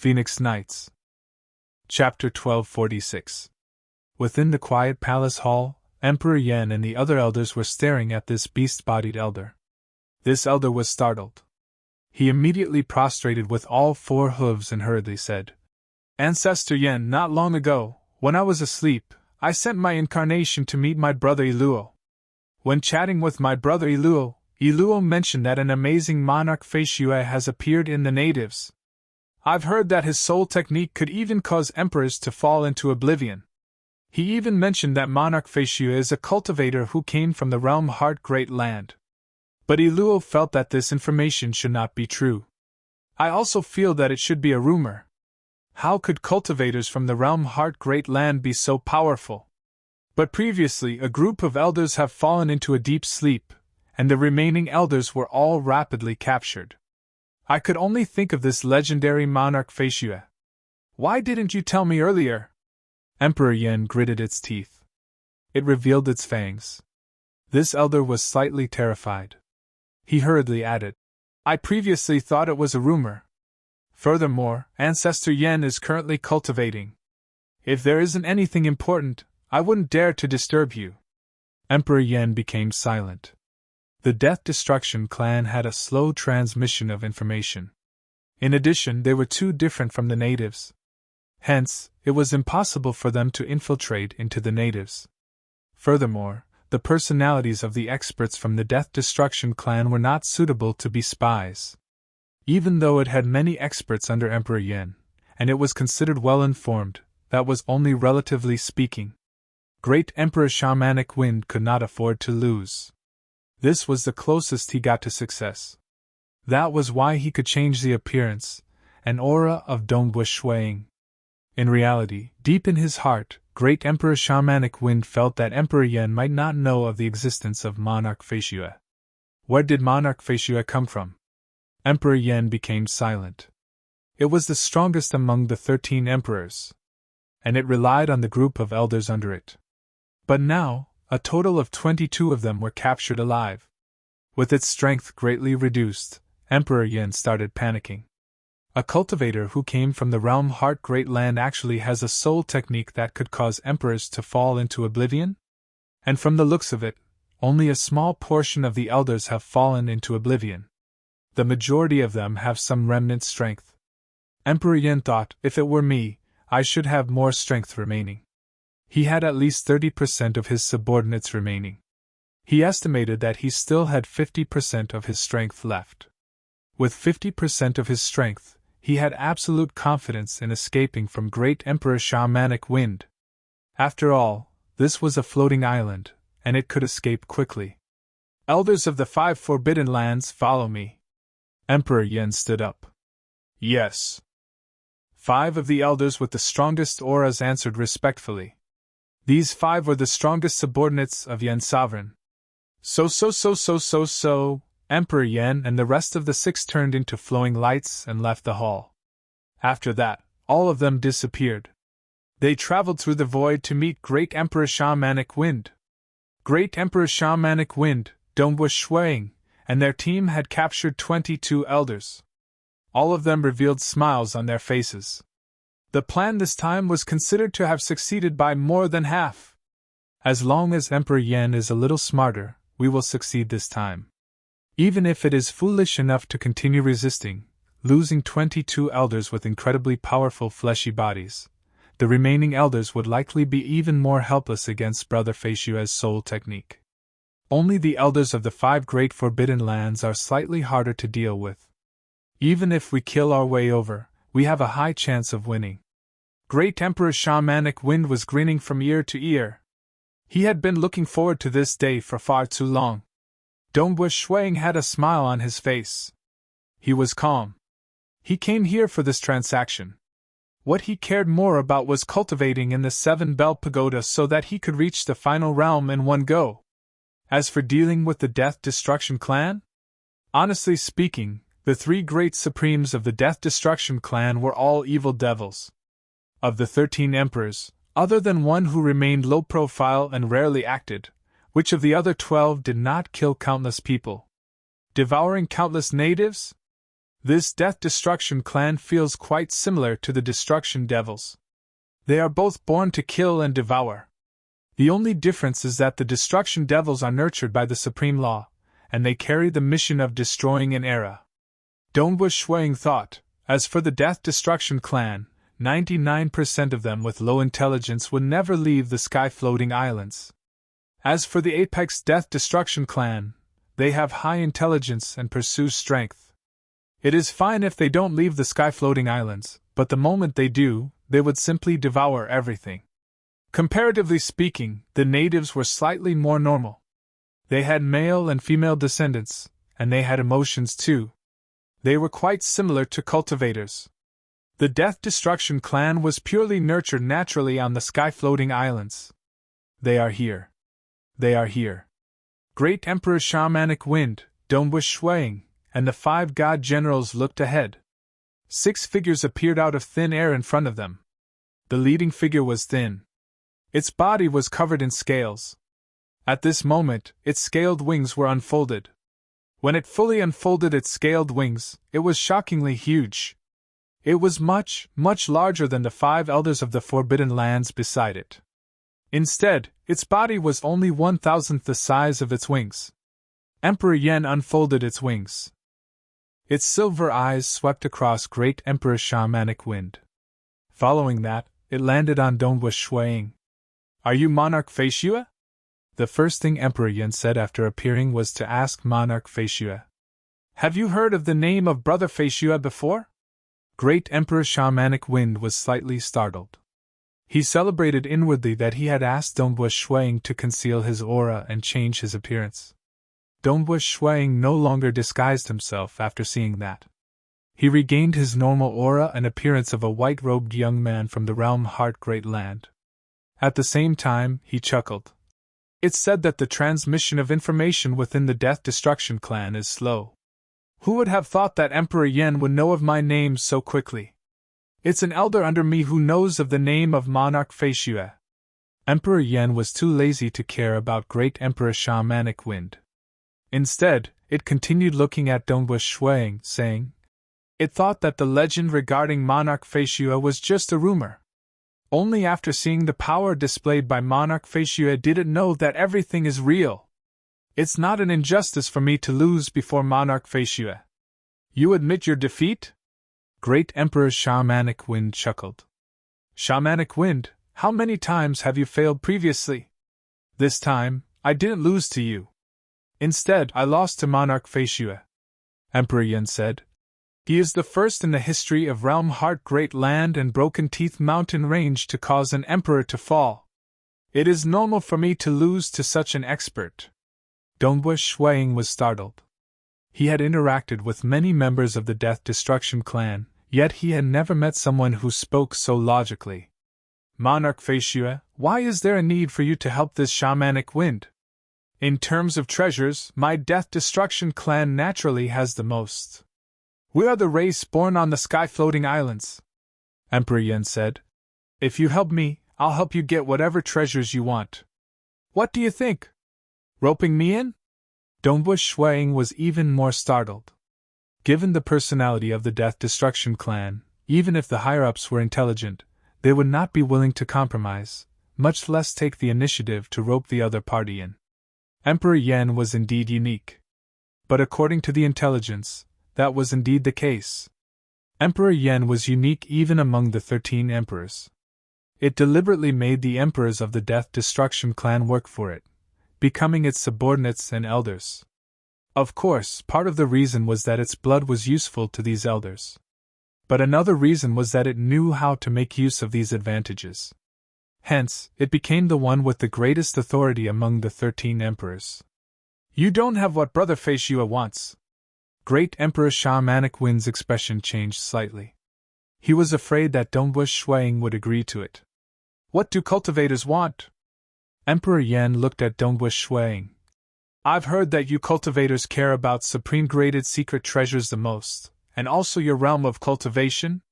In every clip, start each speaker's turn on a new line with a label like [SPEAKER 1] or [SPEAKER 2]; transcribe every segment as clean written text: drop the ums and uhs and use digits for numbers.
[SPEAKER 1] Phoenix Nights. Chapter 1246. Within the quiet palace hall, Emperor Yen and the other elders were staring at this beast-bodied elder. This elder was startled. He immediately prostrated with all four hooves and hurriedly said, "Ancestor Yen, not long ago, when I was asleep, I sent my incarnation to meet my brother Iluo. When chatting with my brother Iluo mentioned that an amazing monarch Feishue has appeared in the natives. I've heard that his soul technique could even cause emperors to fall into oblivion. He even mentioned that monarch Feishue is a cultivator who came from the realm Heart Great Land. But Iluo felt that this information should not be true. I also feel that it should be a rumor. How could cultivators from the realm Heart Great Land be so powerful? But previously a group of elders have fallen into a deep sleep, and the remaining elders were all rapidly captured. I could only think of this legendary monarch Feishue. Why didn't you tell me earlier?" Emperor Yen gritted its teeth. It revealed its fangs. This elder was slightly terrified. He hurriedly added, "I previously thought it was a rumor. Furthermore, Ancestor Yen is currently cultivating. If there isn't anything important, I wouldn't dare to disturb you." Emperor Yen became silent. The Death Destruction clan had a slow transmission of information. In addition, they were too different from the natives. Hence, it was impossible for them to infiltrate into the natives. Furthermore, the personalities of the experts from the Death Destruction clan were not suitable to be spies. Even though it had many experts under Emperor Yen, and it was considered well-informed, that was only relatively speaking. Great Emperor Shamanic Wind could not afford to lose. This was the closest he got to success. That was why he could change the appearance and aura of Dongbush Shuang. In reality, deep in his heart, Great Emperor Shamanic Wind felt that Emperor Yen might not know of the existence of Monarch Feishue. Where did Monarch Feishue come from? Emperor Yen became silent. It was the strongest among the 13 emperors, and it relied on the group of elders under it. But now, a total of 22 of them were captured alive. With its strength greatly reduced, Emperor Yen started panicking. A cultivator who came from the realm Heart Great Land actually has a soul technique that could cause emperors to fall into oblivion? And from the looks of it, only a small portion of the elders have fallen into oblivion. The majority of them have some remnant strength. Emperor Yen thought, if it were me, I should have more strength remaining. He had at least 30% of his subordinates remaining. He estimated that he still had 50% of his strength left. With 50% of his strength, he had absolute confidence in escaping from Great Emperor Shamanic Wind. After all, this was a floating island, and it could escape quickly. "Elders of the 5 Forbidden Lands, follow me." Emperor Yen stood up. "Yes." 5 of the elders with the strongest auras answered respectfully. These 5 were the strongest subordinates of Yen's sovereign. So, Emperor Yen and the rest of the 6 turned into flowing lights and left the hall. After that, all of them disappeared. They traveled through the void to meet Great Emperor Shamanic Wind. Great Emperor Shamanic Wind, Dongbush Shuang, and their team had captured 22 elders. All of them revealed smiles on their faces. The plan this time was considered to have succeeded by more than half. As long as Emperor Yen is a little smarter, we will succeed this time. Even if it is foolish enough to continue resisting, losing 22 elders with incredibly powerful fleshy bodies, the remaining elders would likely be even more helpless against Brother Feishue's soul technique. Only the elders of the 5 Great Forbidden Lands are slightly harder to deal with. Even if we kill our way over, we have a high chance of winning. Great Emperor Shamanic Wind was grinning from ear to ear. He had been looking forward to this day for far too long. Dongbush Shuang had a smile on his face. He was calm. He came here for this transaction. What he cared more about was cultivating in the 7-Bell Pagoda so that he could reach the final realm in one go. As for dealing with the Death Destruction clan? Honestly speaking, the 3 great supremes of the Death Destruction clan were all evil devils. Of the 13 emperors, other than one who remained low profile and rarely acted, which of the other 12 did not kill countless people? Devouring countless natives? This Death-Destruction clan feels quite similar to the Destruction Devils. They are both born to kill and devour. The only difference is that the Destruction Devils are nurtured by the Supreme Law, and they carry the mission of destroying an era. Dongwu Shuang thought, as for the Death-Destruction clan, 99% of them with low intelligence would never leave the sky-floating islands. As for the Apex Death-Destruction clan, they have high intelligence and pursue strength. It is fine if they don't leave the sky-floating islands, but the moment they do, they would simply devour everything. Comparatively speaking, the natives were slightly more normal. They had male and female descendants, and they had emotions too. They were quite similar to cultivators. The Death-Destruction clan was purely nurtured naturally on the sky-floating islands. They are here. They are here. Great Emperor Shamanic Wind, Dongwu Shuang, and the 5 god generals looked ahead. 6 figures appeared out of thin air in front of them. The leading figure was thin. Its body was covered in scales. At this moment, its scaled wings were unfolded. When it fully unfolded its scaled wings, it was shockingly huge. It was much, much larger than the 5 elders of the Forbidden Lands beside it. Instead, its body was only 1,000th the size of its wings. Emperor Yen unfolded its wings. Its silver eyes swept across Great Emperor Shamanic Wind. Following that, it landed on Dongwu Shuang. "Are you Monarch Feishue?" The first thing Emperor Yen said after appearing was to ask Monarch Feishue. "Have you heard of the name of Brother Feishue before?" Great Emperor Shamanic Wind was slightly startled. He celebrated inwardly that he had asked Dongwu Shuang to conceal his aura and change his appearance. Dongwu Shuang no longer disguised himself after seeing that. He regained his normal aura and appearance of a white-robed young man from the realm Heart Great Land. At the same time, he chuckled. It's said that the transmission of information within the Death-Destruction clan is slow. Who would have thought that Emperor Yen would know of my name so quickly? It's an elder under me who knows of the name of Monarch Feishue. Emperor Yen was too lazy to care about Great Emperor Shamanic Wind. Instead, it continued looking at Dongwu Shuang, saying, "It thought that the legend regarding Monarch Feishue was just a rumor. Only after seeing the power displayed by Monarch Feishue did it know that everything is real. It's not an injustice for me to lose before Monarch Feishue. You admit your defeat?" Great Emperor Shamanic Wind chuckled. "Shamanic Wind, how many times have you failed previously? This time, I didn't lose to you. Instead, I lost to Monarch Feishue," Emperor Yen said. "He is the first in the history of Realm Heart Great Land and Broken Teeth Mountain Range to cause an emperor to fall. It is normal for me to lose to such an expert." Dongwu Shuang was startled. He had interacted with many members of the Death-Destruction clan, yet he had never met someone who spoke so logically. "Monarch Feishue, why is there a need for you to help this Shamanic Wind? In terms of treasures, my Death-Destruction clan naturally has the most. We are the race born on the sky-floating islands," Emperor Yen said. "If you help me, I'll help you get whatever treasures you want. What do you think? Roping me in?" Dongwu Shuang was even more startled. Given the personality of the Death-Destruction clan, even if the higher-ups were intelligent, they would not be willing to compromise, much less take the initiative to rope the other party in. Emperor Yen was indeed unique. But according to the intelligence, that was indeed the case. Emperor Yen was unique even among the 13 emperors. It deliberately made the emperors of the Death-Destruction clan work for it, becoming its subordinates and elders. Of course, part of the reason was that its blood was useful to these elders. But another reason was that it knew how to make use of these advantages. Hence, it became the one with the greatest authority among the 13 emperors. "You don't have what Brother Feishue wants." Great Emperor Shamanic Wind's expression changed slightly. He was afraid that Dongwu Shuang would agree to it. "What do cultivators want?" Emperor Yen looked at Dongwu Shuang. "I've heard that you cultivators care about supreme-graded secret treasures the most, and also your realm of cultivation?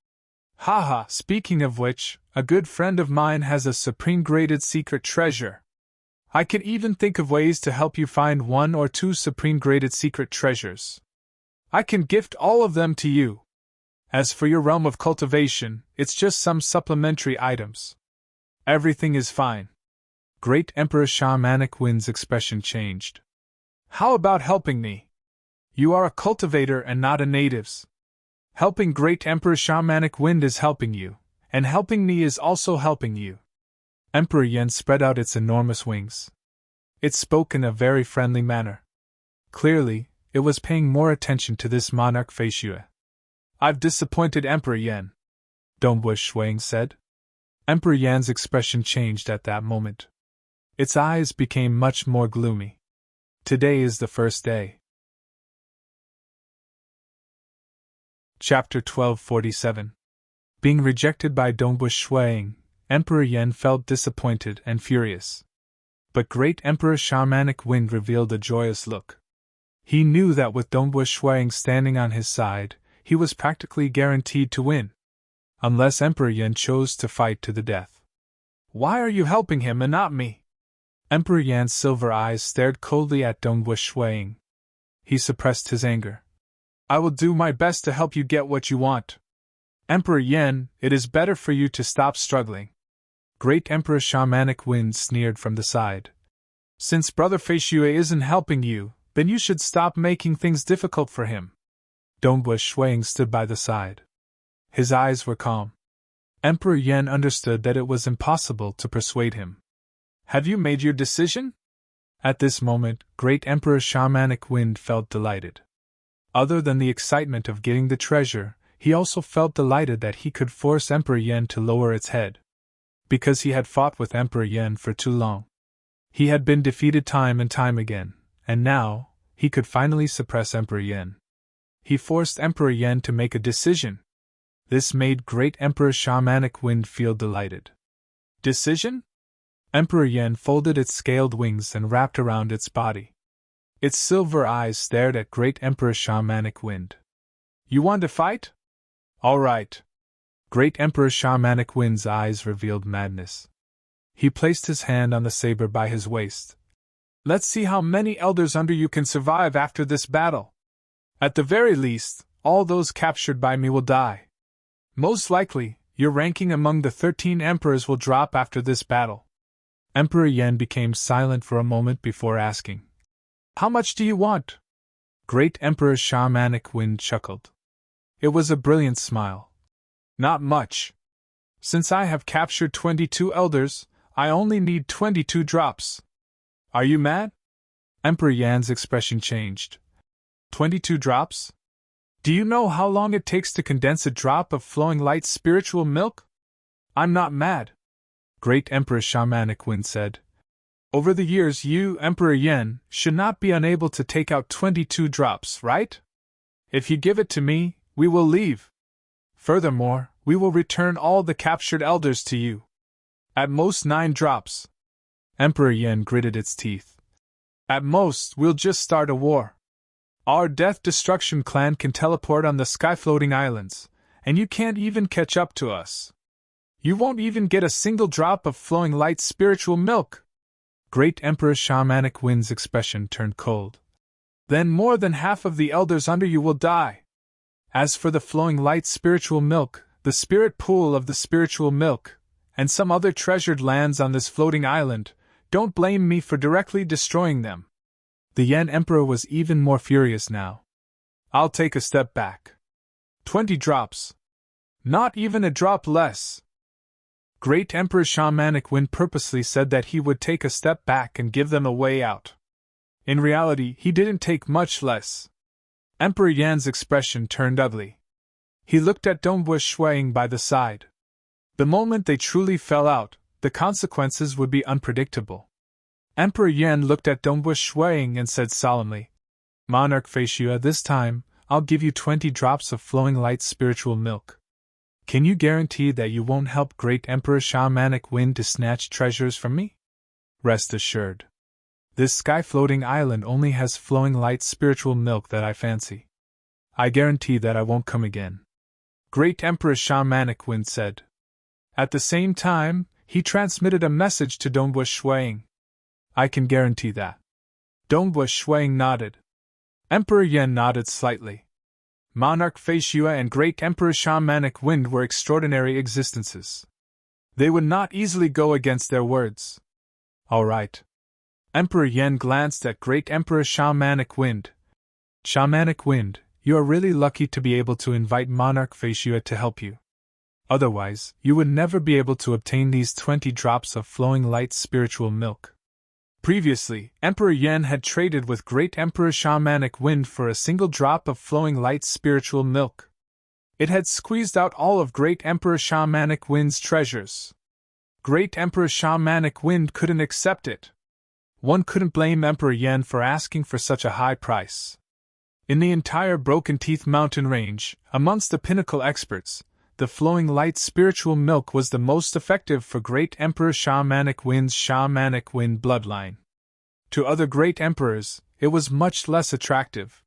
[SPEAKER 1] Haha, speaking of which, a good friend of mine has a supreme-graded secret treasure. I can even think of ways to help you find 1 or 2 supreme-graded secret treasures." I can gift all of them to you. As for your realm of cultivation, it's just some supplementary items. Everything is fine. Great Emperor Shamanic Wind's expression changed. How about helping me? You are a cultivator and not a native's. Helping Great Emperor Shamanic Wind is helping you, and helping me is also helping you. Emperor Yen spread out its enormous wings. It spoke in a very friendly manner. Clearly, it was paying more attention to this monarch Feishue. I've disappointed Emperor Yen, Dongwu Shuang said. Emperor Yan's expression changed at that moment. Its eyes became much more gloomy. Today is the first day. Chapter 1247. Being rejected by Dongwu Shuang, Emperor Yen felt disappointed and furious. But Great Emperor Shamanic Wind revealed a joyous look. He knew that with Dongwu Shuang standing on his side, he was practically guaranteed to win. Unless Emperor Yen chose to fight to the death. Why are you helping him and not me? Emperor Yan's silver eyes stared coldly at Dongwu Shuang. He suppressed his anger. I will do my best to help you get what you want. Emperor Yen, it is better for you to stop struggling. Great Emperor Shamanic Wind sneered from the side. Since Brother Feishue isn't helping you, then you should stop making things difficult for him. Dongwu Shuang stood by the side. His eyes were calm. Emperor Yen understood that it was impossible to persuade him. Have you made your decision? At this moment, Great Emperor Shamanic Wind felt delighted. Other than the excitement of getting the treasure, he also felt delighted that he could force Emperor Yen to lower its head. Because he had fought with Emperor Yen for too long. He had been defeated time and time again, and now, he could finally suppress Emperor Yen. He forced Emperor Yen to make a decision. This made Great Emperor Shamanic Wind feel delighted. Decision? Emperor Yen folded its scaled wings and wrapped around its body. Its silver eyes stared at Great Emperor Shamanic Wind. You want to fight? All right. Great Emperor Shamanic Wind's eyes revealed madness. He placed his hand on the saber by his waist. Let's see how many elders under you can survive after this battle. At the very least, all those captured by me will die. Most likely, your ranking among the 13 emperors will drop after this battle. Emperor Yen became silent for a moment before asking. How much do you want? Great Emperor Shamanic Wind chuckled. It was a brilliant smile. Not much. Since I have captured 22 elders, I only need 22 drops. Are you mad? Emperor Yan's expression changed. 22 drops? Do you know how long it takes to condense a drop of flowing light spiritual milk? I'm not mad. Great Emperor Shamanic Wind said. Over the years you, Emperor Yen, should not be unable to take out 22 drops, right? If you give it to me, we will leave. Furthermore, we will return all the captured elders to you. At most 9 drops. Emperor Yen gritted its teeth. At most, we'll just start a war. Our Death Destruction clan can teleport on the sky-floating islands, and you can't even catch up to us. You won't even get a single drop of flowing light spiritual milk. Great Emperor Shamanic Wind's expression turned cold. Then more than half of the elders under you will die. As for the flowing light spiritual milk, the spirit pool of the spiritual milk, and some other treasured lands on this floating island, don't blame me for directly destroying them. The Yen Emperor was even more furious now. I'll take a step back. 20 drops. Not even a drop less. Great Emperor Shamanic Wind purposely said that he would take a step back and give them a way out. In reality, he didn't take much less. Emperor Yan's expression turned ugly. He looked at Dongwu Shuang by the side. The moment they truly fell out, the consequences would be unpredictable. Emperor Yen looked at Dongwu Shuang and said solemnly, Monarch Feishue, this time, I'll give you 20 drops of flowing light spiritual milk. Can you guarantee that you won't help Great Emperor Shamanic Wind to snatch treasures from me? Rest assured. This sky-floating island only has flowing light spiritual milk that I fancy. I guarantee that I won't come again. Great Emperor Shamanic Wind said. At the same time, he transmitted a message to Dongwu Shuang. I can guarantee that. Dongwu Shuang nodded. Emperor Yen nodded slightly. Monarch Fei Xue and Great Emperor Shamanic Wind were extraordinary existences. They would not easily go against their words. All right. Emperor Yen glanced at Great Emperor Shamanic Wind. Shamanic Wind, you are really lucky to be able to invite Monarch Fei Xue to help you. Otherwise, you would never be able to obtain these 20 drops of flowing light spiritual milk. Previously, Emperor Yen had traded with Great Emperor Shamanic Wind for a single drop of flowing light spiritual milk. It had squeezed out all of Great Emperor Shamanic Wind's treasures. Great Emperor Shamanic Wind couldn't accept it. One couldn't blame Emperor Yen for asking for such a high price. In the entire Broken Teeth Mountain range, amongst the pinnacle experts, the flowing light spiritual milk was the most effective for Great Emperor Shamanic Wind's Shamanic Wind bloodline. To other great emperors, it was much less attractive.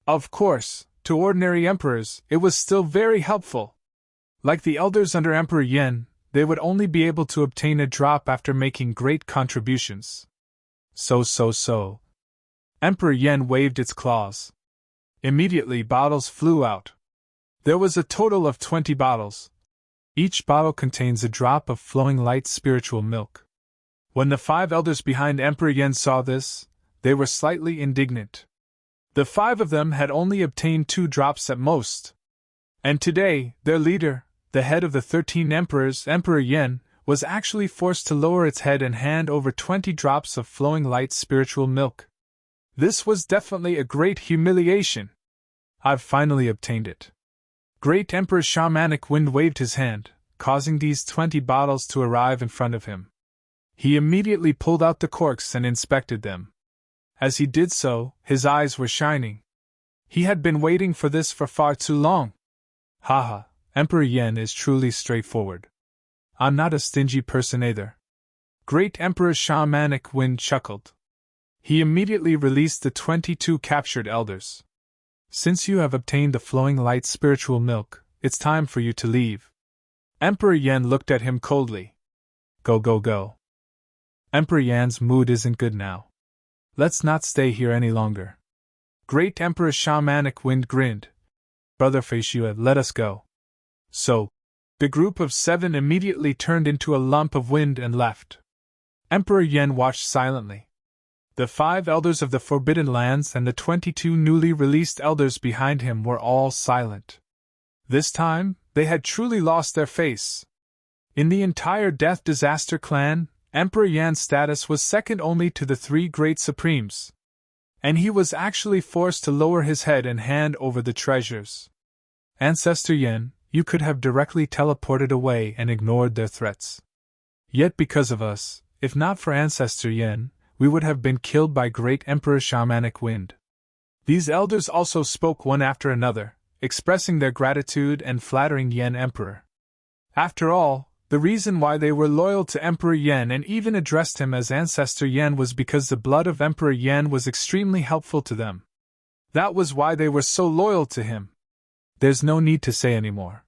[SPEAKER 1] Of course, to ordinary emperors, it was still very helpful. Like the elders under Emperor Yen, they would only be able to obtain a drop after making great contributions. So. Emperor Yen waved its claws. Immediately bottles flew out. There was a total of 20 bottles. Each bottle contains a drop of flowing light spiritual milk. When the 5 elders behind Emperor Yen saw this, they were slightly indignant. The 5 of them had only obtained 2 drops at most. And today, their leader, the head of the 13 emperors, Emperor Yen, was actually forced to lower its head and hand over 20 drops of flowing light spiritual milk. This was definitely a great humiliation. I've finally obtained it. Great Emperor Shamanic Wind waved his hand, causing these 20 bottles to arrive in front of him. He immediately pulled out the corks and inspected them. As he did so, his eyes were shining. He had been waiting for this for far too long. Haha, Emperor Yen is truly straightforward. I'm not a stingy person either. Great Emperor Shamanic Wind chuckled. He immediately released the 22 captured elders. Since you have obtained the flowing light spiritual milk, it's time for you to leave. Emperor Yen looked at him coldly. Go. Emperor Yan's mood isn't good now. Let's not stay here any longer. Great Emperor Shamanic Wind grinned. Brother Fei Xue, let us go. So, the group of 7 immediately turned into a lump of wind and left. Emperor Yen watched silently. The 5 elders of the Forbidden Lands and the 22 newly released elders behind him were all silent. This time, they had truly lost their face. In the entire Death Disaster clan, Emperor Yan's status was second only to the 3 great supremes. And he was actually forced to lower his head and hand over the treasures. Ancestor Yen, you could have directly teleported away and ignored their threats. Yet because of us, if not for Ancestor Yen, we would have been killed by Great Emperor Shamanic Wind. These elders also spoke one after another, expressing their gratitude and flattering Yen Emperor. After all, the reason why they were loyal to Emperor Yen and even addressed him as Ancestor Yen was because the blood of Emperor Yen was extremely helpful to them. That was why they were so loyal to him. There's no need to say anymore.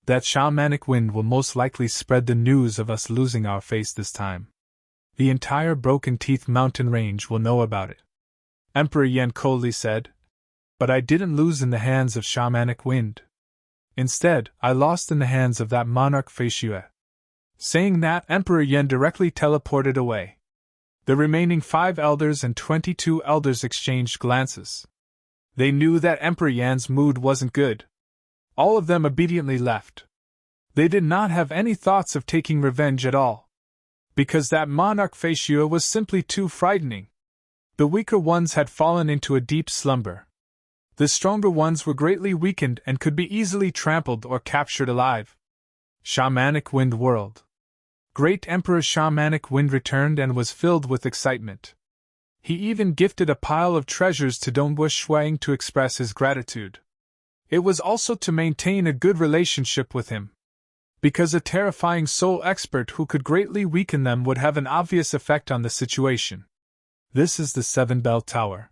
[SPEAKER 1] That Shamanic Wind will most likely spread the news of us losing our face this time. The entire Broken Teeth Mountain range will know about it. Emperor Yen coldly said. But I didn't lose in the hands of Shamanic Wind. Instead, I lost in the hands of that Monarch Fei Xue. Saying that, Emperor Yen directly teleported away. The remaining 5 elders and 22 elders exchanged glances. They knew that Emperor Yan's mood wasn't good. All of them obediently left. They did not have any thoughts of taking revenge at all. Because that Monarch Fei Xue was simply too frightening. The weaker ones had fallen into a deep slumber. The stronger ones were greatly weakened and could be easily trampled or captured alive. Shamanic Wind whirled. Great Emperor Shamanic Wind returned and was filled with excitement. He even gifted a pile of treasures to Dongwu Shuang to express his gratitude. It was also to maintain a good relationship with him. Because a terrifying soul expert who could greatly weaken them would have an obvious effect on the situation. This is the 7-Bell Tower.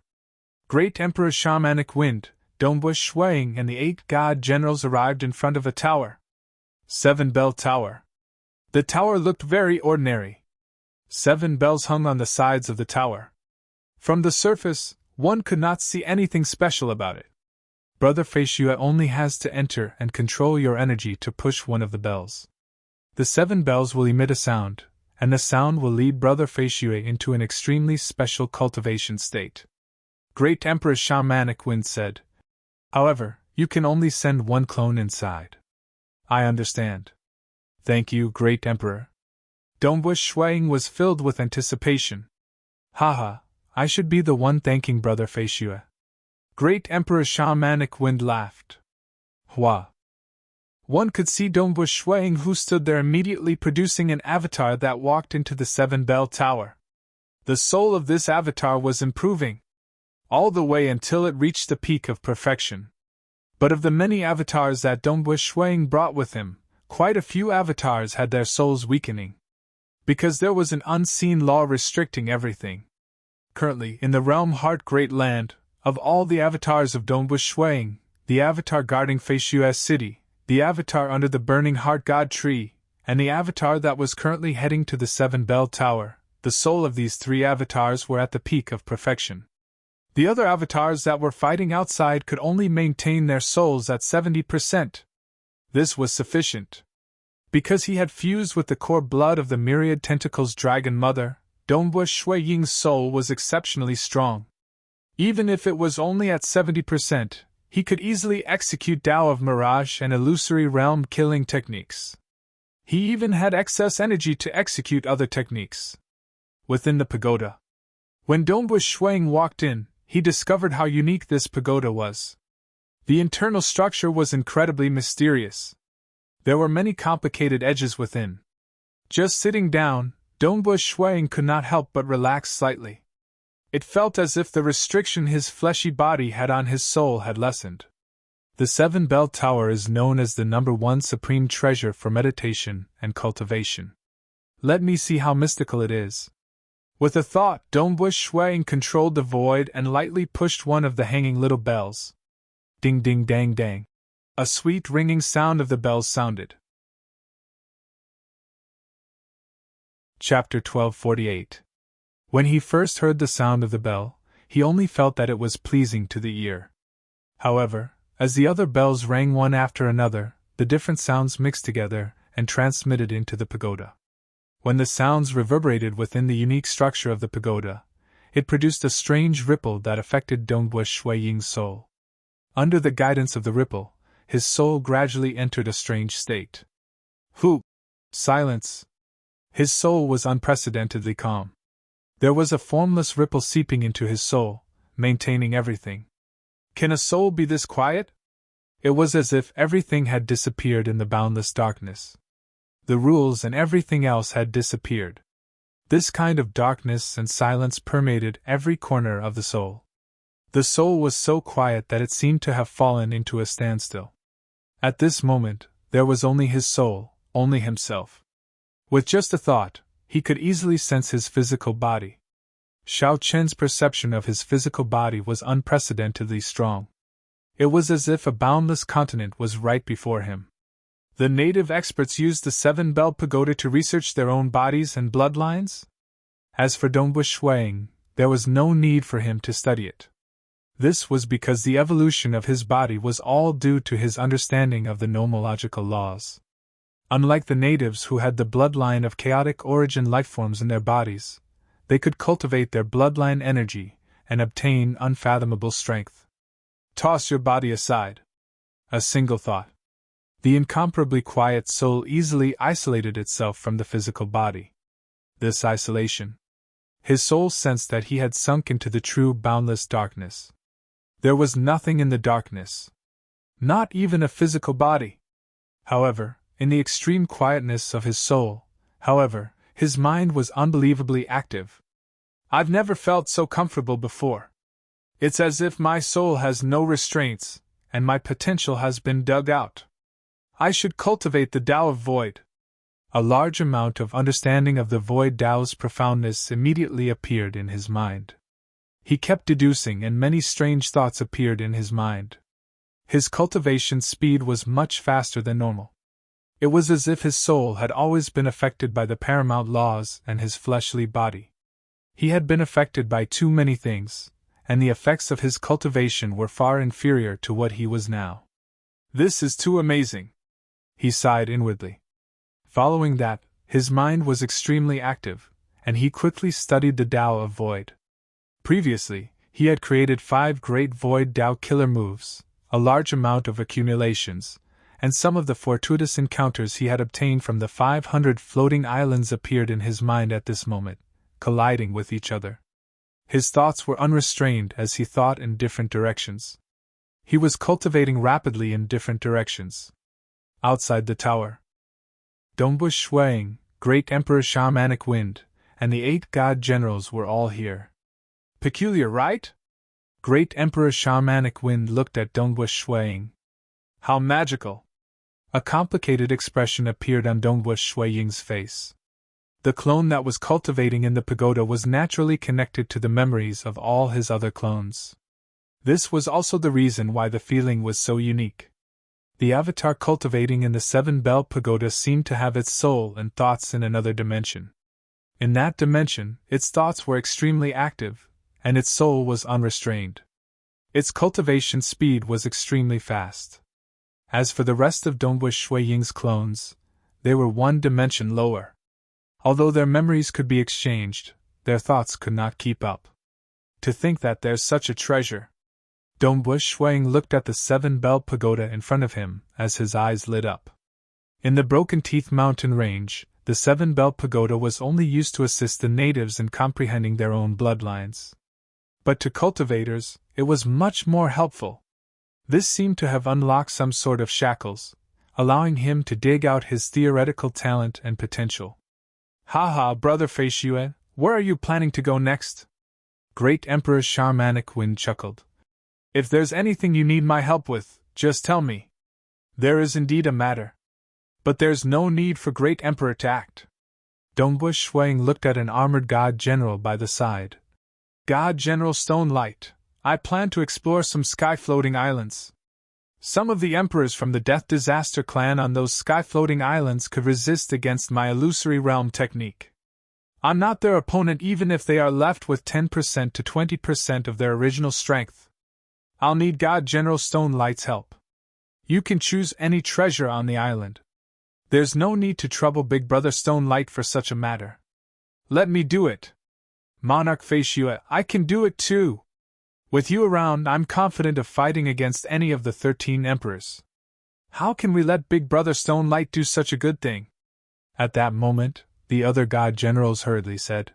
[SPEAKER 1] Great Emperor Shamanic Wind, Dongwu Shuang and the 8 god generals arrived in front of a tower. 7-Bell Tower. The tower looked very ordinary. 7 bells hung on the sides of the tower. From the surface, one could not see anything special about it. Brother Feishue only has to enter and control your energy to push one of the bells. The 7 bells will emit a sound, and the sound will lead Brother Feishue into an extremely special cultivation state. Great Emperor Shamanic Wind said. However, you can only send one clone inside. I understand. Thank you, Great Emperor. Dongbush Shuang was filled with anticipation. Haha, I should be the one thanking Brother Feishue. Great Emperor Shamanic Wind laughed. Hua. One could see Dongbush Shuang, who stood there immediately producing an avatar that walked into the 7-bell tower. The soul of this avatar was improving, all the way until it reached the peak of perfection. But of the many avatars that Dongbush Shuang brought with him, quite a few avatars had their souls weakening. Because there was an unseen law restricting everything. Currently, in the realm Heart Great Land, of all the avatars of Dongbush Shuang, the avatar guarding Feishue's city, the avatar under the burning heart god tree, and the avatar that was currently heading to the 7-bell tower, the soul of these 3 avatars were at the peak of perfection. The other avatars that were fighting outside could only maintain their souls at 70%. This was sufficient. Because he had fused with the core blood of the myriad tentacles dragon mother, Dongbush Shui Ying's soul was exceptionally strong. Even if it was only at 70%, he could easily execute Tao of Mirage and illusory realm killing techniques. He even had excess energy to execute other techniques. Within the pagoda. When Dongbush Shuang walked in, he discovered how unique this pagoda was. The internal structure was incredibly mysterious. There were many complicated edges within. Just sitting down, Dongbush Shuang could not help but relax slightly. It felt as if the restriction his fleshy body had on his soul had lessened. The 7-bell tower is known as the #1 supreme treasure for meditation and cultivation. Let me see how mystical it is. With a thought, Dongbush Shuang controlled the void and lightly pushed one of the hanging little bells. Ding ding dang dang. A sweet ringing sound of the bells sounded. Chapter 1248. When he first heard the sound of the bell, he only felt that it was pleasing to the ear. However, as the other bells rang one after another, the different sounds mixed together and transmitted into the pagoda. When the sounds reverberated within the unique structure of the pagoda, it produced a strange ripple that affected Dongbush Shui Ying's soul. Under the guidance of the ripple, his soul gradually entered a strange state. Whoop! Silence! His soul was unprecedentedly calm. There was a formless ripple seeping into his soul, maintaining everything. Can a soul be this quiet? It was as if everything had disappeared in the boundless darkness. The rules and everything else had disappeared. This kind of darkness and silence permeated every corner of the soul. The soul was so quiet that it seemed to have fallen into a standstill. At this moment, there was only his soul, only himself. With just a thought, he could easily sense his physical body. Xiao Chen's perception of his physical body was unprecedentedly strong. It was as if a boundless continent was right before him. The native experts used the 7-bell pagoda to research their own bodies and bloodlines? As for Dongbush Shuang, there was no need for him to study it. This was because the evolution of his body was all due to his understanding of the nomological laws. Unlike the natives who had the bloodline of chaotic origin lifeforms in their bodies, they could cultivate their bloodline energy and obtain unfathomable strength. Toss your body aside. A single thought. The incomparably quiet soul easily isolated itself from the physical body. This isolation. His soul sensed that he had sunk into the true boundless darkness. There was nothing in the darkness. Not even a physical body. However, in the extreme quietness of his soul, however, his mind was unbelievably active. I've never felt so comfortable before. It's as if my soul has no restraints, and my potential has been dug out. I should cultivate the Tao of Void. A large amount of understanding of the Void Tao's profoundness immediately appeared in his mind. He kept deducing, and many strange thoughts appeared in his mind. His cultivation speed was much faster than normal. It was as if his soul had always been affected by the paramount laws and his fleshly body. He had been affected by too many things, and the effects of his cultivation were far inferior to what he was now. This is too amazing, he sighed inwardly. Following that, his mind was extremely active, and he quickly studied the Tao of Void. Previously, he had created 5 great Void Tao killer moves, a large amount of accumulations, and some of the fortuitous encounters he had obtained from the 500 floating islands appeared in his mind at this moment, colliding with each other. His thoughts were unrestrained as he thought in different directions. He was cultivating rapidly in different directions. Outside the tower, Dongbu Shuang, Great Emperor Shamanic Wind, and the 8 god generals were all here. Peculiar, right? Great Emperor Shamanic Wind looked at Dongbu Shuang. How magical! A complicated expression appeared on Dongbu Shuang's face. The clone that was cultivating in the pagoda was naturally connected to the memories of all his other clones. This was also the reason why the feeling was so unique. The avatar cultivating in the 7-bell pagoda seemed to have its soul and thoughts in another dimension. In that dimension, its thoughts were extremely active, and its soul was unrestrained. Its cultivation speed was extremely fast. As for the rest of Dongbu Shuiying's clones, they were 1 dimension lower. Although their memories could be exchanged, their thoughts could not keep up. To think that there's such a treasure! Dongbu Shuiying looked at the 7-bell pagoda in front of him as his eyes lit up. In the Broken Teeth mountain range, the 7-bell pagoda was only used to assist the natives in comprehending their own bloodlines. But to cultivators, it was much more helpful. This seemed to have unlocked some sort of shackles, allowing him to dig out his theoretical talent and potential. Haha, Brother Feishuan, where are you planning to go next? Great Emperor Shamanic Wind chuckled. If there's anything you need my help with, just tell me. There is indeed a matter. But there's no need for Great Emperor to act. Dongbu Shuang looked at an armored god general by the side. God General Stone Light, I plan to explore some sky-floating islands. Some of the emperors from the Death Disaster clan on those sky-floating islands could resist against my illusory realm technique. I'm not their opponent even if they are left with 10% to 20% of their original strength. I'll need God General Stone Light's help. You can choose any treasure on the island. There's no need to trouble Big Brother Stone Light for such a matter. Let me do it. Monarch Feishua, I can do it too. With you around, I'm confident of fighting against any of the 13 emperors. How can we let Big Brother Stone Light do such a good thing? At that moment, the other god generals hurriedly said.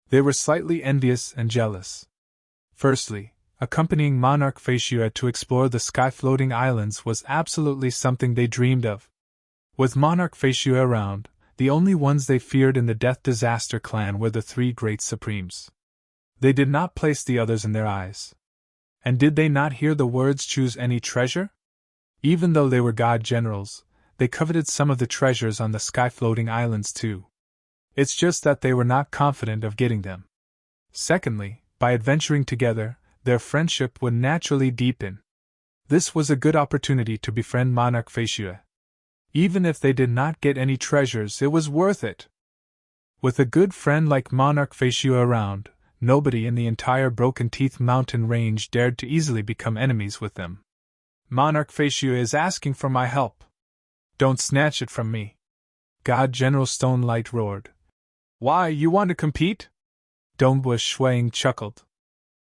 [SPEAKER 1] They were slightly envious and jealous. Firstly, accompanying Monarch Feishua to explore the sky-floating islands was absolutely something they dreamed of. With Monarch Feishua around, the only ones they feared in the Death Disaster clan were the 3 great supremes. They did not place the others in their eyes. And did they not hear the words choose any treasure? Even though they were god generals, they coveted some of the treasures on the sky-floating islands too. It's just that they were not confident of getting them. Secondly, by adventuring together, their friendship would naturally deepen. This was a good opportunity to befriend Monarch Feishua. Even if they did not get any treasures, it was worth it. With a good friend like Monarch Feishua around, nobody in the entire Broken Teeth mountain range dared to easily become enemies with them. Monarch Feishua is asking for my help. Don't snatch it from me. God General Stone Light roared. Why, you want to compete? Dongbu Shuang chuckled.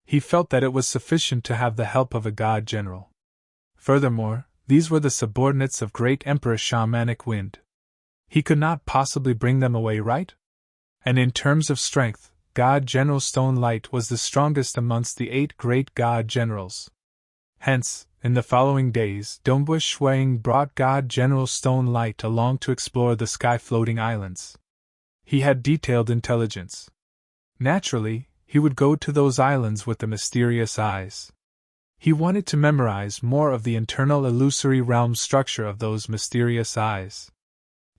[SPEAKER 1] He felt that it was sufficient to have the help of a god general. Furthermore, these were the subordinates of Great Emperor Shamanic Wind. He could not possibly bring them away, right? And in terms of strength, God General Stone Light was the strongest amongst the 8 great god generals. Hence, in the following days, Dongbu Shuang brought God General Stone Light along to explore the sky-floating islands. He had detailed intelligence. Naturally, he would go to those islands with the mysterious eyes. He wanted to memorize more of the internal illusory realm structure of those mysterious eyes.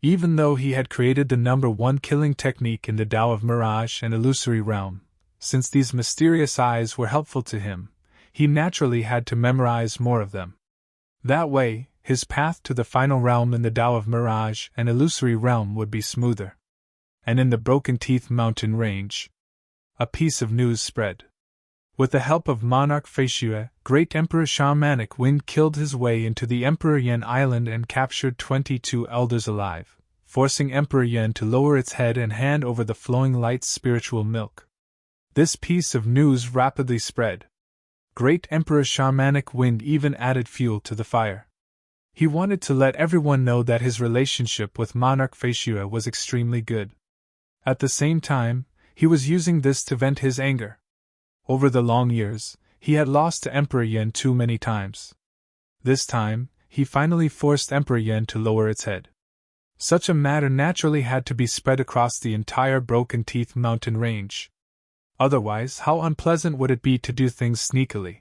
[SPEAKER 1] Even though he had created the number 1 killing technique in the Tao of Mirage and illusory realm, since these mysterious eyes were helpful to him, he naturally had to memorize more of them. That way, his path to the final realm in the Tao of Mirage and illusory realm would be smoother. And in the Broken Teeth mountain range, a piece of news spread. With the help of monarch Feishue, great Emperor Shamanic Wind killed his way into the Emperor Yen Island and captured 22 elders alive, forcing Emperor Yen to lower its head and hand over the flowing light spiritual milk. This piece of news rapidly spread. Great Emperor Shamanic Wind even added fuel to the fire. He wanted to let everyone know that his relationship with monarch Feishue was extremely good. At the same time, he was using this to vent his anger. Over the long years, he had lost to Emperor Yen too many times. This time, he finally forced Emperor Yen to lower its head. Such a matter naturally had to be spread across the entire Broken Teeth mountain range. Otherwise, how unpleasant would it be to do things sneakily?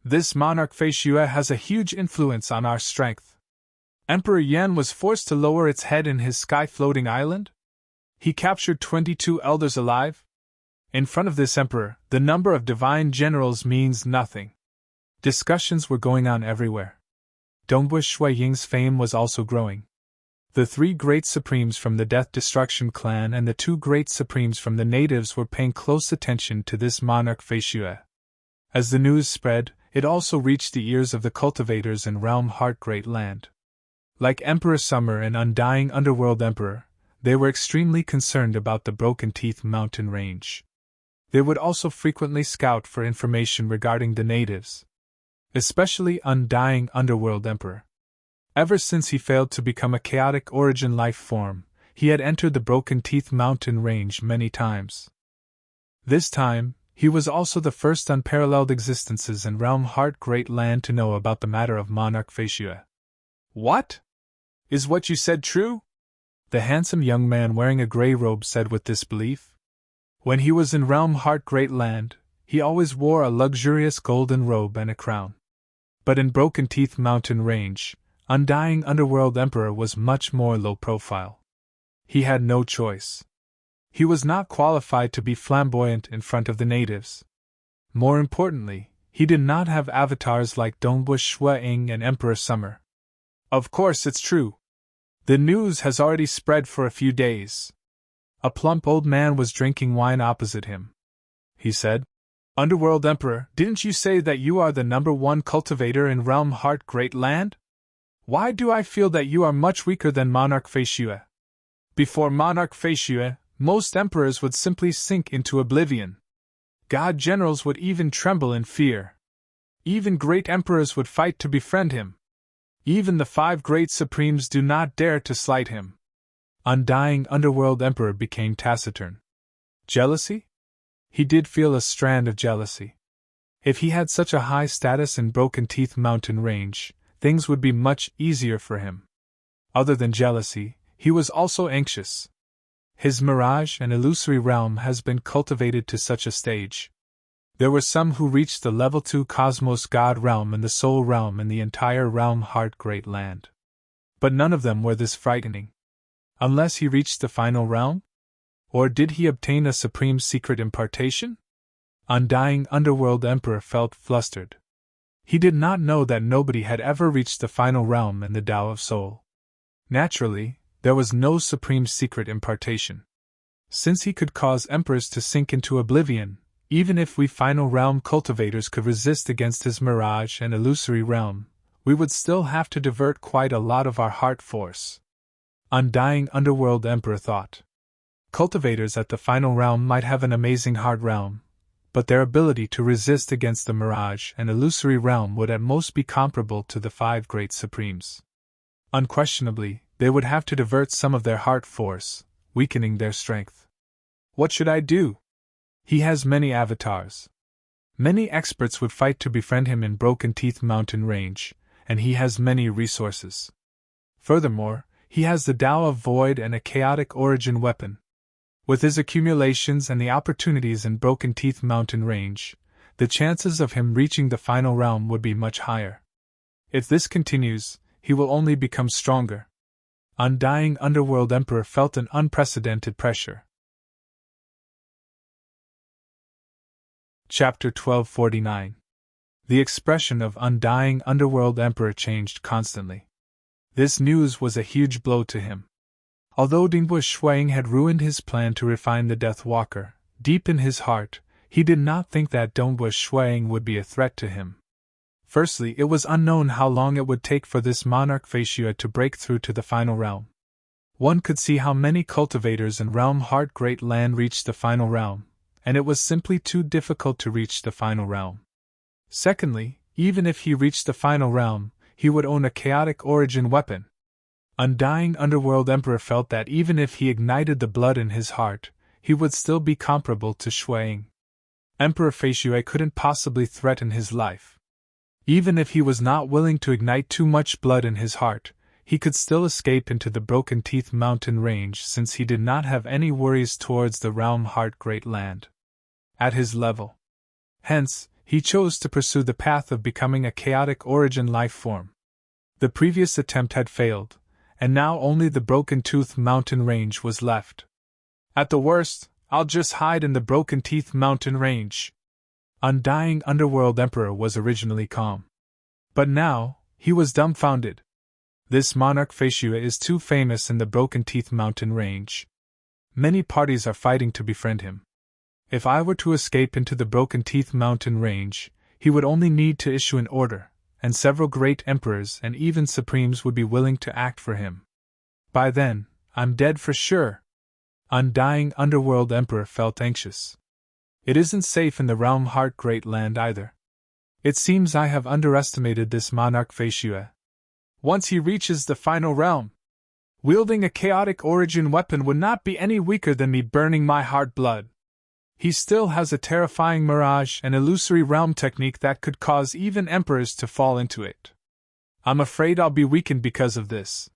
[SPEAKER 1] This monarch Feishue has a huge influence on our strength. Emperor Yen was forced to lower its head in his sky-floating island? He captured 22 elders alive? In front of this emperor, the number of divine generals means nothing. Discussions were going on everywhere. Dongbu Shui Ying's fame was also growing. The 3 great supremes from the Death Destruction clan and the 2 great supremes from the natives were paying close attention to this monarch Feishue. As the news spread, it also reached the ears of the cultivators in Realm Heart Great Land. Like Emperor Summer and Undying Underworld Emperor, they were extremely concerned about the Broken Teeth mountain range. They would also frequently scout for information regarding the natives, especially Undying Underworld Emperor. Ever since he failed to become a chaotic origin life form, he had entered the Broken Teeth mountain range many times. This time, he was also the first unparalleled existences in Realm Heart Great Land to know about the matter of monarch Feishue. What? Is what you said true? The handsome young man wearing a grey robe said with disbelief. When he was in Realm Heart Great Land, he always wore a luxurious golden robe and a crown. But in Broken Teeth mountain range, Undying Underworld Emperor was much more low profile. He had no choice. He was not qualified to be flamboyant in front of the natives. More importantly, he did not have avatars like Dongbu Shui Ying and Emperor Summer. Of course it's true. The news has already spread for a few days. A plump old man was drinking wine opposite him. He said, Underworld Emperor, didn't you say that you are the #1 cultivator in Realm Heart Great Land? Why do I feel that you are much weaker than Monarch Feishue? Before Monarch Feishue, most emperors would simply sink into oblivion. God generals would even tremble in fear. Even great emperors would fight to befriend him. Even the 5 great supremes do not dare to slight him. Undying Underworld Emperor became taciturn. Jealousy? He did feel a strand of jealousy. If he had such a high status in Broken Teeth mountain range, things would be much easier for him. Other than jealousy, he was also anxious. His mirage and illusory realm has been cultivated to such a stage. There were some who reached the level 2 Cosmos God realm and the Soul realm in the entire Realm Heart Great Land. But none of them were this frightening. Unless he reached the final realm? Or did he obtain a supreme secret impartation? Undying Underworld Emperor felt flustered. He did not know that nobody had ever reached the final realm in the Tao of Soul. Naturally, there was no supreme secret impartation. Since he could cause emperors to sink into oblivion, even if we final realm cultivators could resist against his mirage and illusory realm, we would still have to divert quite a lot of our heart force. Undying Underworld Emperor thought. Cultivators at the final realm might have an amazing heart realm, but their ability to resist against the mirage and illusory realm would at most be comparable to the 5 great supremes. Unquestionably, they would have to divert some of their heart force, weakening their strength. What should I do? He has many avatars. Many experts would fight to befriend him in Broken Teeth mountain range, and he has many resources. Furthermore, he has the Tao of Void and a chaotic origin weapon. With his accumulations and the opportunities in Broken Teeth mountain range, the chances of him reaching the final realm would be much higher. If this continues, he will only become stronger. Undying Underworld Emperor felt an unprecedented pressure. Chapter 1249. The expression of Undying Underworld Emperor changed constantly. This news was a huge blow to him. Although Dongbu Shuiying had ruined his plan to refine the Death Walker, deep in his heart, He did not think that Dongwu Shuang would be a threat to him. Firstly, it was unknown how long it would take for this monarch Feishue to break through to the final realm. One could see how many cultivators in Realm Heart Great Land reached the final realm, and it was simply too difficult to reach the final realm. Secondly, even if he reached the final realm, he would own a chaotic origin weapon. Undying Underworld Emperor felt that even if he ignited the blood in his heart, he would still be comparable to Shuang. Emperor Feishue couldn't possibly threaten his life. Even if he was not willing to ignite too much blood in his heart, he could still escape into the Broken Teeth mountain range since he did not have any worries towards the Realm Heart Great Land. At his level. Hence, he chose to pursue the path of becoming a chaotic origin life form. The previous attempt had failed, and now only the Broken Tooth mountain range was left. At the worst, I'll just hide in the Broken Teeth mountain range. Undying Underworld Emperor was originally calm. But now, he was dumbfounded. This monarch Feishue is too famous in the Broken Teeth mountain range. Many parties are fighting to befriend him. If I were to escape into the Broken Teeth mountain range, he would only need to issue an order, and several great emperors and even supremes would be willing to act for him. By then, I'm dead for sure. Undying Underworld Emperor felt anxious. It isn't safe in the Realm Heart Great Land either. It seems I have underestimated this monarch Feishue. Once he reaches the final realm, wielding a chaotic origin weapon would not be any weaker than me burning my heart blood. He still has a terrifying mirage and illusory realm technique that could cause even emperors to fall into it. I'm afraid I'll be weakened because of this.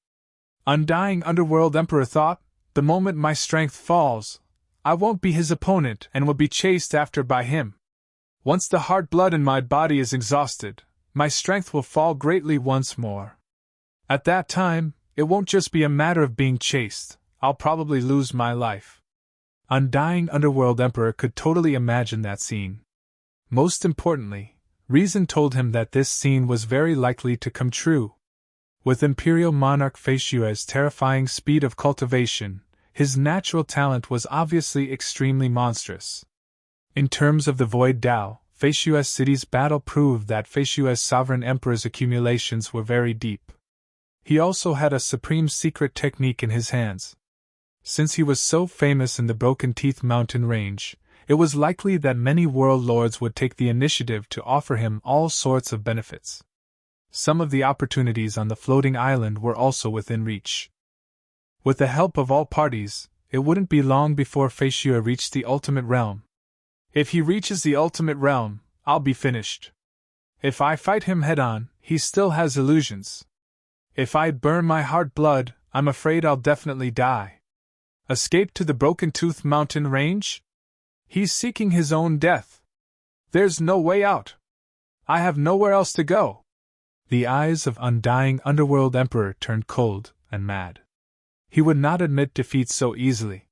[SPEAKER 1] Undying Underworld Emperor thought, the moment my strength falls, I won't be his opponent and will be chased after by him. Once the heart blood in my body is exhausted, my strength will fall greatly once more. At that time, it won't just be a matter of being chased, I'll probably lose my life. Undying Underworld Emperor could totally imagine that scene. Most importantly, reason told him that this scene was very likely to come true. With Imperial Monarch Feishue's terrifying speed of cultivation, his natural talent was obviously extremely monstrous. In terms of the Void Dao, Feishue's city's battle proved that Feishue's sovereign emperor's accumulations were very deep. He also had a supreme secret technique in his hands. Since he was so famous in the Broken Teeth mountain range, it was likely that many world lords would take the initiative to offer him all sorts of benefits. Some of the opportunities on the floating island were also within reach. With the help of all parties, it wouldn't be long before Feishue reached the ultimate realm. If he reaches the ultimate realm, I'll be finished. If I fight him head-on, he still has illusions. If I burn my heart blood, I'm afraid I'll definitely die. Escape to the Broken Tooth mountain range? He's seeking his own death. There's no way out. I have nowhere else to go. The eyes of Undying Underworld Emperor turned cold and mad. He would not admit defeat so easily.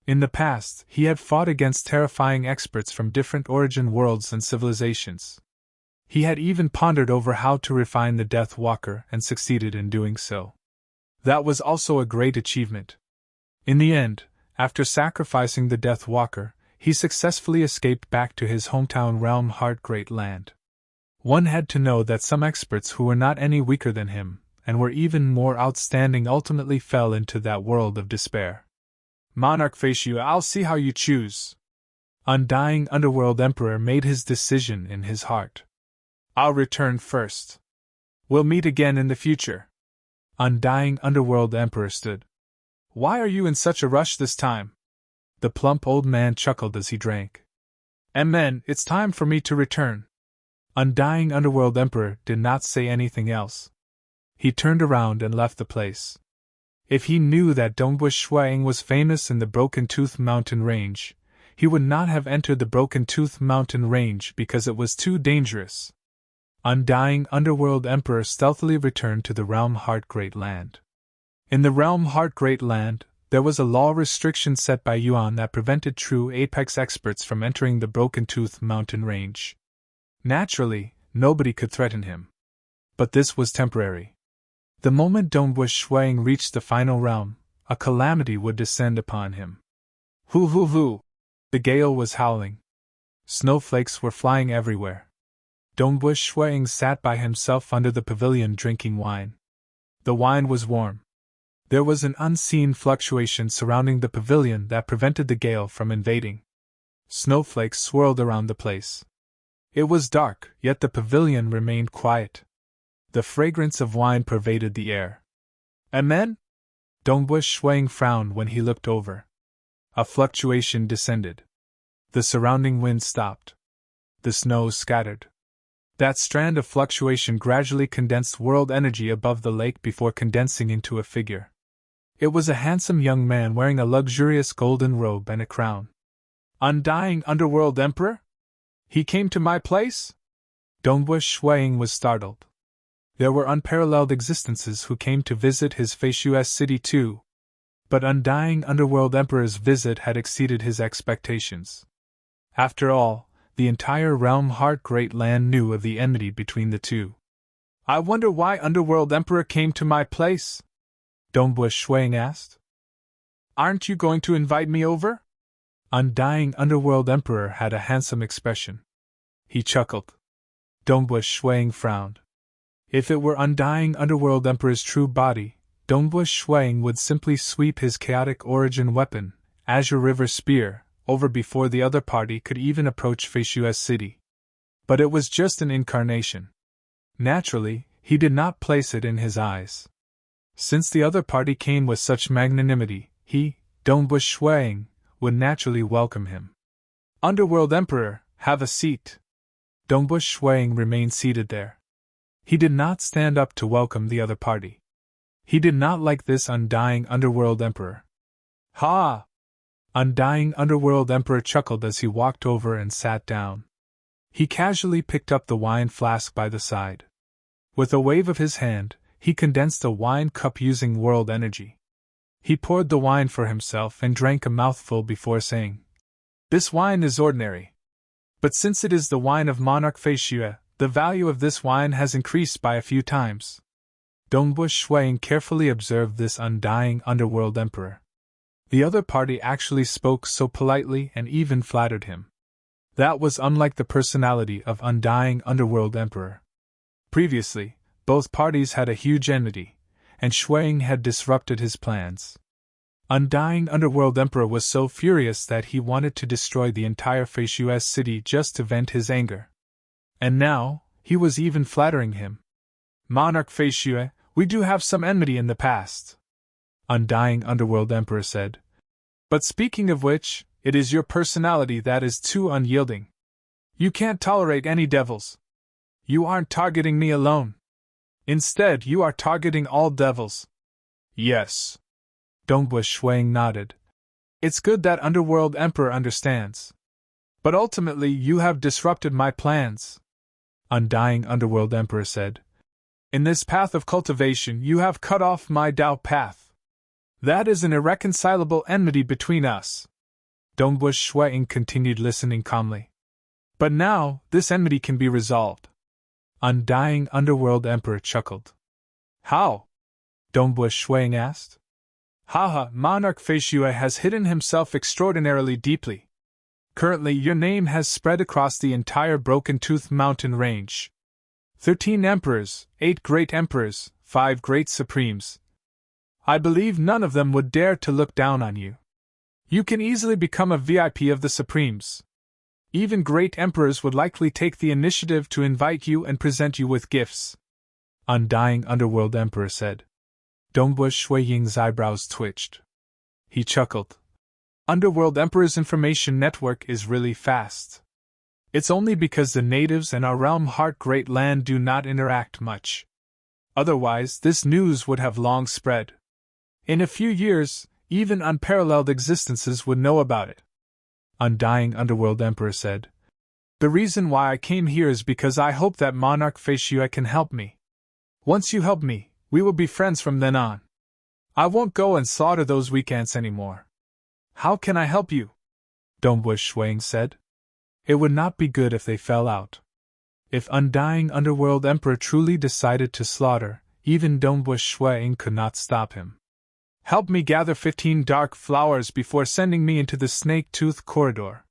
[SPEAKER 1] In the past, he had fought against terrifying experts from different origin worlds and civilizations. He had even pondered over how to refine the Death Walker and succeeded in doing so. That was also a great achievement. In the end, after sacrificing the Death Walker, he successfully escaped back to his hometown Realm Heart Great Land. One had to know that some experts who were not any weaker than him, and were even more outstanding, ultimately fell into that world of despair. Monarch Feishue, I'll see how you choose. Undying Underworld Emperor made his decision in his heart. I'll return first. We'll meet again in the future. Undying Underworld Emperor stood. Why are you in such a rush this time? The plump old man chuckled as he drank. Amen, it's time for me to return. Undying Underworld Emperor did not say anything else. He turned around and left the place. If he knew that Dongwu Shuang was famous in the Broken Tooth mountain range, he would not have entered the Broken Tooth mountain range because it was too dangerous. Undying Underworld Emperor stealthily returned to the Realm Heart Great Land. In the Realm Heart Great Land, there was a law restriction set by Yuan that prevented true apex experts from entering the Broken Tooth mountain range. Naturally, nobody could threaten him. But this was temporary. The moment Dongwu Shuang reached the final realm, a calamity would descend upon him. Hoo hoo hoo! The gale was howling. Snowflakes were flying everywhere. Dongbush Shuang sat by himself under the pavilion drinking wine. The wine was warm. There was an unseen fluctuation surrounding the pavilion that prevented the gale from invading. Snowflakes swirled around the place. It was dark, yet the pavilion remained quiet. The fragrance of wine pervaded the air. Amen? Dongbush Shuang frowned when he looked over. A fluctuation descended. The surrounding wind stopped. The snow scattered. That strand of fluctuation gradually condensed world energy above the lake before condensing into a figure. It was a handsome young man wearing a luxurious golden robe and a crown. Undying Underworld Emperor? He came to my place? Dongbush Shuang was startled. There were unparalleled existences who came to visit his Feishu's city too. But Undying Underworld Emperor's visit had exceeded his expectations. After all, the entire realm Heart Great Land knew of the enmity between the two. I wonder why Underworld Emperor came to my place? Dongbush Shuang asked. Aren't you going to invite me over? Undying Underworld Emperor had a handsome expression. He chuckled. Dongbush Shuang frowned. If it were Undying Underworld Emperor's true body, Dongbush Shuang would simply sweep his chaotic origin weapon, Azure River Spear, over before the other party could even approach Feishu's city. But it was just an incarnation. Naturally, he did not place it in his eyes. Since the other party came with such magnanimity, he, Dongbush Shuang, would naturally welcome him. Underworld Emperor, have a seat. Dongbush Shuang remained seated there. He did not stand up to welcome the other party. He did not like this Undying Underworld Emperor. Ha! Undying Underworld Emperor chuckled as he walked over and sat down. He casually picked up the wine flask by the side. With a wave of his hand, he condensed a wine cup using world energy. He poured the wine for himself and drank a mouthful before saying, This wine is ordinary. But since it is the wine of Monarch Feishu, the value of this wine has increased by a few times. Dongbush Shuang carefully observed this Undying Underworld Emperor. The other party actually spoke so politely and even flattered him. That was unlike the personality of Undying Underworld Emperor. Previously, both parties had a huge enmity, and Shuang had disrupted his plans. Undying Underworld Emperor was so furious that he wanted to destroy the entire Feishu's city just to vent his anger. And now, he was even flattering him. Monarch Feishu, we do have some enmity in the past, Undying Underworld Emperor said. But speaking of which, it is your personality that is too unyielding. You can't tolerate any devils. You aren't targeting me alone. Instead, you are targeting all devils. Yes. Dongbush Shuang nodded. It's good that Underworld Emperor understands. But ultimately, you have disrupted my plans, Undying Underworld Emperor said. In this path of cultivation, you have cut off my Dao path. That is an irreconcilable enmity between us. Dongbush Shuang continued listening calmly. But now, this enmity can be resolved. Undying Underworld Emperor chuckled. How? Dongbush Shuang asked. Haha, Monarch Feishu has hidden himself extraordinarily deeply. Currently, your name has spread across the entire Broken Tooth Mountain range. 13 emperors, 8 great emperors, 5 great supremes. I believe none of them would dare to look down on you. You can easily become a VIP of the Supremes. Even great emperors would likely take the initiative to invite you and present you with gifts, Undying Underworld Emperor said. Dongbush Shuiying's eyebrows twitched. He chuckled. Underworld Emperor's information network is really fast. It's only because the natives and our realm Heart Great Land do not interact much. Otherwise, this news would have long spread. In a few years, even unparalleled existences would know about it, Undying Underworld Emperor said. The reason why I came here is because I hope that Monarch Feishu can help me. Once you help me, we will be friends from then on. I won't go and slaughter those weak ants anymore. How can I help you? Dongbush Shuang said. It would not be good if they fell out. If Undying Underworld Emperor truly decided to slaughter, even Dongbush Shuang could not stop him. Help me gather 15 dark flowers before sending me into the snake-tooth corridor.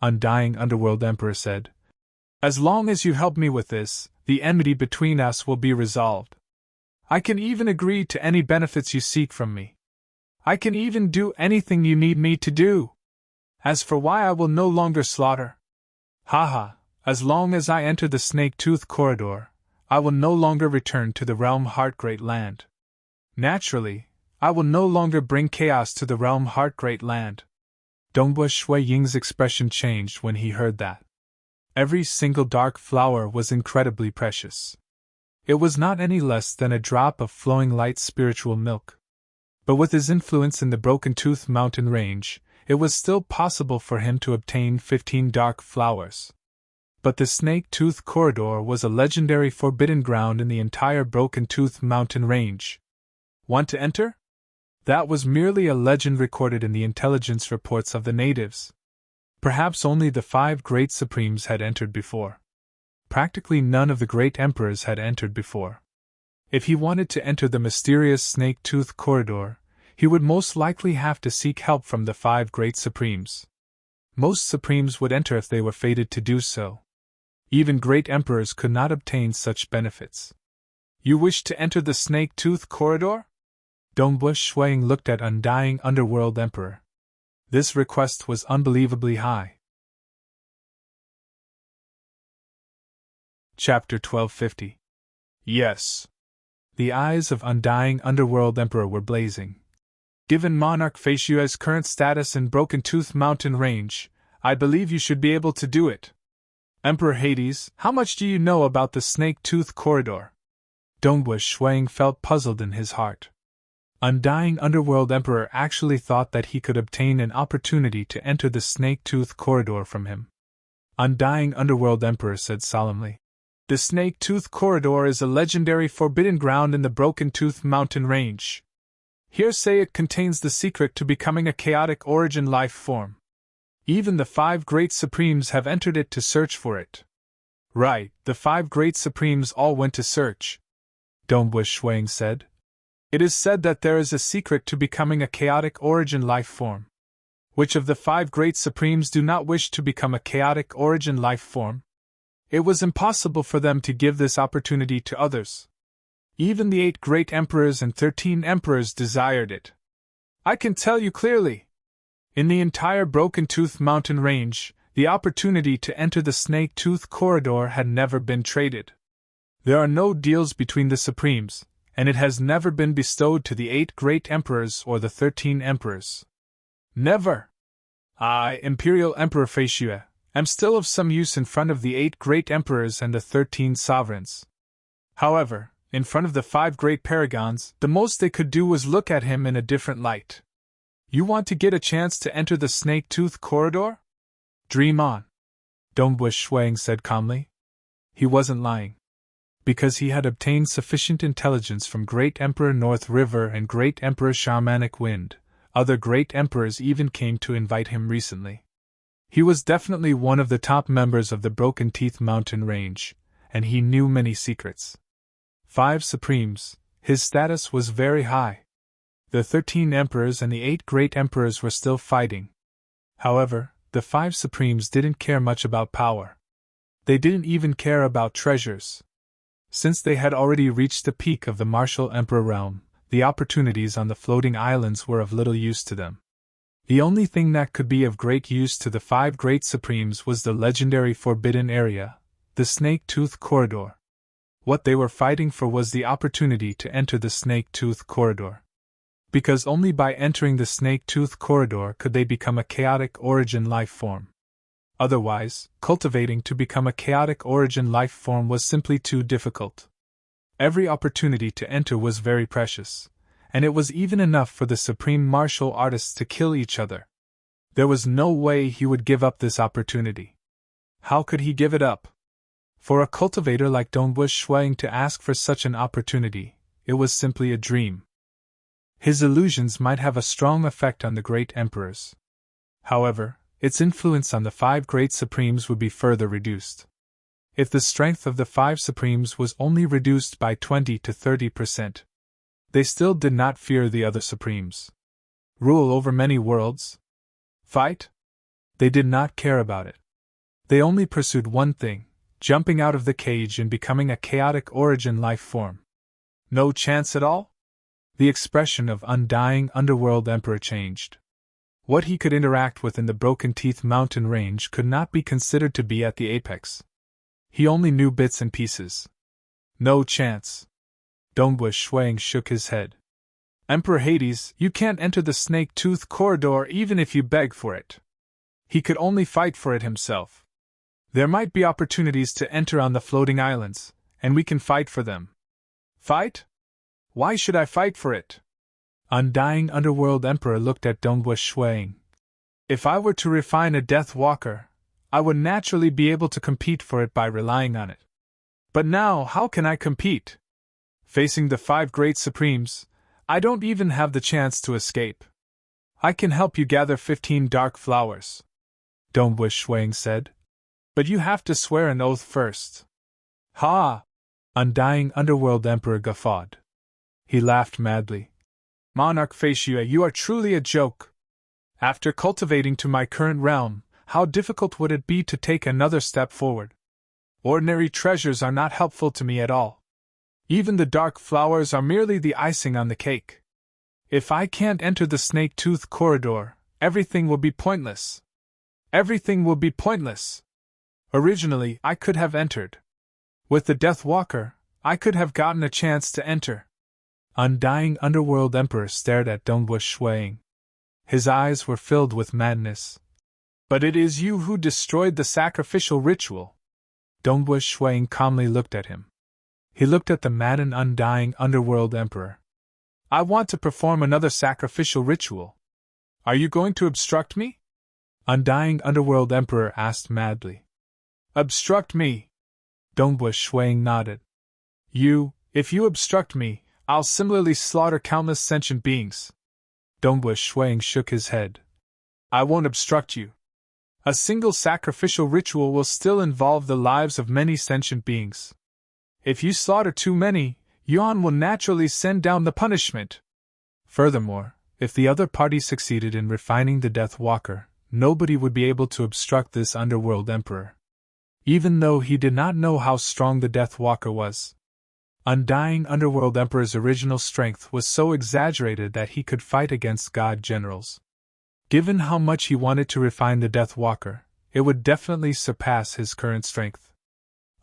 [SPEAKER 1] Undying Underworld Emperor said. As long as you help me with this, the enmity between us will be resolved. I can even agree to any benefits you seek from me. I can even do anything you need me to do. As for why I will no longer slaughter. Haha, as long as I enter the Snake-Tooth Corridor, I will no longer return to the realm Heart Great Land. Naturally, I will no longer bring chaos to the realm Heart Great Land. Dongbua Shui Ying's expression changed when he heard that. Every single dark flower was incredibly precious. It was not any less than a drop of flowing light spiritual milk. But with his influence in the Broken Tooth mountain range, it was still possible for him to obtain 15 dark flowers. But the Snake-Tooth Corridor was a legendary forbidden ground in the entire Broken Tooth mountain range. Want to enter? That was merely a legend recorded in the intelligence reports of the natives. Perhaps only the 5 great supremes had entered before. Practically none of the great emperors had entered before. If he wanted to enter the mysterious Snake-Tooth Corridor, he would most likely have to seek help from the 5 great supremes. Most supremes would enter if they were fated to do so. Even great emperors could not obtain such benefits. You wish to enter the Snake-Tooth Corridor? Dongbua Shuiying looked at Undying Underworld Emperor. This request was unbelievably high. Chapter 1250. Yes. The eyes of Undying Underworld Emperor were blazing. Given Monarch Feishua's current status in Broken Tooth Mountain Range, I believe you should be able to do it. Emperor Hades, how much do you know about the Snake-Tooth Corridor? Dongbua Shuiying felt puzzled in his heart. Undying Underworld Emperor actually thought that he could obtain an opportunity to enter the Snake-Tooth Corridor from him. Undying Underworld Emperor said solemnly. The Snake-Tooth Corridor is a legendary forbidden ground in the Broken Tooth Mountain Range. Hearsay it contains the secret to becoming a chaotic origin life form. Even the 5 great supremes have entered it to search for it. Right, the 5 great supremes all went to search. Dongbua Shuiying said. It is said that there is a secret to becoming a chaotic origin life form. Which of the 5 great supremes do not wish to become a chaotic origin life form? It was impossible for them to give this opportunity to others. Even the 8 great emperors and 13 emperors desired it. I can tell you clearly. In the entire Broken Tooth Mountain Range, the opportunity to enter the Snake-Tooth Corridor had never been traded. There are no deals between the supremes, and it has never been bestowed to the 8 great emperors or the 13 emperors. Never! I, Imperial Emperor Feishue, am still of some use in front of the 8 great emperors and the 13 sovereigns. However, in front of the 5 great paragons, the most they could do was look at him in a different light. You want to get a chance to enter the Snake-Tooth Corridor? Dream on. Dongbua Shuiying said calmly. He wasn't lying. Because he had obtained sufficient intelligence from Great Emperor North River and Great Emperor Shamanic Wind, other great emperors even came to invite him recently. He was definitely one of the top members of the Broken Teeth Mountain Range, and he knew many secrets. 5 supremes, his status was very high. The 13 emperors and the 8 great emperors were still fighting. However, the 5 supremes didn't care much about power. They didn't even care about treasures. Since they had already reached the peak of the martial emperor realm, the opportunities on the floating islands were of little use to them. The only thing that could be of great use to the 5 great supremes was the legendary forbidden area, the Snake-Tooth Corridor. What they were fighting for was the opportunity to enter the Snake-Tooth Corridor. Because only by entering the Snake-Tooth Corridor could they become a chaotic origin life form. Otherwise, cultivating to become a chaotic origin life form was simply too difficult. Every opportunity to enter was very precious, and it was even enough for the supreme martial artists to kill each other. There was no way he would give up this opportunity. How could he give it up? For a cultivator like Dongbua Shuiying to ask for such an opportunity, it was simply a dream. His illusions might have a strong effect on the great emperors. However, its influence on the 5 great supremes would be further reduced. If the strength of the 5 supremes was only reduced by 20 to 30%, they still did not fear the other supremes. Rule over many worlds? Fight? They did not care about it. They only pursued one thing, jumping out of the cage and becoming a chaotic origin life form. No chance at all? The expression of undying underworld emperor changed. What he could interact with in the Broken Teeth mountain range could not be considered to be at the apex. He only knew bits and pieces. No chance. Dongwu Shuang shook his head. Emperor Hades, you can't enter the snake-tooth corridor even if you beg for it. He could only fight for it himself. There might be opportunities to enter on the floating islands, and we can fight for them. Fight? Why should I fight for it? Undying Underworld Emperor looked at Dongwu Shuang. If I were to refine a Death Walker, I would naturally be able to compete for it by relying on it. But now, how can I compete? Facing the 5 Great Supremes, I don't even have the chance to escape. I can help you gather 15 dark flowers, Dongwu Shuang said. But you have to swear an oath first. Ha! Undying Underworld Emperor guffawed. He laughed madly. Monarch Feishue, you are truly a joke. After cultivating to my current realm, how difficult would it be to take another step forward? Ordinary treasures are not helpful to me at all. Even the dark flowers are merely the icing on the cake. If I can't enter the snake-tooth corridor, everything will be pointless. Everything will be pointless. Originally, I could have entered. With the Death Walker, I could have gotten a chance to enter. Undying Underworld Emperor stared at Dongwu Shuang. His eyes were filled with madness. But it is you who destroyed the sacrificial ritual. Dongwu Shuang calmly looked at him. He looked at the maddened Undying Underworld Emperor. I want to perform another sacrificial ritual. Are you going to obstruct me? Undying Underworld Emperor asked madly. Obstruct me? Dongwu Shuang nodded. If you obstruct me, I'll similarly slaughter countless sentient beings. Dongwu Shuang shook his head. I won't obstruct you. A single sacrificial ritual will still involve the lives of many sentient beings. If you slaughter too many, Yuan will naturally send down the punishment. Furthermore, if the other party succeeded in refining the Death Walker, nobody would be able to obstruct this Underworld Emperor. Even though he did not know how strong the Death Walker was. Undying Underworld Emperor's original strength was so exaggerated that he could fight against god generals. Given how much he wanted to refine the Death Walker, it would definitely surpass his current strength.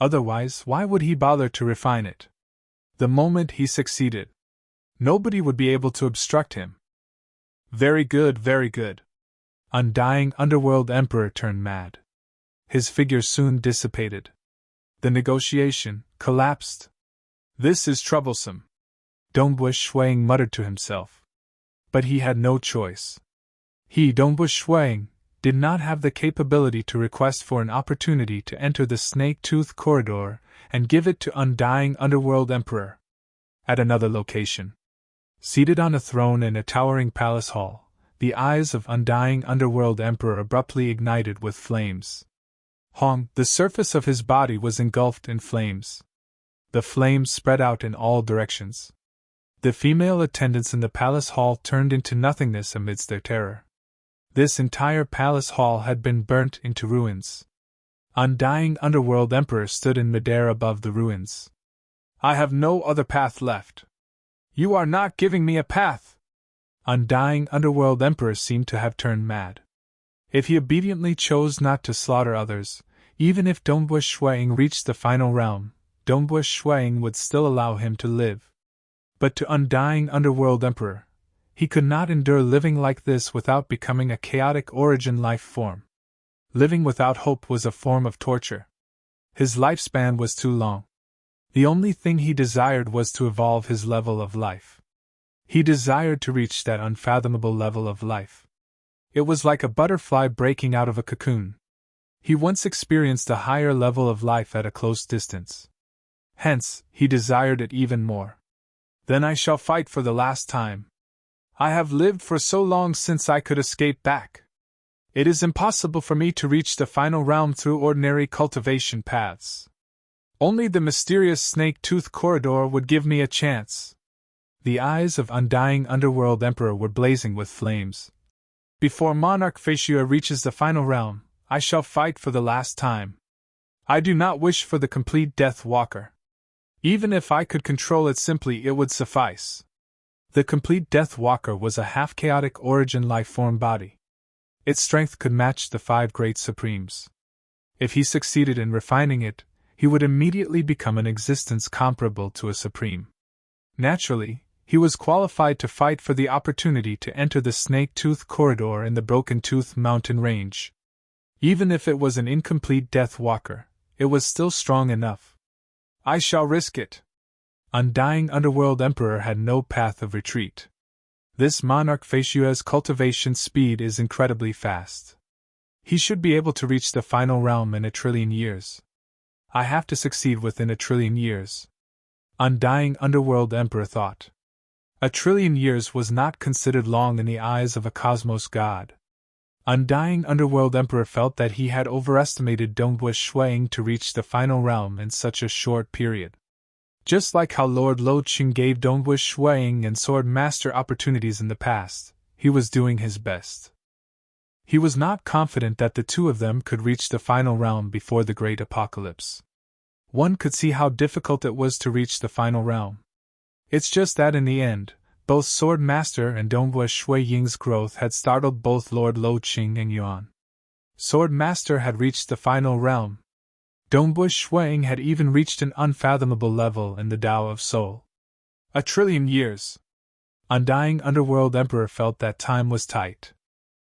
[SPEAKER 1] Otherwise, why would he bother to refine it? The moment he succeeded, nobody would be able to obstruct him. Very good, very good. Undying Underworld Emperor turned mad. His figure soon dissipated. The negotiation collapsed. This is troublesome, Dongwu Shuang muttered to himself. But he had no choice. He, Dongwu Shuang, did not have the capability to request for an opportunity to enter the snake-tooth corridor and give it to Undying Underworld Emperor. At another location, seated on a throne in a towering palace hall, the eyes of Undying Underworld Emperor abruptly ignited with flames. The surface of his body was engulfed in flames. The flames spread out in all directions. The female attendants in the palace hall turned into nothingness amidst their terror. This entire palace hall had been burnt into ruins. Undying Underworld Emperor stood in midair above the ruins. I have no other path left. You are not giving me a path! Undying Underworld Emperor seemed to have turned mad. If he obediently chose not to slaughter others, even if Dongwu Shuang reached the final realm, Dongwu Shuang would still allow him to live. But to Undying Underworld Emperor, he could not endure living like this without becoming a chaotic origin life form. Living without hope was a form of torture. His lifespan was too long. The only thing he desired was to evolve his level of life. He desired to reach that unfathomable level of life. It was like a butterfly breaking out of a cocoon. He once experienced a higher level of life at a close distance. Hence, he desired it even more. Then I shall fight for the last time. I have lived for so long since I could escape back. It is impossible for me to reach the final realm through ordinary cultivation paths. Only the mysterious snake-tooth corridor would give me a chance. The eyes of Undying Underworld Emperor were blazing with flames. Before Monarch Feishue reaches the final realm, I shall fight for the last time. I do not wish for the complete Death Walker. Even if I could control it simply, it would suffice. The complete Death Walker was a half-chaotic origin life-form body. Its strength could match the 5 Great Supremes. If he succeeded in refining it, he would immediately become an existence comparable to a Supreme. Naturally, he was qualified to fight for the opportunity to enter the Snake Tooth Corridor in the Broken Tooth Mountain Range. Even if it was an incomplete Death Walker, it was still strong enough. I shall risk it. Undying Underworld Emperor had no path of retreat. This Monarch Feishue's cultivation speed is incredibly fast. He should be able to reach the final realm in 1 trillion years. I have to succeed within 1 trillion years. Undying Underworld Emperor thought. 1 trillion years was not considered long in the eyes of a cosmos god. Undying Underworld Emperor felt that he had overestimated Dongwu Shuiying to reach the final realm in such a short period. Just like how Lord Lo Qing gave Dongwu Shuiying and Sword Master opportunities in the past, he was doing his best. He was not confident that the two of them could reach the final realm before the Great Apocalypse. One could see how difficult it was to reach the final realm. It's just that in the end, both Sword Master and Dongwu Shuiying's growth had startled both Lord Lo Qing and Yuan. Sword Master had reached the final realm. Dongwu Shuiying had even reached an unfathomable level in the Tao of Soul. 1 trillion years. Undying Underworld Emperor felt that time was tight.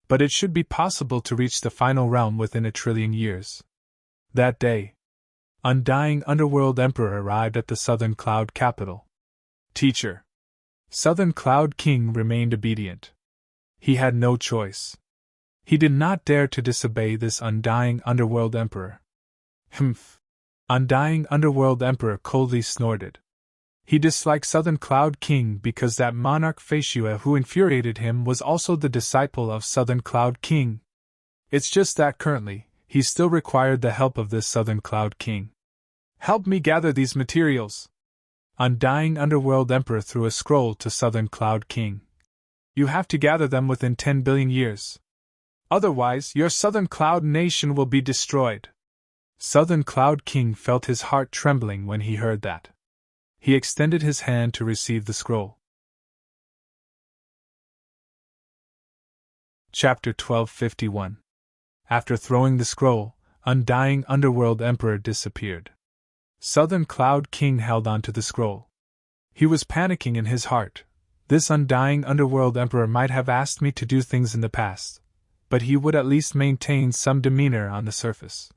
[SPEAKER 1] But it should be possible to reach the final realm within 1 trillion years. That day, Undying Underworld Emperor arrived at the Southern Cloud capital. Teacher. Southern Cloud King remained obedient. He had no choice. He did not dare to disobey this Undying Underworld Emperor. Humph. Undying Underworld Emperor coldly snorted. He disliked Southern Cloud King because that Monarch Feishue who infuriated him was also the disciple of Southern Cloud King. It's just that currently, he still required the help of this Southern Cloud King. Help me gather these materials. Undying Underworld Emperor threw a scroll to Southern Cloud King. You have to gather them within 10 billion years. Otherwise, your Southern Cloud nation will be destroyed. Southern Cloud King felt his heart trembling when he heard that. He extended his hand to receive the scroll. Chapter 1251. After throwing the scroll, Undying Underworld Emperor disappeared. Southern Cloud King held on to the scroll. He was panicking in his heart. This Undying Underworld Emperor might have asked me to do things in the past, but he would at least maintain some demeanor on the surface.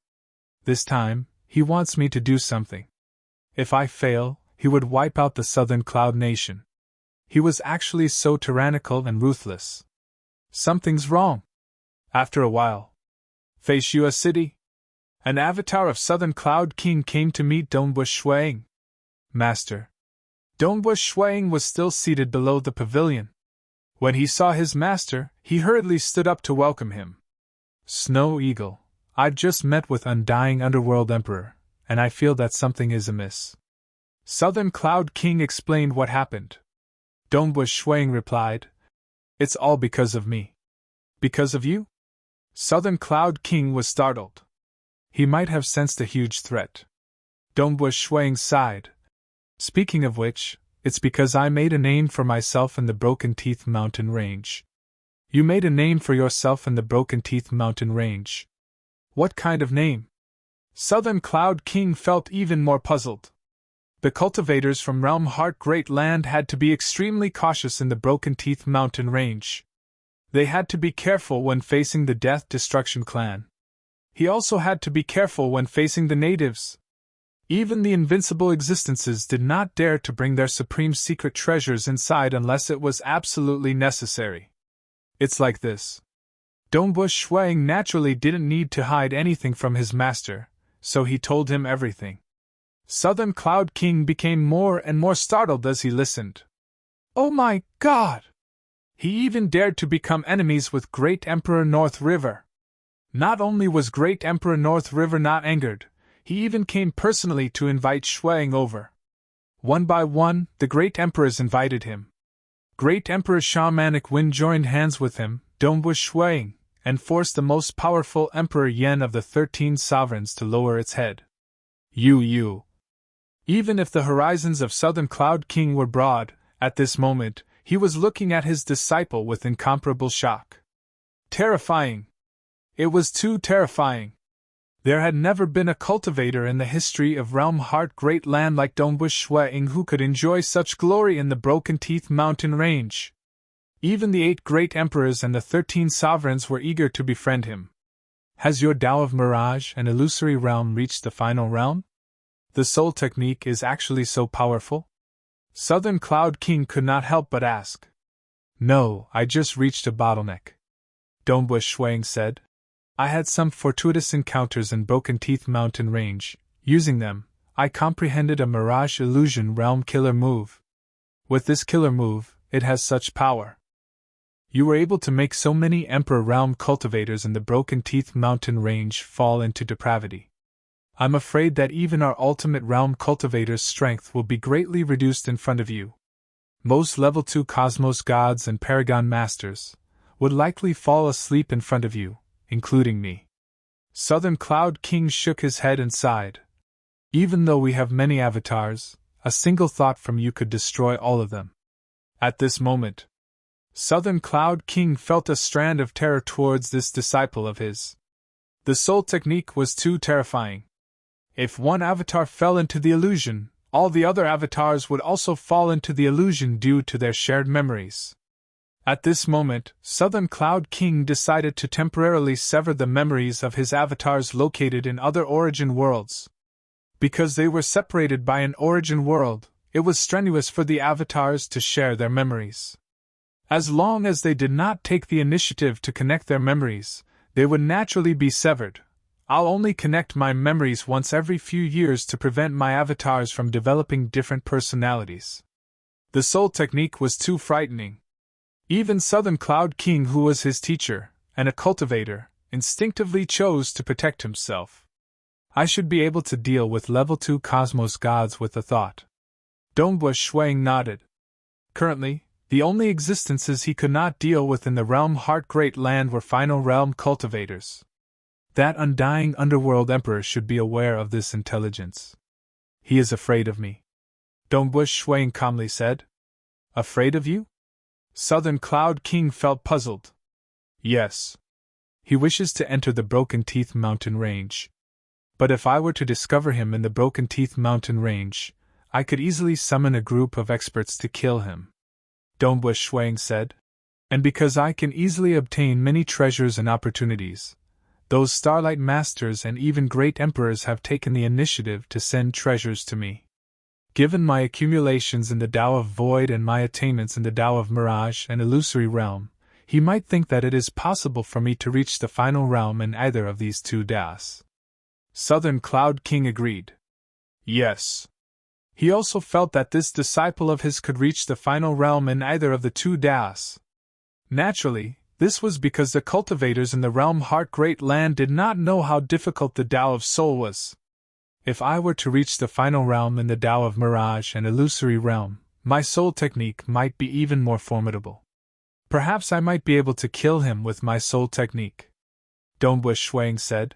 [SPEAKER 1] This time, he wants me to do something. If I fail, he would wipe out the Southern Cloud Nation. He was actually so tyrannical and ruthless. Something's wrong. After a while. Feishue City. An avatar of Southern Cloud King came to meet Dongwu Shuiying. Master. Dongwu Shuiying was still seated below the pavilion. When he saw his master, he hurriedly stood up to welcome him. Snow Eagle, I've just met with Undying Underworld Emperor, and I feel that something is amiss. Southern Cloud King explained what happened. Dongwu Shuiying replied, It's all because of me. Because of you? Southern Cloud King was startled. He might have sensed a huge threat. Dongwu Shuiying sighed. Speaking of which, it's because I made a name for myself in the Broken Teeth Mountain Range. You made a name for yourself in the Broken Teeth Mountain Range. What kind of name? Southern Cloud King felt even more puzzled. The cultivators from Realm Heart Great Land had to be extremely cautious in the Broken Teeth Mountain Range. They had to be careful when facing the Death Destruction clan. He also had to be careful when facing the natives. Even the invincible existences did not dare to bring their supreme secret treasures inside unless it was absolutely necessary. It's like this. Dongwu Shuiying naturally didn't need to hide anything from his master, so he told him everything. Southern Cloud King became more and more startled as he listened. Oh my God! He even dared to become enemies with Great Emperor North River. Not only was Great Emperor North River not angered, he even came personally to invite Shuiying over. One by one, the Great Emperors invited him. Great Emperor Shamanic Wind joined hands with him, Dong was swaying, and forced the most powerful Emperor Yen of the 13 sovereigns to lower its head. You. Even if the horizons of Southern Cloud King were broad, at this moment, he was looking at his disciple with incomparable shock. Terrifying! It was too terrifying. There had never been a cultivator in the history of Realm Heart Great Land like Dongbush Shuang who could enjoy such glory in the Broken Teeth Mountain Range. Even the 8 great emperors and the 13 sovereigns were eager to befriend him. Has your Tao of Mirage and Illusory Realm reached the final realm? The soul technique is actually so powerful? Southern Cloud King could not help but ask. No, I just reached a bottleneck. Dongbush Shuang said. I had some fortuitous encounters in Broken Teeth Mountain Range. Using them, I comprehended a Mirage Illusion Realm killer move. With this killer move, it has such power. You were able to make so many Emperor Realm cultivators in the Broken Teeth Mountain Range fall into depravity. I'm afraid that even our ultimate Realm cultivator's strength will be greatly reduced in front of you. Most Level 2 Cosmos Gods and Paragon Masters would likely fall asleep in front of you, including me. Southern Cloud King shook his head and sighed. Even though we have many avatars, a single thought from you could destroy all of them. At this moment, Southern Cloud King felt a strand of terror towards this disciple of his. The soul technique was too terrifying. If one avatar fell into the illusion, all the other avatars would also fall into the illusion due to their shared memories. At this moment, Southern Cloud King decided to temporarily sever the memories of his avatars located in other origin worlds. Because they were separated by an origin world, it was strenuous for the avatars to share their memories. As long as they did not take the initiative to connect their memories, they would naturally be severed. I'll only connect my memories once every few years to prevent my avatars from developing different personalities. The soul technique was too frightening. Even Southern Cloud King, who was his teacher, and a cultivator, instinctively chose to protect himself. I should be able to deal with Level 2 Cosmos Gods with a thought. Dongbush Shuang nodded. Currently, the only existences he could not deal with in the Realm Heart Great Land were final realm cultivators. That undying underworld emperor should be aware of this intelligence. He is afraid of me. Dongbush Shuang calmly said. Afraid of you? Southern Cloud King felt puzzled. Yes. He wishes to enter the Broken Teeth Mountain Range. But if I were to discover him in the Broken Teeth Mountain Range, I could easily summon a group of experts to kill him. Dongbush Shuang said. And because I can easily obtain many treasures and opportunities, those Starlight Masters and even great emperors have taken the initiative to send treasures to me. Given my accumulations in the Tao of Void and my attainments in the Tao of Mirage and Illusory Realm, he might think that it is possible for me to reach the final realm in either of these 2 Taos. Southern Cloud King agreed. Yes. He also felt that this disciple of his could reach the final realm in either of the 2 Taos. Naturally, this was because the cultivators in the Realm Heart Great Land did not know how difficult the Tao of Soul was. If I were to reach the final realm in the Tao of Mirage and Illusory Realm, my soul technique might be even more formidable. Perhaps I might be able to kill him with my soul technique. Dongbush Shuang said.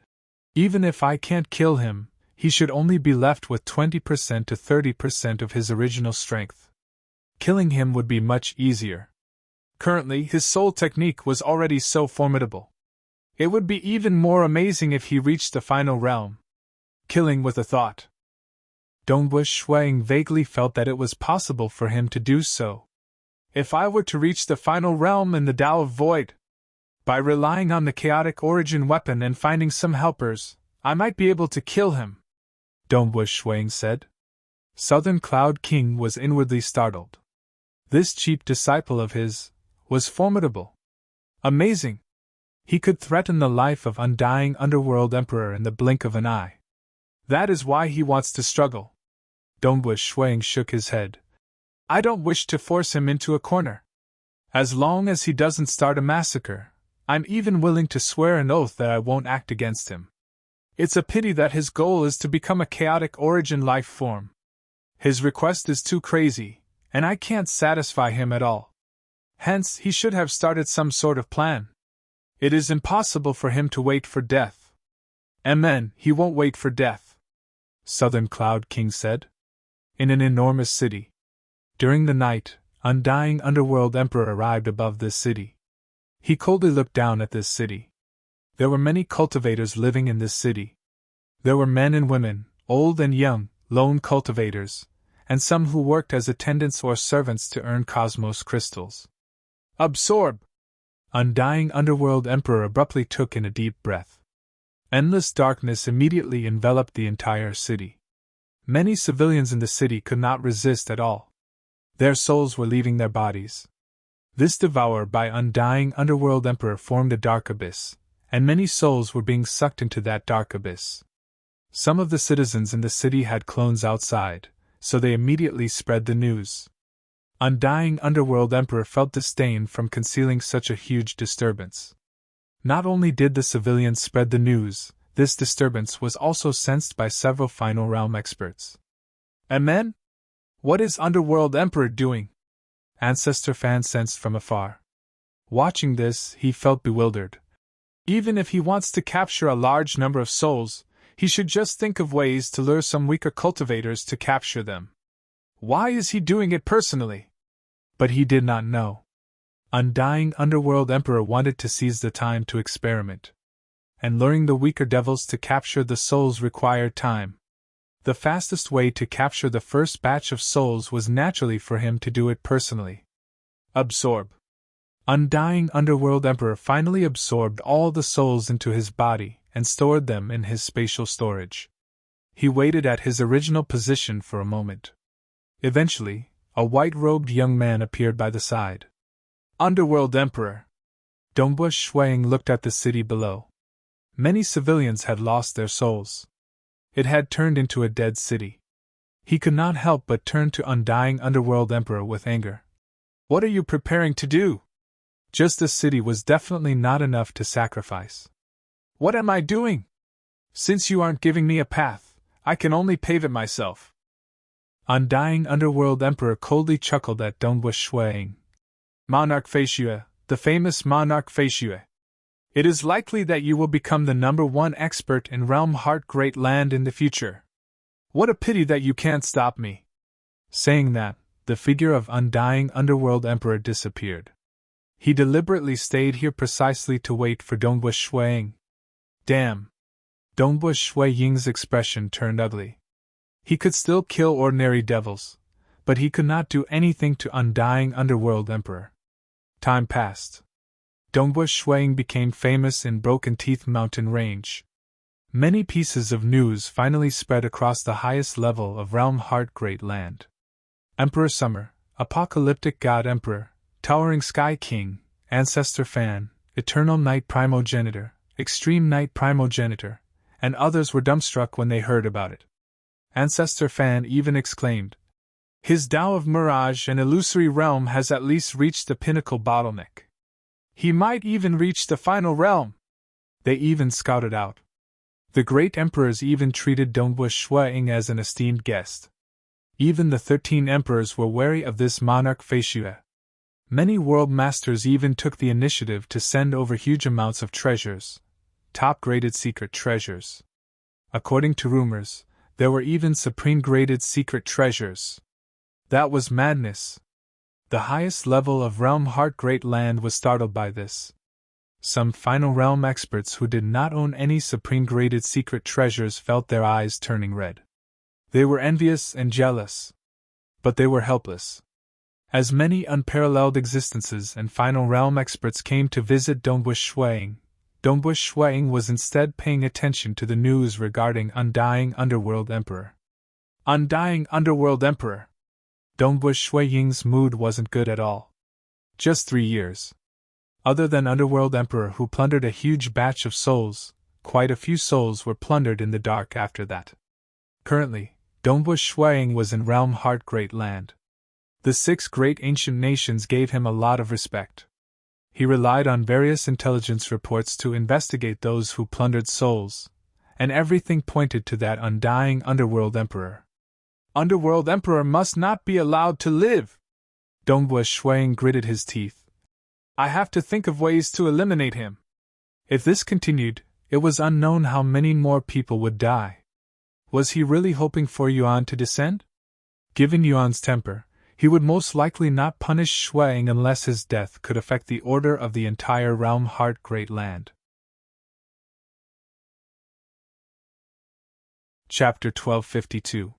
[SPEAKER 1] Even if I can't kill him, he should only be left with 20% to 30% of his original strength. Killing him would be much easier. Currently, his soul technique was already so formidable. It would be even more amazing if he reached the final realm. Killing with a thought. Dongbush Shuang vaguely felt that it was possible for him to do so. If I were to reach the final realm in the Tao of Void, by relying on the chaotic origin weapon and finding some helpers, I might be able to kill him, Dongbush Shuang said. Southern Cloud King was inwardly startled. This cheap disciple of his was formidable. Amazing! He could threaten the life of undying underworld emperor in the blink of an eye. That is why he wants to struggle. Dongbush Shuang shook his head. I don't wish to force him into a corner. As long as he doesn't start a massacre, I'm even willing to swear an oath that I won't act against him. It's a pity that his goal is to become a chaotic origin life form. His request is too crazy, and I can't satisfy him at all. Hence, he should have started some sort of plan. It is impossible for him to wait for death. Amen, he won't wait for death, Southern Cloud King said. In an enormous city. During the night, undying underworld emperor arrived above this city. He coldly looked down at this city. There were many cultivators living in this city. There were men and women, old and young, lone cultivators, and some who worked as attendants or servants to earn cosmos crystals. Absorb! Undying underworld emperor abruptly took in a deep breath. Endless darkness immediately enveloped the entire city. Many civilians in the city could not resist at all. Their souls were leaving their bodies. This devour by undying underworld emperor formed a dark abyss, and many souls were being sucked into that dark abyss. Some of the citizens in the city had clones outside, so they immediately spread the news. Undying underworld emperor felt disdain from concealing such a huge disturbance. Not only did the civilians spread the news, this disturbance was also sensed by several final realm experts. Amen? What is Underworld Emperor doing? Ancestor Fan sensed from afar. Watching this, he felt bewildered. Even if he wants to capture a large number of souls, he should just think of ways to lure some weaker cultivators to capture them. Why is he doing it personally? But he did not know. Undying Underworld Emperor wanted to seize the time to experiment. And luring the weaker devils to capture the souls required time. The fastest way to capture the first batch of souls was naturally for him to do it personally. Absorb. Undying Underworld Emperor finally absorbed all the souls into his body and stored them in his spatial storage. He waited at his original position for a moment. Eventually, a white-robed young man appeared by the side. Underworld Emperor. Dongbua Shuang looked at the city below. Many civilians had lost their souls. It had turned into a dead city. He could not help but turn to Undying Underworld Emperor with anger. What are you preparing to do? Just a city was definitely not enough to sacrifice. What am I doing? Since you aren't giving me a path, I can only pave it myself. Undying Underworld Emperor coldly chuckled at Dongbua Shuang. Monarch Feishue, the famous Monarch Feishue. It is likely that you will become the #1 expert in Realm Heart Great Land in the future. What a pity that you can't stop me. Saying that, the figure of Undying Underworld Emperor disappeared. He deliberately stayed here precisely to wait for Dongbua Shuang. Damn. Dongbua Shuang's expression turned ugly. He could still kill ordinary devils, but he could not do anything to Undying Underworld Emperor. Time passed. Dongbua Shuang became famous in Broken Teeth Mountain Range. Many pieces of news finally spread across the highest level of Realm Heart Great Land. Emperor Summer, Apocalyptic God Emperor, Towering Sky King, Ancestor Fan, Eternal Night Primogenitor, Extreme Night Primogenitor, and others were dumbstruck when they heard about it. Ancestor Fan even exclaimed, "His Tao of Mirage and Illusory Realm has at least reached the pinnacle bottleneck. He might even reach the final realm." They even scouted out. The great emperors even treated Dongbua Shuang as an esteemed guest. Even the 13 emperors were wary of this monarch Feishue. Many world masters even took the initiative to send over huge amounts of treasures, top-graded secret treasures. According to rumors, there were even supreme-graded secret treasures. That was madness. The highest level of Realm Heart Great Land was startled by this. Some final realm experts who did not own any supreme-graded secret treasures felt their eyes turning red. They were envious and jealous. But they were helpless. As many unparalleled existences and final realm experts came to visit Dongbua Shuang, Dongbua Shuang was instead paying attention to the news regarding Undying Underworld Emperor. Undying Underworld Emperor! Dongbua Shuang's mood wasn't good at all. Just 3 years. Other than Underworld Emperor who plundered a huge batch of souls, quite a few souls were plundered in the dark after that. Currently, Dongbua Shuang was in Realm Heart Great Land. The 6 great ancient nations gave him a lot of respect. He relied on various intelligence reports to investigate those who plundered souls, and everything pointed to that Undying Underworld Emperor. Underworld Emperor must not be allowed to live! Dongbua Shuang gritted his teeth. I have to think of ways to eliminate him. If this continued, it was unknown how many more people would die. Was he really hoping for Yuan to descend? Given Yuan's temper, he would most likely not punish Shui Ying unless his death could affect the order of the entire Realm Heart Great Land. Chapter 1252.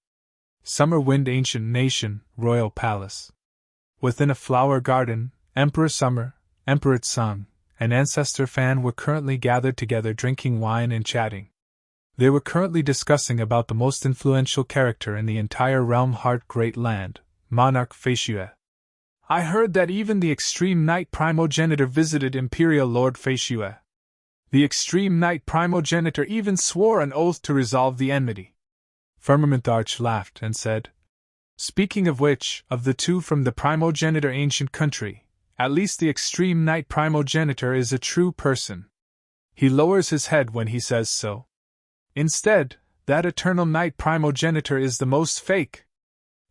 [SPEAKER 1] Summer Wind Ancient Nation, Royal Palace. Within a flower garden, Emperor Summer, Emperor Tsang, and Ancestor Fan were currently gathered together drinking wine and chatting. They were currently discussing about the most influential character in the entire Realm Heart Great Land, Monarch Feishue. I heard that even the Extreme Knight Primogenitor visited Imperial Lord Feishue. The Extreme Knight Primogenitor even swore an oath to resolve the enmity. Firmament Arch laughed and said, "Speaking of which, of the two from the Primogenitor ancient country, at least the Extreme Knight Primogenitor is a true person. He lowers his head when he says so. Instead, that Eternal Knight Primogenitor is the most fake.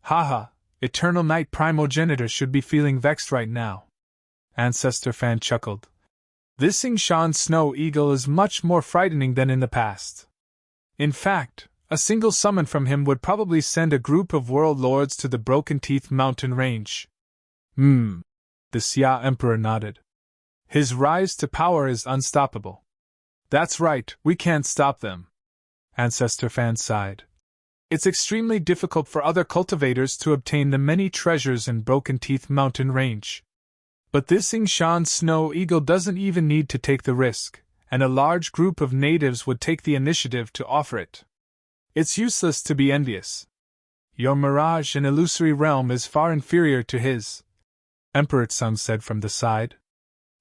[SPEAKER 1] Haha, Eternal Knight Primogenitor should be feeling vexed right now." Ancestor Fan chuckled. This Yingshan Snow Eagle is much more frightening than in the past. In fact, a single summon from him would probably send a group of world lords to the Broken Teeth mountain range. The Xia Emperor nodded. His rise to power is unstoppable. That's right, we can't stop them. Ancestor Fan sighed. It's extremely difficult for other cultivators to obtain the many treasures in Broken Teeth mountain range. But this Yingshan Snow Eagle doesn't even need to take the risk, and a large group of natives would take the initiative to offer it. It's useless to be envious. Your mirage and illusory realm is far inferior to his, Emperor Tsung said from the side.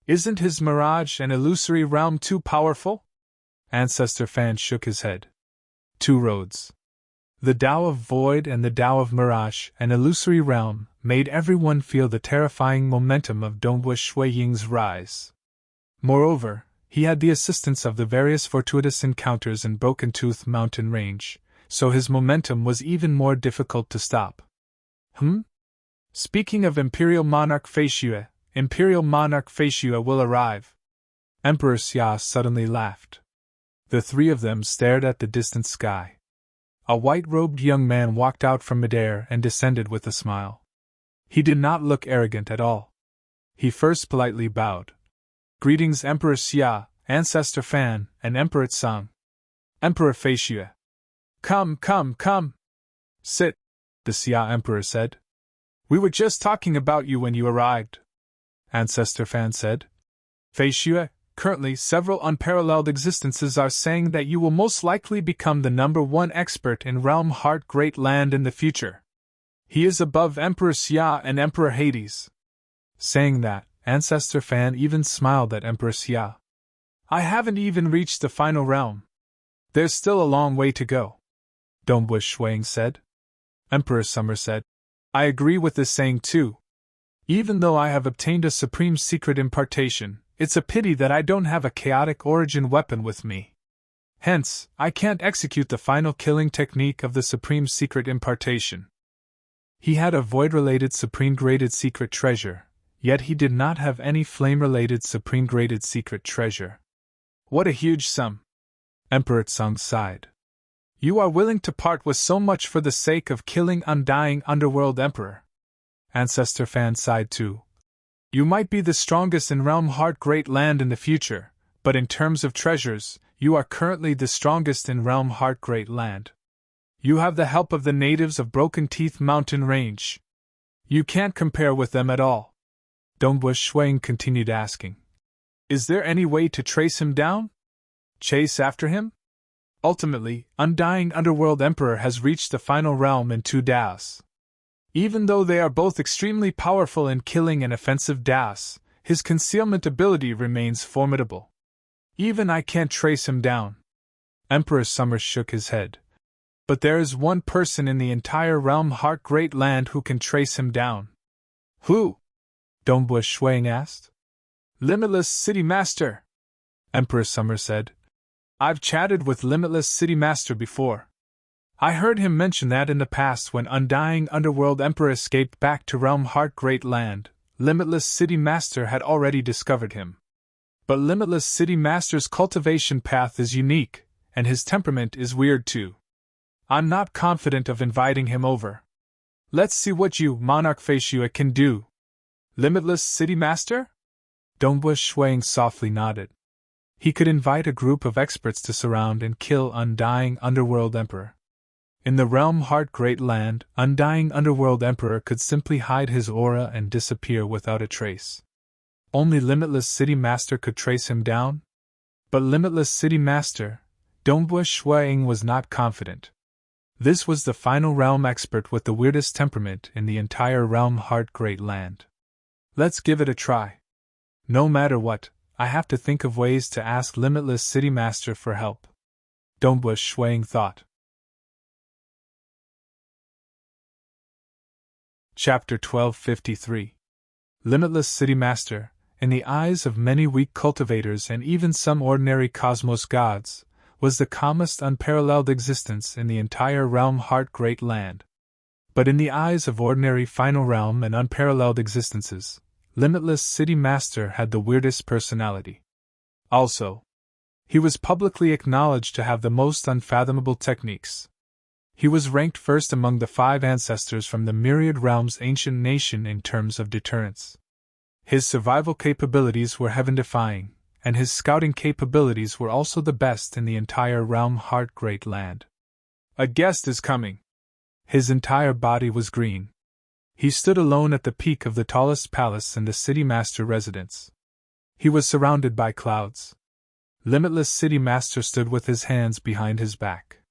[SPEAKER 1] Isn't his mirage and illusory realm too powerful? Ancestor Fan shook his head. Two roads. The Tao of Void and the Tao of Mirage and Illusory Realm made everyone feel the terrifying momentum of Donghua Shui Ying's rise. Moreover, he had the assistance of the various fortuitous encounters in Broken Tooth mountain range, so his momentum was even more difficult to stop. Speaking of Imperial Monarch Feishue, Imperial Monarch Feishue will arrive. Emperor Xia suddenly laughed. The three of them stared at the distant sky. A white-robed young man walked out from midair and descended with a smile. He did not look arrogant at all. He first politely bowed. Greetings Emperor Xia, Ancestor Fan, and Emperor Tsang. Emperor Feishue. Come. Sit, the Xia Emperor said. We were just talking about you when you arrived. Ancestor Fan said. Feishue, currently several unparalleled existences are saying that you will most likely become the #1 expert in Realm Heart Great Land in the future. He is above Emperor Xia and Emperor Hades. Saying that, Ancestor Fan even smiled at Emperor Xia. I haven't even reached the final realm. There's still a long way to go. Donghua Shui Ying said. Emperor Summer said. I agree with this saying too. Even though I have obtained a supreme secret impartation, it's a pity that I don't have a chaotic origin weapon with me. Hence, I can't execute the final killing technique of the supreme secret impartation. He had a void-related supreme-graded secret treasure, yet he did not have any flame-related supreme-graded secret treasure. What a huge sum! Emperor Tsang sighed. You are willing to part with so much for the sake of killing undying underworld emperor. Ancestor Fan sighed too. You might be the strongest in Realm Heart Great Land in the future, but in terms of treasures, you are currently the strongest in Realm Heart Great Land. You have the help of the natives of Broken Teeth Mountain Range. You can't compare with them at all. Donghua Shui Ying continued asking. Is there any way to trace him down? Chase after him? Ultimately, Undying Underworld Emperor has reached the final realm in 2 Daos. Even though they are both extremely powerful in killing and offensive Daos, his concealment ability remains formidable. Even I can't trace him down. Emperor Summer shook his head. But there is one person in the entire Realm Heart Great Land who can trace him down. Who? Donghua Shui Ying asked. Limitless City Master, Emperor Summer said. I've chatted with Limitless City Master before. I heard him mention that in the past when Undying Underworld Emperor escaped back to Realm Heart Great Land, Limitless City Master had already discovered him. But Limitless City Master's cultivation path is unique, and his temperament is weird too. I'm not confident of inviting him over. Let's see what you, Monarch Faciua, can do. Limitless City Master? Dongbu Shuang softly nodded. He could invite a group of experts to surround and kill Undying Underworld Emperor. In the realm Heart Great Land, Undying Underworld Emperor could simply hide his aura and disappear without a trace. Only Limitless City Master could trace him down? But Limitless City Master, Dongbu Shuang was not confident. This was the final realm expert with the weirdest temperament in the entire realm Heart Great Land. Let's give it a try. No matter what, I have to think of ways to ask Limitless City Master for help. Dongbu Shuang thought. Chapter 1253. Limitless City Master, in the eyes of many weak cultivators and even some ordinary cosmos gods, was the calmest unparalleled existence in the entire realm Heart Great Land. But in the eyes of ordinary final realm and unparalleled existences, Limitless City Master had the weirdest personality. Also, he was publicly acknowledged to have the most unfathomable techniques. He was ranked first among the 5 ancestors from the myriad realms ancient nation in terms of deterrence. His survival capabilities were heaven-defying, and his scouting capabilities were also the best in the entire realm Heart Great Land. A guest is coming. His entire body was green. He stood alone at the peak of the tallest palace in the City Master residence. He was surrounded by clouds. Limitless City Master stood with his hands behind his back.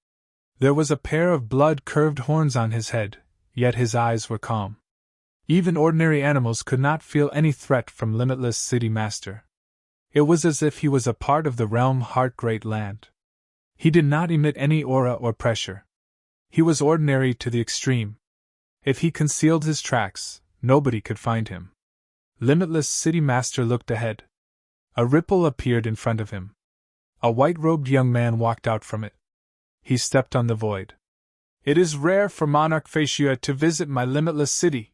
[SPEAKER 1] There was a pair of blood-curved horns on his head, yet his eyes were calm. Even ordinary animals could not feel any threat from Limitless City Master. It was as if he was a part of the realm Heart Great Land. He did not emit any aura or pressure. He was ordinary to the extreme. If he concealed his tracks, nobody could find him. Limitless City Master looked ahead. A ripple appeared in front of him. A white-robed young man walked out from it. He stepped on the void. It is rare for Monarch Faciua to visit my Limitless City.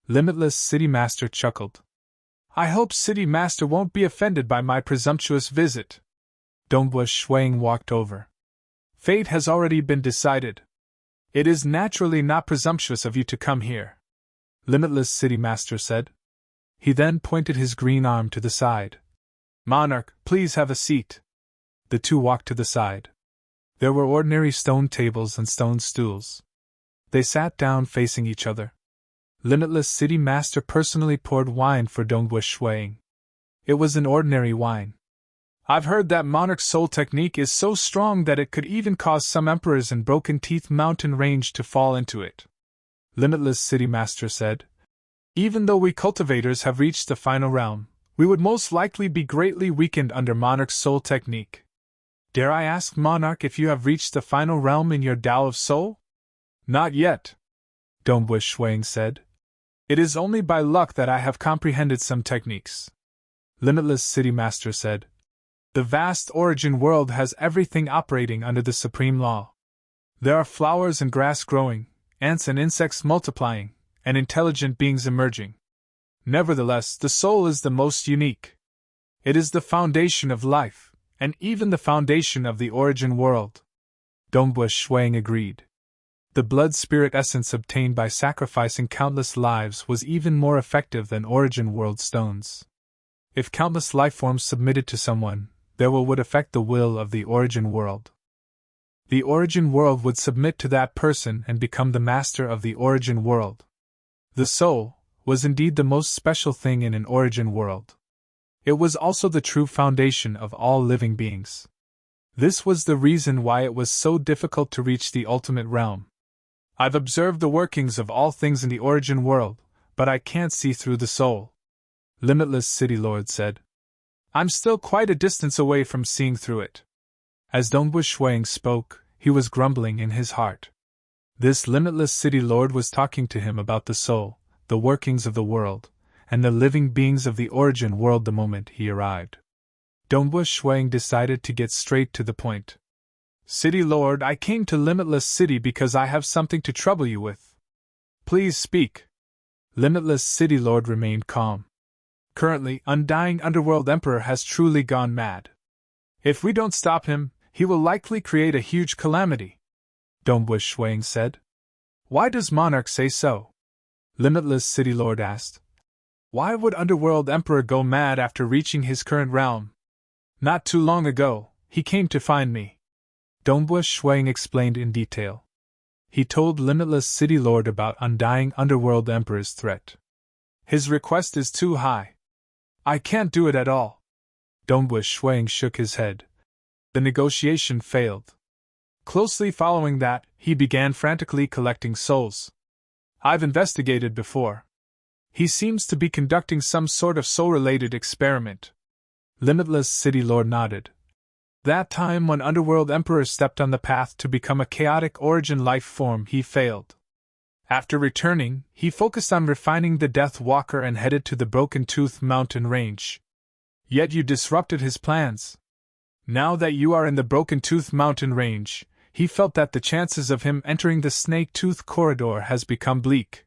[SPEAKER 1] Limitless City Master chuckled. I hope City Master won't be offended by my presumptuous visit. Dongbu Shuang walked over. Fate has already been decided. It is naturally not presumptuous of you to come here. Limitless City Master said. He then pointed his green arm to the side. Monarch, please have a seat. The two walked to the side. There were ordinary stone tables and stone stools. They sat down facing each other. Limitless City Master personally poured wine for Dongbu Shuang. It was an ordinary wine. I've heard that Monarch's soul technique is so strong that it could even cause some emperors in Broken Teeth Mountain range to fall into it. Limitless City Master said. Even though we cultivators have reached the final realm, we would most likely be greatly weakened under Monarch's soul technique. Dare I ask, Monarch, if you have reached the final realm in your Tao of Soul? Not yet, Dongbu Shuang said. It is only by luck that I have comprehended some techniques. Limitless City Master said. The vast origin world has everything operating under the supreme law. There are flowers and grass growing, ants and insects multiplying, and intelligent beings emerging. Nevertheless, the soul is the most unique. It is the foundation of life, and even the foundation of the origin world. Dongbu Shuang agreed. The blood spirit essence obtained by sacrificing countless lives was even more effective than origin world stones. If countless lifeforms submitted to someone, their will would affect the will of the origin world. The origin world would submit to that person and become the master of the origin world. The soul was indeed the most special thing in an origin world. It was also the true foundation of all living beings. This was the reason why it was so difficult to reach the ultimate realm. I've observed the workings of all things in the origin world, but I can't see through the soul. Limitless City Lord said. I'm still quite a distance away from seeing through it. As Dongbu Shuang spoke, he was grumbling in his heart. This Limitless City Lord was talking to him about the soul, the workings of the world, and the living beings of the origin world the moment he arrived. Dongbu Shuang decided to get straight to the point. City Lord, I came to Limitless City because I have something to trouble you with. Please speak. Limitless City Lord remained calm. Currently, Undying Underworld Emperor has truly gone mad. If we don't stop him, he will likely create a huge calamity, Dongbu Shuang said. Why does Monarch say so? Limitless City Lord asked. Why would Underworld Emperor go mad after reaching his current realm? Not too long ago, he came to find me. Dongbu Shuang explained in detail. He told Limitless City Lord about Undying Underworld Emperor's threat. His request is too high. I can't do it at all. Dongbu Shuang shook his head. The negotiation failed. Closely following that, he began frantically collecting souls. I've investigated before. He seems to be conducting some sort of soul-related experiment. Limitless City Lord nodded. That time when Underworld Emperor stepped on the path to become a chaotic origin life form, he failed. After returning, he focused on refining the Death Walker and headed to the Broken Tooth Mountain Range. Yet you disrupted his plans. Now that you are in the Broken Tooth Mountain Range, he felt that the chances of him entering the Snake Tooth Corridor has become bleak.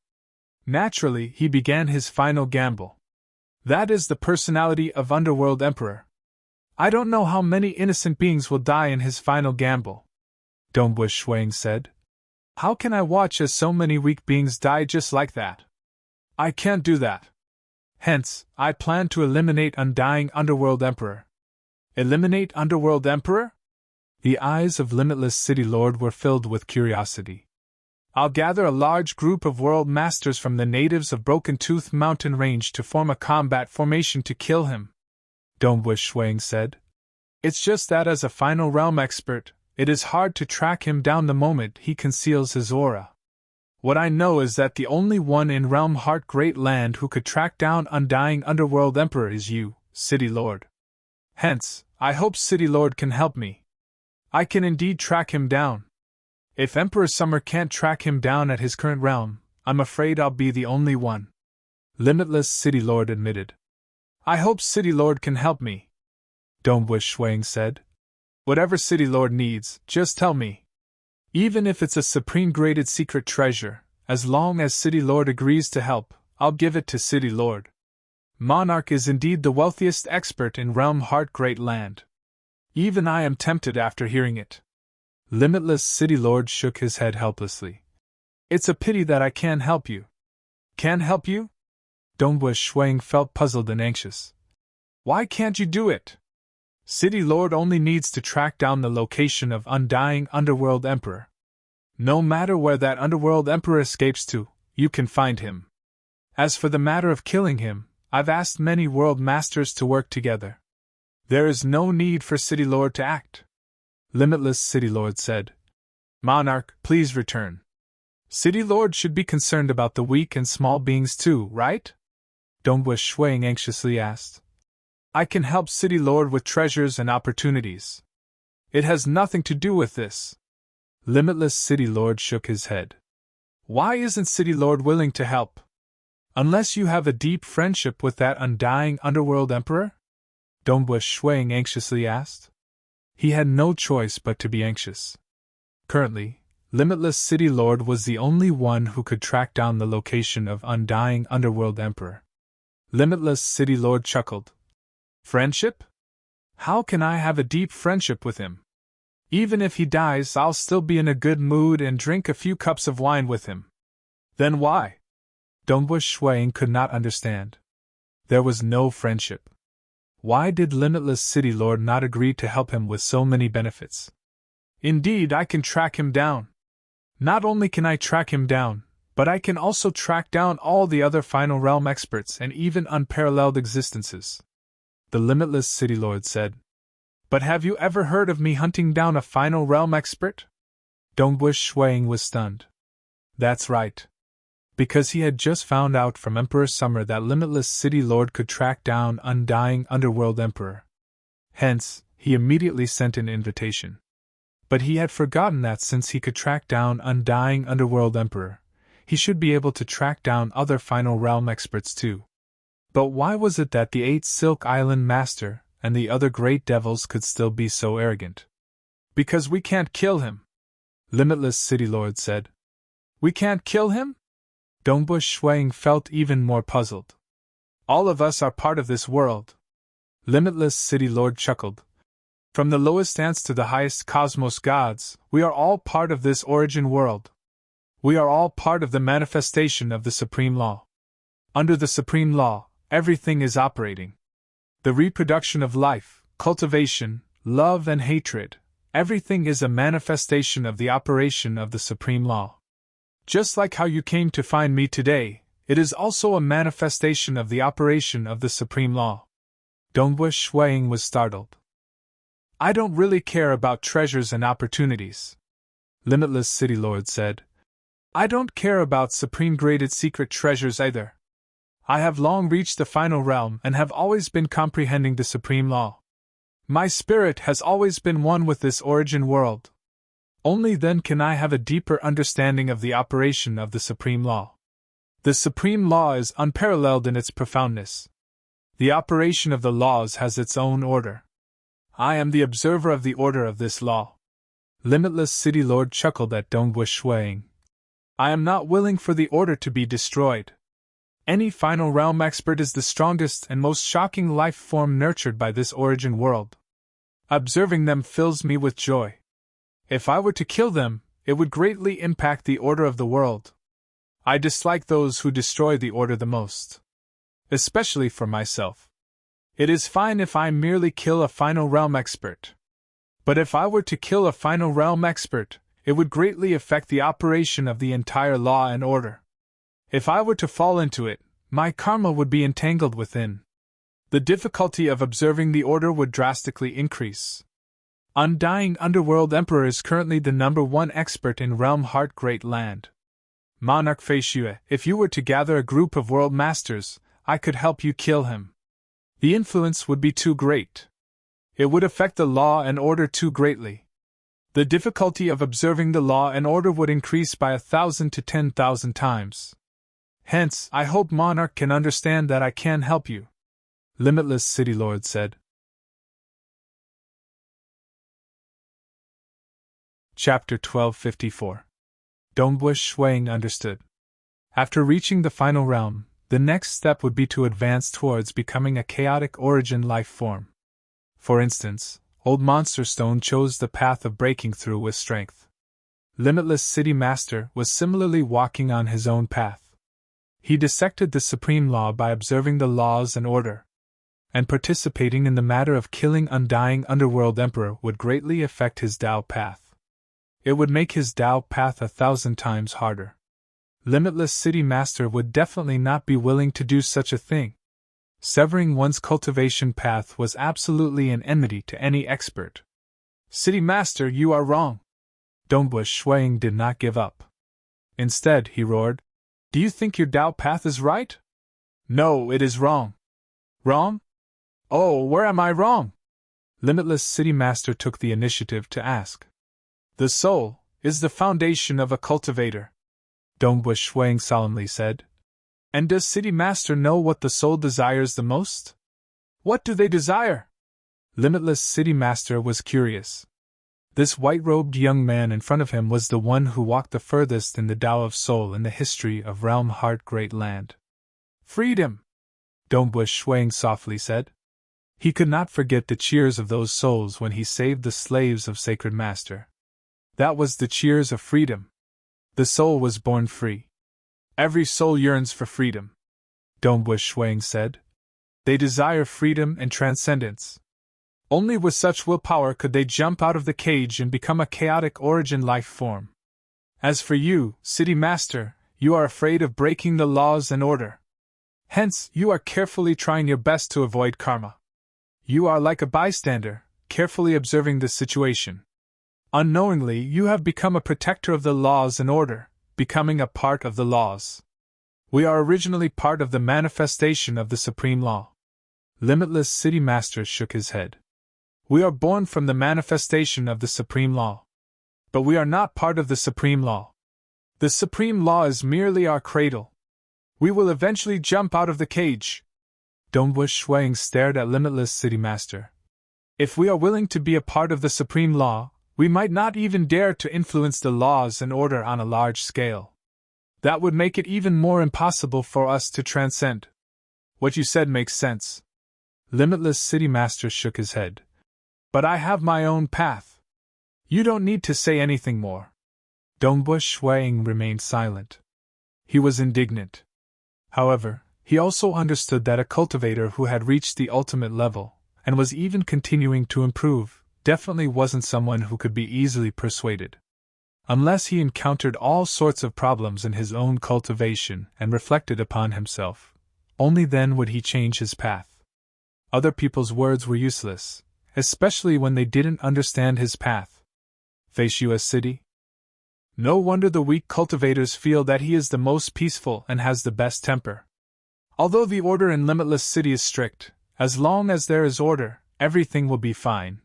[SPEAKER 1] Naturally, he began his final gamble. That is the personality of Underworld Emperor. I don't know how many innocent beings will die in his final gamble, Dongbu Shuang said. How can I watch as so many weak beings die just like that? I can't do that. Hence, I plan to eliminate Undying Underworld Emperor. Eliminate Underworld Emperor? The eyes of Limitless City Lord were filled with curiosity. I'll gather a large group of world masters from the natives of Broken Tooth Mountain Range to form a combat formation to kill him, Dongbu Shuang said. It's just that as a final realm expert, it is hard to track him down the moment he conceals his aura. What I know is that the only one in Realm Heart Great Land who could track down Undying Underworld Emperor is you, City Lord. Hence, I hope City Lord can help me. I can indeed track him down. If Emperor Summer can't track him down at his current realm, I'm afraid I'll be the only one. Limitless City Lord admitted. I hope City Lord can help me, Dongbu Shuang said. Whatever City Lord needs, just tell me. Even if it's a supreme-graded secret treasure, as long as City Lord agrees to help, I'll give it to City Lord. Monarch is indeed the wealthiest expert in Realm Heart Great Land. Even I am tempted after hearing it. Limitless City Lord shook his head helplessly. It's a pity that I can't help you. Can't help you? Dongbu Shuang felt puzzled and anxious. Why can't you do it? City Lord only needs to track down the location of Undying Underworld Emperor. No matter where that Underworld Emperor escapes to, you can find him. As for the matter of killing him, I've asked many world masters to work together. There is no need for City Lord to act. Limitless City Lord said. Monarch, please return. City Lord should be concerned about the weak and small beings too, right? Dongbu Shuang anxiously asked. I can help City Lord with treasures and opportunities. It has nothing to do with this. Limitless City Lord shook his head. Why isn't City Lord willing to help? Unless you have a deep friendship with that Undying Underworld Emperor? Dongbu Shuang anxiously asked. He had no choice but to be anxious. Currently, Limitless City Lord was the only one who could track down the location of Undying Underworld Emperor. Limitless City Lord chuckled. Friendship? How can I have a deep friendship with him? Even if he dies, I'll still be in a good mood and drink a few cups of wine with him. Then why? Dongbu Shuang could not understand. There was no friendship. Why did Limitless City Lord not agree to help him with so many benefits? Indeed, I can track him down. Not only can I track him down, but I can also track down all the other Final Realm experts and even unparalleled existences. The Limitless City Lord said. But have you ever heard of me hunting down a Final Realm expert? Dongbu Shuang was stunned. That's right. Because he had just found out from Emperor Summer that Limitless City Lord could track down Undying Underworld Emperor. Hence, he immediately sent an invitation. But he had forgotten that since he could track down Undying Underworld Emperor, he should be able to track down other Final Realm experts too. But why was it that the 8 Silk Island Master and the other great devils could still be so arrogant? Because we can't kill him, Limitless City Lord said. We can't kill him? Dongbu Shuang felt even more puzzled. All of us are part of this world. Limitless City Lord chuckled. From the lowest ants to the highest cosmos gods, we are all part of this origin world. We are all part of the manifestation of the Supreme Law. Under the Supreme Law, everything is operating. The reproduction of life, cultivation, love and hatred, everything is a manifestation of the operation of the Supreme Law. Just like how you came to find me today, it is also a manifestation of the operation of the Supreme Law. Dongwu Shuiying was startled. I don't really care about treasures and opportunities. Limitless City Lord said. I don't care about supreme-graded secret treasures either. I have long reached the final realm and have always been comprehending the Supreme Law. My spirit has always been one with this origin world. Only then can I have a deeper understanding of the operation of the Supreme Law. The Supreme Law is unparalleled in its profoundness. The operation of the laws has its own order. I am the observer of the order of this law. Limitless City Lord chuckled at Dongwu Shuiying. I am not willing for the order to be destroyed. Any final realm expert is the strongest and most shocking life form nurtured by this origin world. Observing them fills me with joy. If I were to kill them, it would greatly impact the order of the world. I dislike those who destroy the order the most. Especially for myself. It is fine if I merely kill a final realm expert. But if I were to kill a final realm expert, it would greatly affect the operation of the entire law and order. If I were to fall into it, my karma would be entangled within. The difficulty of observing the order would drastically increase. Undying Underworld Emperor is currently the #1 expert in Realm Heart Great Land. Monarch Fei Xue, if you were to gather a group of world masters, I could help you kill him. The influence would be too great. It would affect the law and order too greatly. The difficulty of observing the law and order would increase by 1,000 to 10,000 times. Hence, I hope Monarch can understand that I can help you. Limitless City Lord said. Chapter 1254. Dongwu Shuiying understood. After reaching the final realm, the next step would be to advance towards becoming a chaotic origin life form. For instance, Old Monster Stone chose the path of breaking through with strength. Limitless City Master was similarly walking on his own path. He dissected the Supreme Law by observing the laws and order. And participating in the matter of killing Undying Underworld Emperor would greatly affect his Tao path. It would make his Tao path 1,000 times harder. Limitless City Master would definitely not be willing to do such a thing. Severing one's cultivation path was absolutely an enmity to any expert. City Master, you are wrong. Dongwu Shuiying did not give up. Instead, he roared, do you think your Tao path is right? No, it is wrong. Wrong? Oh, where am I wrong? Limitless City Master took the initiative to ask. The soul is the foundation of a cultivator, Dongwu Shuiying solemnly said. And does City Master know what the soul desires the most? What do they desire? Limitless City Master was curious. This white-robed young man in front of him was the one who walked the furthest in the Tao of Soul in the history of Realm Heart Great Land. Freedom, Dongwu Shuiying softly said. He could not forget the cheers of those souls when he saved the slaves of Sacred Master. That was the cheers of freedom. The soul was born free. Every soul yearns for freedom, Dongwu Shuiying said. They desire freedom and transcendence. Only with such willpower could they jump out of the cage and become a chaotic origin life form. As for you, City Master, you are afraid of breaking the laws and order. Hence, you are carefully trying your best to avoid karma. You are like a bystander, carefully observing the situation. Unknowingly, you have become a protector of the laws and order, becoming a part of the laws. We are originally part of the manifestation of the Supreme Law. Limitless City Master shook his head. We are born from the manifestation of the Supreme Law. But we are not part of the Supreme Law. The Supreme Law is merely our cradle. We will eventually jump out of the cage. Dongwu Shuiying stared at Limitless City Master. If we are willing to be a part of the Supreme Law, we might not even dare to influence the laws and order on a large scale. That would make it even more impossible for us to transcend. What you said makes sense. Limitless City Master shook his head. But I have my own path. You don't need to say anything more. Dongbu Shuang remained silent. He was indignant. However, he also understood that a cultivator who had reached the ultimate level, and was even continuing to improve, definitely wasn't someone who could be easily persuaded. Unless he encountered all sorts of problems in his own cultivation and reflected upon himself, only then would he change his path. Other people's words were useless, especially when they didn't understand his path. Feishua City? No wonder the weak cultivators feel that he is the most peaceful and has the best temper. Although the order in Limitless City is strict, as long as there is order, everything will be fine.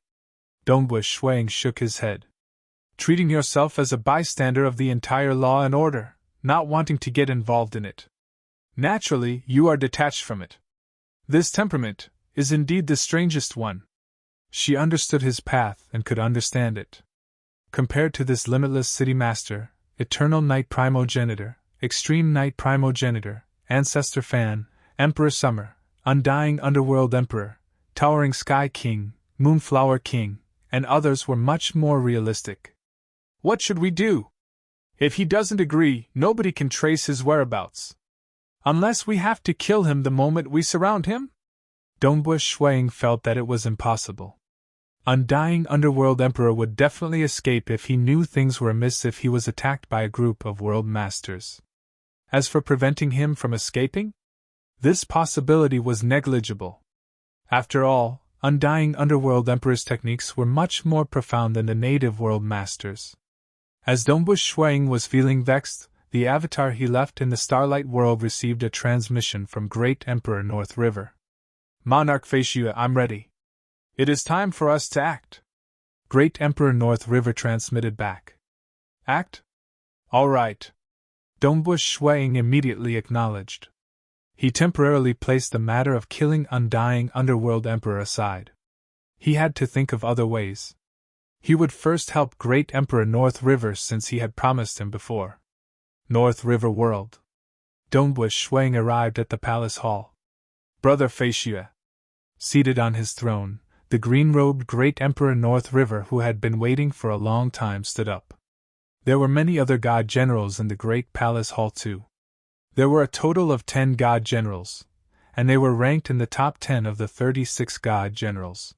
[SPEAKER 1] Dongbu Shuang shook his head. Treating yourself as a bystander of the entire law and order, not wanting to get involved in it. Naturally, you are detached from it. This temperament is indeed the strangest one. She understood his path and could understand it. Compared to this Limitless City Master, Eternal Night Primogenitor, Extreme Night Primogenitor, Ancestor Fan, Emperor Summer, Undying Underworld Emperor, Towering Sky King, Moonflower King, and others were much more realistic. What should we do? If he doesn't agree, nobody can trace his whereabouts. Unless we have to kill him the moment we surround him? Dongbu Shuang felt that it was impossible. Undying Underworld Emperor would definitely escape if he knew things were amiss if he was attacked by a group of world masters. As for preventing him from escaping? This possibility was negligible. After all, Undying Underworld Emperor's techniques were much more profound than the native world masters. As Dongbu Shuang was feeling vexed, the avatar he left in the Starlight World received a transmission from Great Emperor North River. Monarch Feishua, I'm ready. It is time for us to act. Great Emperor North River transmitted back. Act? All right. Dongbu Shuang immediately acknowledged. He temporarily placed the matter of killing Undying Underworld Emperor aside. He had to think of other ways. He would first help Great Emperor North River since he had promised him before. North River World. Dongbu Shuang arrived at the palace hall. Brother Feishua. Seated on his throne, the green-robed Great Emperor North River, who had been waiting for a long time, stood up. There were many other god generals in the great palace hall too. There were a total of 10 god generals, and they were ranked in the top 10 of the 36 god generals.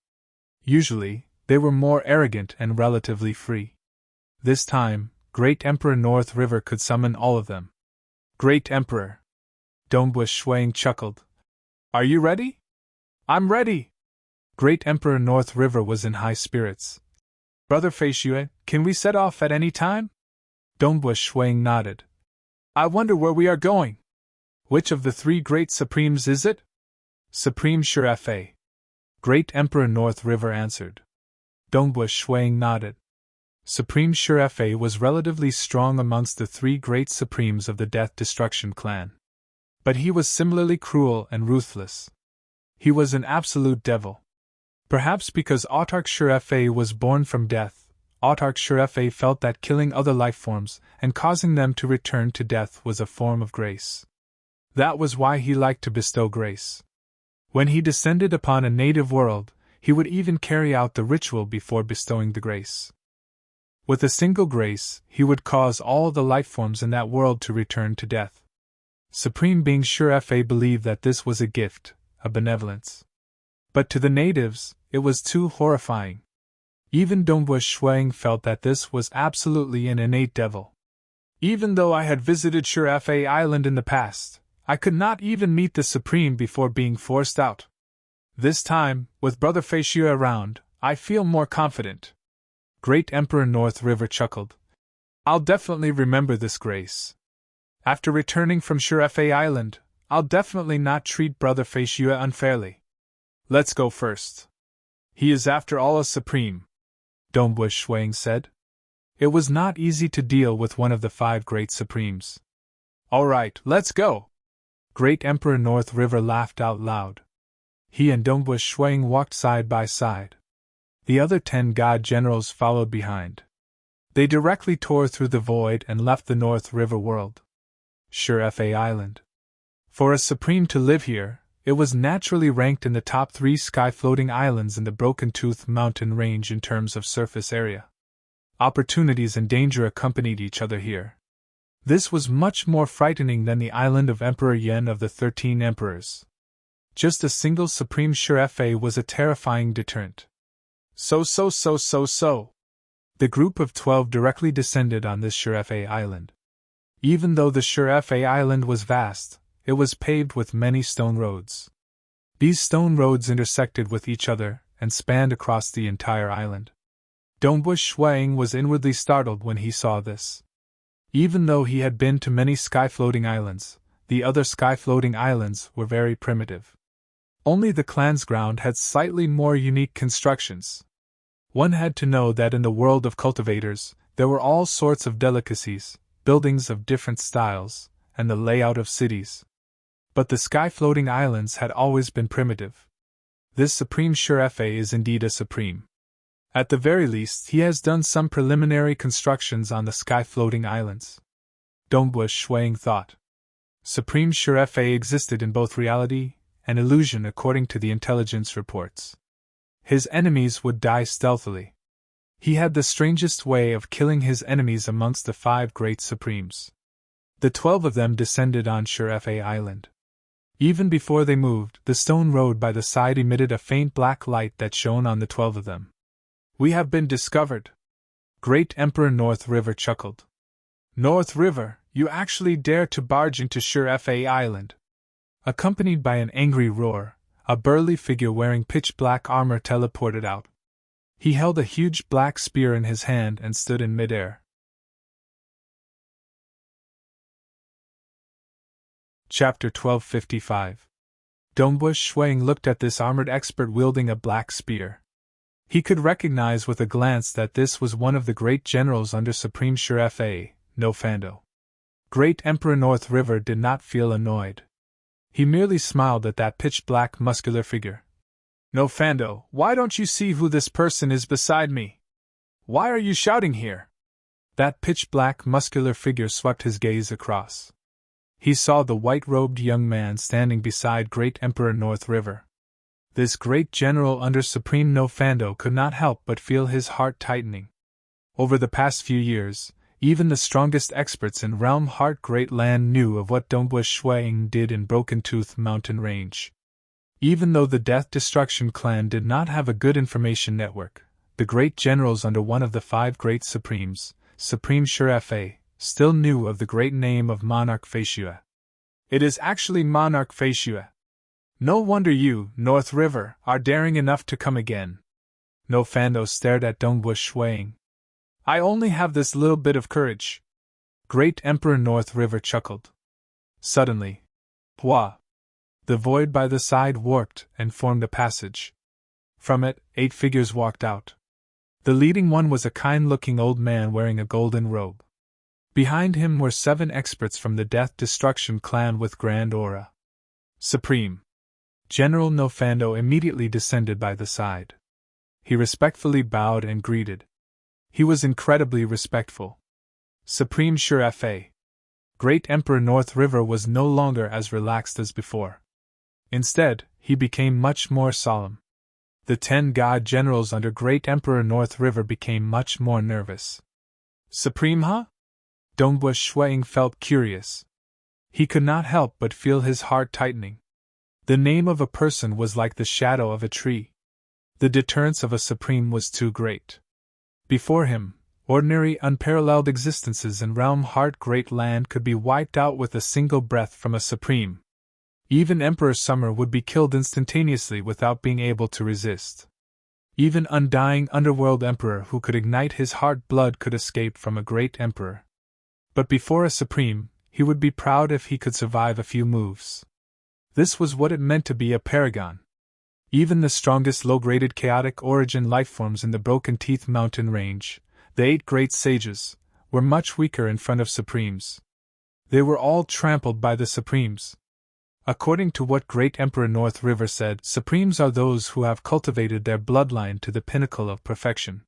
[SPEAKER 1] Usually, they were more arrogant and relatively free. This time, Great Emperor North River could summon all of them. Great Emperor. Dongbu Shuang chuckled. Are you ready? I'm ready. Great Emperor North River was in high spirits. Brother Feishua, can we set off at any time? Dongbu Shuang nodded. I wonder where we are going. Which of the 3 great supremes is it? Supreme Shirefe. Great Emperor North River answered. Dongbu Shuang nodded. Supreme Shirefe was relatively strong amongst the 3 great supremes of the Death Destruction clan. But he was similarly cruel and ruthless. He was an absolute devil. Perhaps because Autarch Shirefe was born from death, Autarch Shirefe felt that killing other lifeforms and causing them to return to death was a form of grace. That was why he liked to bestow grace. When he descended upon a native world, he would even carry out the ritual before bestowing the grace. With a single grace, he would cause all the lifeforms in that world to return to death. Supreme Being Shirefe believed that this was a gift, a benevolence. But to the natives, it was too horrifying. Even Dongbu Shuang felt that this was absolutely an innate devil. Even though I had visited Shirefe Island in the past, I could not even meet the Supreme before being forced out. This time, with Brother Feishua around, I feel more confident. Great Emperor North River chuckled. I'll definitely remember this grace. After returning from Shirefe Island, I'll definitely not treat Brother Feishua unfairly. Let's go first. He is after all a supreme, Dongbu Shuang said. It was not easy to deal with one of the 5 great supremes. All right, let's go. Great Emperor North River laughed out loud. He and Dongbu Shuang walked side by side. The other 10 god generals followed behind. They directly tore through the void and left the North River world. Shirefe Island. For a supreme to live here, it was naturally ranked in the top 3 sky-floating islands in the Broken Tooth mountain range in terms of surface area. Opportunities and danger accompanied each other here. This was much more frightening than the island of Emperor Yen of the 13 Emperors. Just a single Supreme Shurfa was a terrifying deterrent. So. The group of 12 directly descended on this Shurfa island. Even though the Shurfa island was vast, it was paved with many stone roads. These stone roads intersected with each other and spanned across the entire island. Dongbush Shuang was inwardly startled when he saw this. Even though he had been to many sky-floating islands, the other sky-floating islands were very primitive. Only the clan's ground had slightly more unique constructions. One had to know that in the world of cultivators, there were all sorts of delicacies, buildings of different styles, and the layout of cities. But the sky-floating islands had always been primitive. This Supreme Shurfa is indeed a supreme. At the very least, he has done some preliminary constructions on the sky-floating islands. Dongbush Shuang thought. Supreme Shurfa existed in both reality and illusion according to the intelligence reports. His enemies would die stealthily. He had the strangest way of killing his enemies amongst the 5 great supremes. The 12 of them descended on Shurfa Island. Even before they moved, the stone road by the side emitted a faint black light that shone on the 12 of them. We have been discovered. Great Emperor North River chuckled. North River, you actually dare to barge into Shurfa Island? Accompanied by an angry roar, a burly figure wearing pitch-black armor teleported out. He held a huge black spear in his hand and stood in midair. Chapter 1255. Dongbush Shuang looked at this armored expert wielding a black spear. He could recognize with a glance that this was one of the great generals under Supreme Shurfa, No Fando. Great Emperor North River did not feel annoyed. He merely smiled at that pitch-black muscular figure. No Fando, why don't you see who this person is beside me? Why are you shouting here? That pitch-black muscular figure swept his gaze across. He saw the white-robed young man standing beside Great Emperor North River. This great general under Supreme No Fando could not help but feel his heart tightening. Over the past few years, even the strongest experts in Realm Heart Great Land knew of what Dongbush Shuang did in Broken Tooth Mountain Range. Even though the Death Destruction clan did not have a good information network, the great generals under one of the 5 great supremes, Supreme Shurfa, still knew of the great name of Monarch Feishue. It is actually Monarch Feishue. No wonder you, North River, are daring enough to come again. No Fando stared at Dongbush Shuang. I only have this little bit of courage. Great Emperor North River chuckled. Suddenly, Hua! The void by the side warped and formed a passage. From it, 8 figures walked out. The leading one was a kind-looking old man wearing a golden robe. Behind him were 7 experts from the Death Destruction clan with grand aura. Supreme General No Fando immediately descended by the side. He respectfully bowed and greeted. He was incredibly respectful. Supreme Shurfa. Great Emperor North River was no longer as relaxed as before. Instead, he became much more solemn. The 10 god generals under Great Emperor North River became much more nervous. Supreme, huh? Dongbush Shuang felt curious. He could not help but feel his heart tightening. The name of a person was like the shadow of a tree. The deterrence of a supreme was too great. Before him, ordinary unparalleled existences in Realm Heart Great Land could be wiped out with a single breath from a supreme. Even Emperor Summer would be killed instantaneously without being able to resist. Even undying underworld emperor who could ignite his heart blood could escape from a great emperor. But before a supreme, he would be proud if he could survive a few moves. This was what it meant to be a paragon. Even the strongest low-graded chaotic origin lifeforms in the Broken Teeth mountain range, the 8 great sages, were much weaker in front of supremes. They were all trampled by the supremes. According to what Great Emperor North River said, supremes are those who have cultivated their bloodline to the pinnacle of perfection.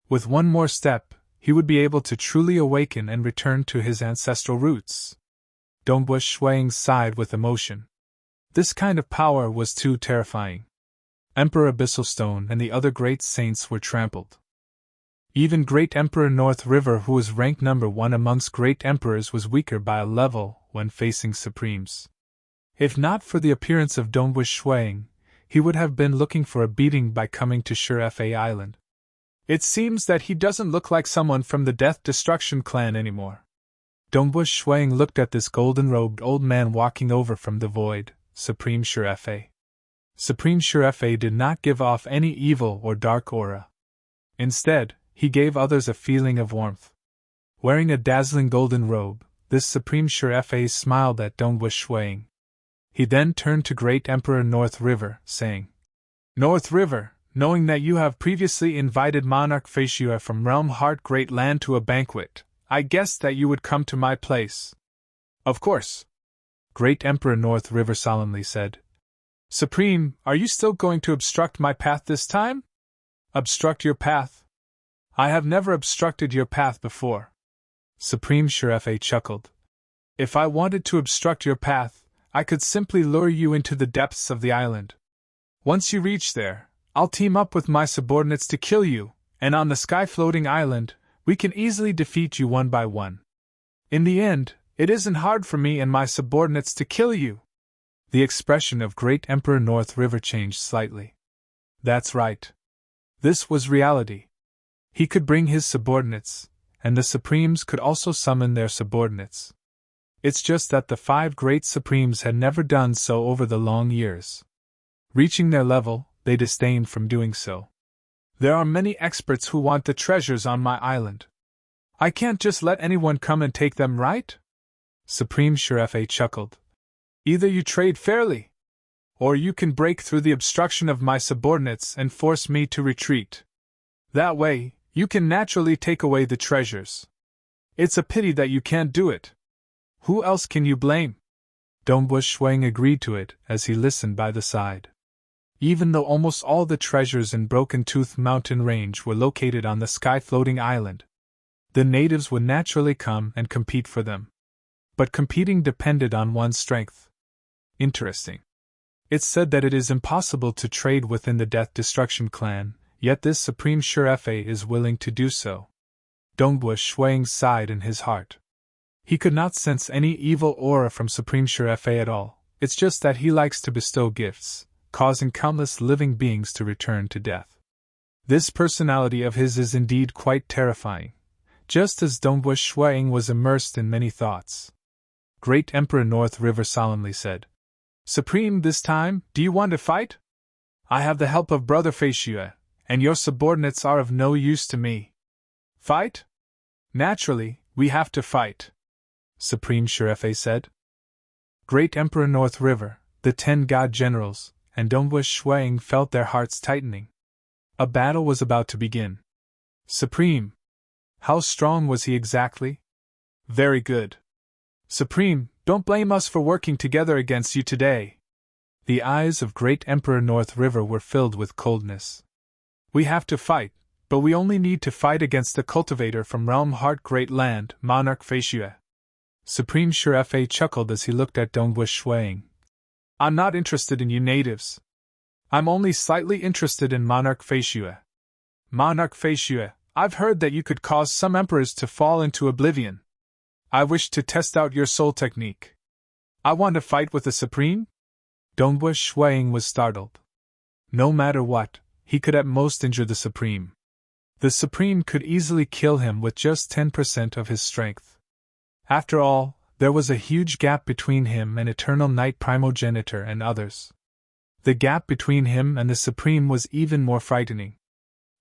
[SPEAKER 1] With one more step, he would be able to truly awaken and return to his ancestral roots. Dongbush Shuang sighed with emotion. This kind of power was too terrifying. Emperor Abyssalstone and the other great saints were trampled. Even Great Emperor North River, who was ranked number 1 amongst great emperors, was weaker by a level when facing Supremes. If not for the appearance of Dongwu Shuang, he would have been looking for a beating by coming to Shurfa Island. It seems that he doesn't look like someone from the Death Destruction clan anymore. Dongwu Shuang looked at this golden-robed old man walking over from the void, Supreme Shurfa. Supreme Shurfa did not give off any evil or dark aura. Instead, he gave others a feeling of warmth. Wearing a dazzling golden robe, this Supreme Shurfa smiled at Dongwu Shuang. He then turned to Great Emperor North River, saying, "North River, knowing that you have previously invited Monarch Feishue from Realm Heart Great Land to a banquet, I guessed that you would come to my place." "Of course," Great Emperor North River solemnly said. "Supreme, are you still going to obstruct my path this time?" "Obstruct your path? I have never obstructed your path before." Supreme Shurfa chuckled. "If I wanted to obstruct your path, I could simply lure you into the depths of the island. Once you reach there, I'll team up with my subordinates to kill you, and on the sky-floating island, we can easily defeat you one by one. In the end, it isn't hard for me and my subordinates to kill you." The expression of Great Emperor North River changed slightly. That's right. This was reality. He could bring his subordinates, and the Supremes could also summon their subordinates. It's just that the 5 great Supremes had never done so over the long years. Reaching their level, they disdained from doing so. "There are many experts who want the treasures on my island. I can't just let anyone come and take them, right?" Supreme Shurfa chuckled. "Either you trade fairly, or you can break through the obstruction of my subordinates and force me to retreat. That way, you can naturally take away the treasures. It's a pity that you can't do it. Who else can you blame?" Dongwu Shuang agreed to it as he listened by the side. Even though almost all the treasures in Broken Tooth Mountain Range were located on the sky-floating island, the natives would naturally come and compete for them. But competing depended on one's strength. Interesting. It's said that it is impossible to trade within the Death Destruction clan, yet this Supreme Shurfa is willing to do so. Dongwu Shuang sighed in his heart. He could not sense any evil aura from Supreme Shurfa at all. It's just that he likes to bestow gifts, causing countless living beings to return to death. This personality of his is indeed quite terrifying, just as Dongwu Shuang was immersed in many thoughts. Great Emperor North River solemnly said, "Supreme, this time, do you want to fight? I have the help of Brother Feishue, and your subordinates are of no use to me." "Fight? Naturally, we have to fight," Supreme Shurfa said. Great Emperor North River, the 10 god generals, and Dongwu Shuang felt their hearts tightening. A battle was about to begin. "Supreme, how strong was he exactly?" "Very good." "Supreme, don't blame us for working together against you today." The eyes of Great Emperor North River were filled with coldness. "We have to fight, but we only need to fight against the cultivator from Realm Heart Great Land, Monarch Feishue." Supreme Shurfa chuckled as he looked at Dongwu Shuang. "I'm not interested in you natives. I'm only slightly interested in Monarch Feishue. Monarch Feishue, I've heard that you could cause some emperors to fall into oblivion. I wish to test out your soul technique. I want to fight with the Supreme?" Dongwu Shuang was startled. No matter what, he could at most injure the Supreme. The Supreme could easily kill him with just 10% of his strength. After all, there was a huge gap between him and Eternal Night Primogenitor and others. The gap between him and the Supreme was even more frightening.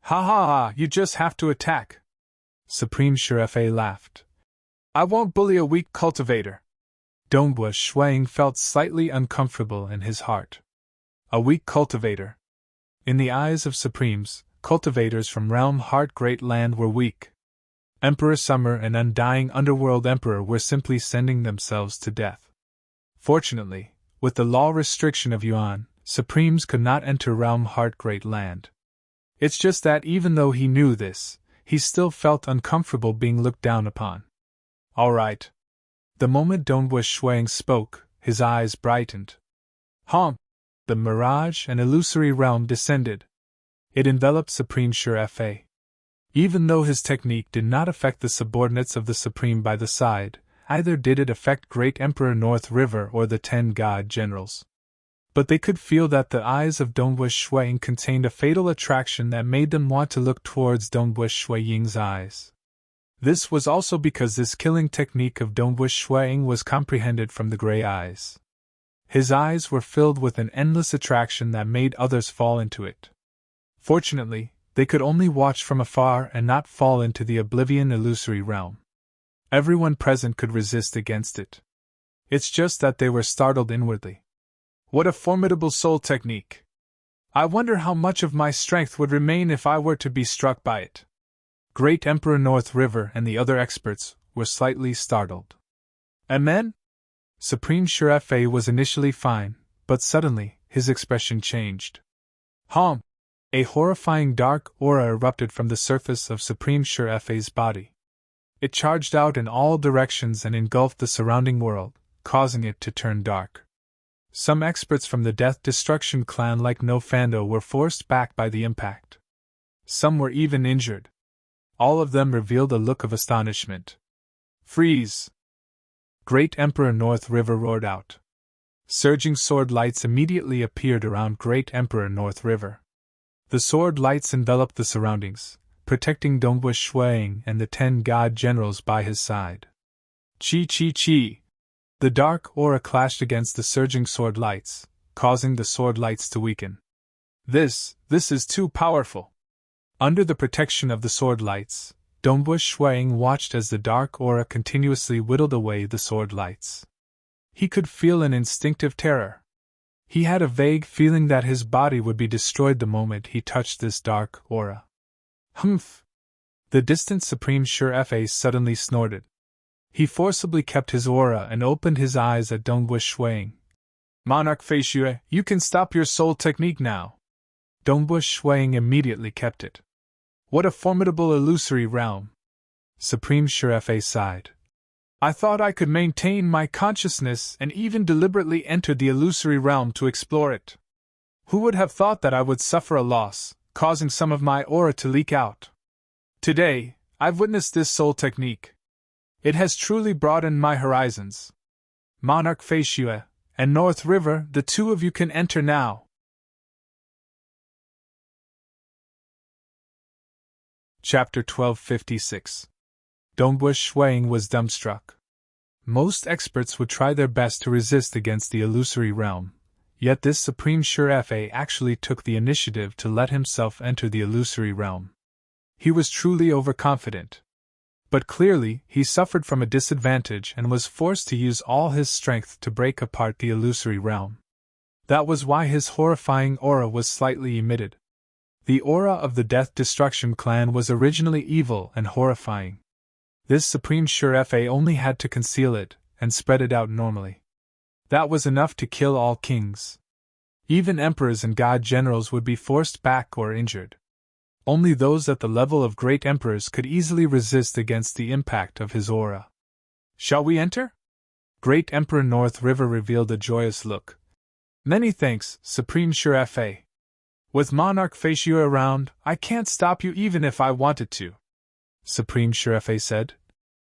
[SPEAKER 1] "Ha ha ha, you just have to attack." Supreme Shurfa laughed. "I won't bully a weak cultivator." Dongwu Shuang felt slightly uncomfortable in his heart. A weak cultivator. In the eyes of Supremes, cultivators from Realm Heart Great Land were weak. Emperor Summer and Undying Underworld Emperor were simply sending themselves to death. Fortunately, with the law restriction of Yuan, Supremes could not enter Realm Heart Great Land. It's just that even though he knew this, he still felt uncomfortable being looked down upon. "All right." The moment Dongwu Shuang spoke, his eyes brightened. Honk! The mirage and illusory realm descended. It enveloped Supreme Sure-Fa. Even though his technique did not affect the subordinates of the Supreme by the side, either did it affect Great Emperor North River or the 10 god generals. But they could feel that the eyes of Dongwu Shuiying contained a fatal attraction that made them want to look towards Dongwu Shuiying's eyes. This was also because this killing technique of Dongwu Shuiying was comprehended from the gray eyes. His eyes were filled with an endless attraction that made others fall into it. Fortunately, they could only watch from afar and not fall into the oblivion illusory realm. Everyone present could resist against it. It's just that they were startled inwardly. What a formidable soul technique! I wonder how much of my strength would remain if I were to be struck by it. Great Emperor North River and the other experts were slightly startled. Amen? Supreme Sure-Fa was initially fine, but suddenly, his expression changed. Hom! A horrifying dark aura erupted from the surface of Supreme Sure-Fa's body. It charged out in all directions and engulfed the surrounding world, causing it to turn dark. Some experts from the Death Destruction clan like No Fando were forced back by the impact. Some were even injured. All of them revealed a look of astonishment. Freeze! Great Emperor North River roared out. Surging sword lights immediately appeared around Great Emperor North River. The sword lights enveloped the surroundings, protecting Dongwu Shuiying and the 10 god generals by his side. Chi chi chi! The dark aura clashed against the surging sword lights, causing the sword lights to weaken. This is too powerful! Under the protection of the sword lights, Dongwu Shuiying watched as the dark aura continuously whittled away the sword lights. He could feel an instinctive terror. He had a vague feeling that his body would be destroyed the moment he touched this dark aura. Humph! The distant Supreme Sure-Fa suddenly snorted. He forcibly kept his aura and opened his eyes at Dongwu Shuiying. Monarch Feishue, you can stop your soul technique now. Dongwu Shuiying immediately kept it. What a formidable illusory realm! Supreme Sure-Fa sighed. I thought I could maintain my consciousness and even deliberately enter the illusory realm to explore it. Who would have thought that I would suffer a loss, causing some of my aura to leak out? Today, I've witnessed this soul technique. It has truly broadened my horizons. Monarch Feishue and North River, the two of you can enter now. Chapter 1256. Dongwu Shuiying was dumbstruck. Most experts would try their best to resist against the illusory realm, yet this Supreme Sure-Fa actually took the initiative to let himself enter the illusory realm. He was truly overconfident. But clearly, he suffered from a disadvantage and was forced to use all his strength to break apart the illusory realm. That was why his horrifying aura was slightly emitted. The aura of the Death Destruction clan was originally evil and horrifying. This Supreme Sure-Fa only had to conceal it and spread it out normally. That was enough to kill all kings. Even emperors and god generals would be forced back or injured. Only those at the level of great emperors could easily resist against the impact of his aura. Shall we enter? Great Emperor North River revealed a joyous look. Many thanks, Supreme Sure-Fa. With Monarch Feishue around, I can't stop you even if I wanted to. Supreme Sure-Fa said.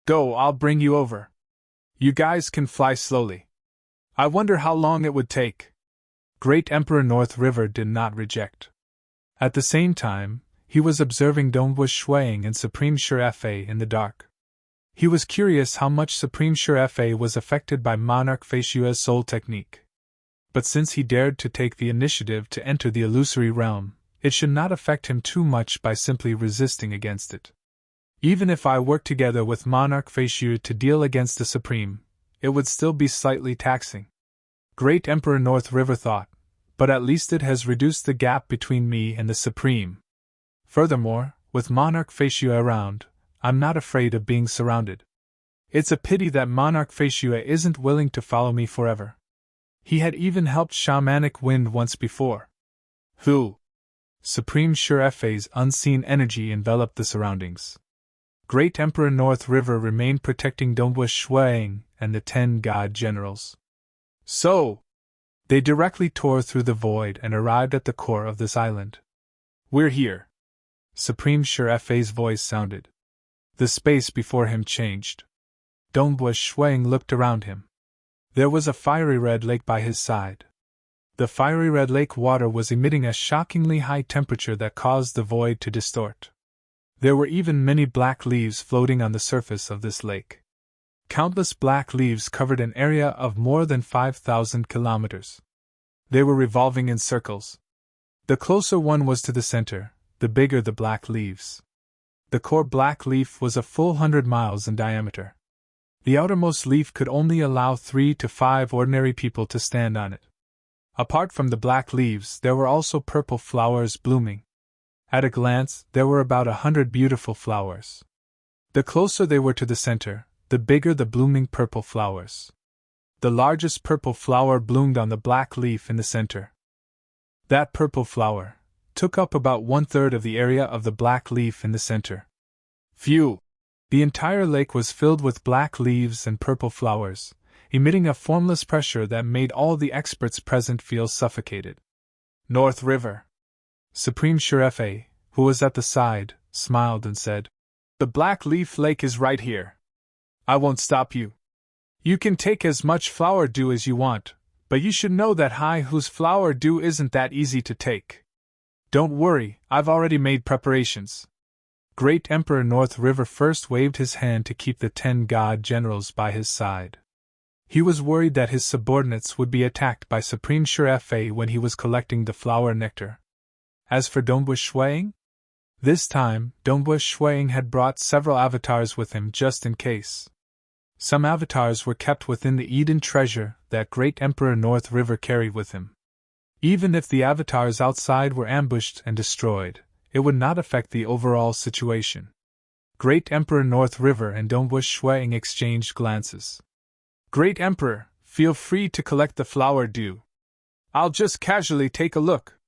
[SPEAKER 1] Go, I'll bring you over. You guys can fly slowly. I wonder how long it would take. Great Emperor North River did not reject. At the same time, he was observing Dongwu Shuiying and Supreme Sure-Fa in the dark. He was curious how much Supreme Sure-Fa was affected by Monarch Feishue's soul technique. But since he dared to take the initiative to enter the illusory realm, it should not affect him too much by simply resisting against it. Even if I worked together with Monarch Feishue to deal against the Supreme, it would still be slightly taxing. Great Emperor North River thought, but at least it has reduced the gap between me and the Supreme. Furthermore, with Monarch Feishue around, I'm not afraid of being surrounded. It's a pity that Monarch Feishue isn't willing to follow me forever. He had even helped Shamanic Wind once before. Who? Supreme Sure-Fa's unseen energy enveloped the surroundings. Great Emperor North River remained protecting Dongwu Shuiying and the 10 god generals. So, They directly tore through the void and arrived at the core of this island. "We're here," Supreme Sure-Fa's voice sounded. The space before him changed. Dongbua Shuang looked around him. There was a fiery red lake by his side. The fiery red lake water was emitting a shockingly high temperature that caused the void to distort. There were even many black leaves floating on the surface of this lake. Countless black leaves covered an area of more than 5,000 kilometers. They were revolving in circles. The closer one was to the center, the bigger the black leaves. The core black leaf was a full 100 miles in diameter. The outermost leaf could only allow 3 to 5 ordinary people to stand on it. Apart from the black leaves, there were also purple flowers blooming. At a glance, there were about 100 beautiful flowers. The closer they were to the center, the bigger the blooming purple flowers. The largest purple flower bloomed on the black leaf in the center. That purple flower took up about 1/3 of the area of the black leaf in the center. Phew! The entire lake was filled with black leaves and purple flowers, emitting a formless pressure that made all the experts present feel suffocated. North River. Supreme Sure-Fa, who was at the side, smiled and said, "The Black Leaf Lake is right here. I won't stop you. You can take as much flower dew as you want, but you should know that whose flower dew isn't that easy to take. Don't worry, I've already made preparations." Great Emperor North River first waved his hand to keep the 10 god generals by his side. He was worried that his subordinates would be attacked by Supreme Sure-Fa when he was collecting the flower nectar. As for Dongbua Shuang? This time, Dongbua Shuang had brought several avatars with him just in case. Some avatars were kept within the Eden treasure that Great Emperor North River carried with him. Even if the avatars outside were ambushed and destroyed, it would not affect the overall situation. Great Emperor North River and Dongbua Shuang exchanged glances. "Great Emperor, feel free to collect the flower dew. I'll just casually take a look."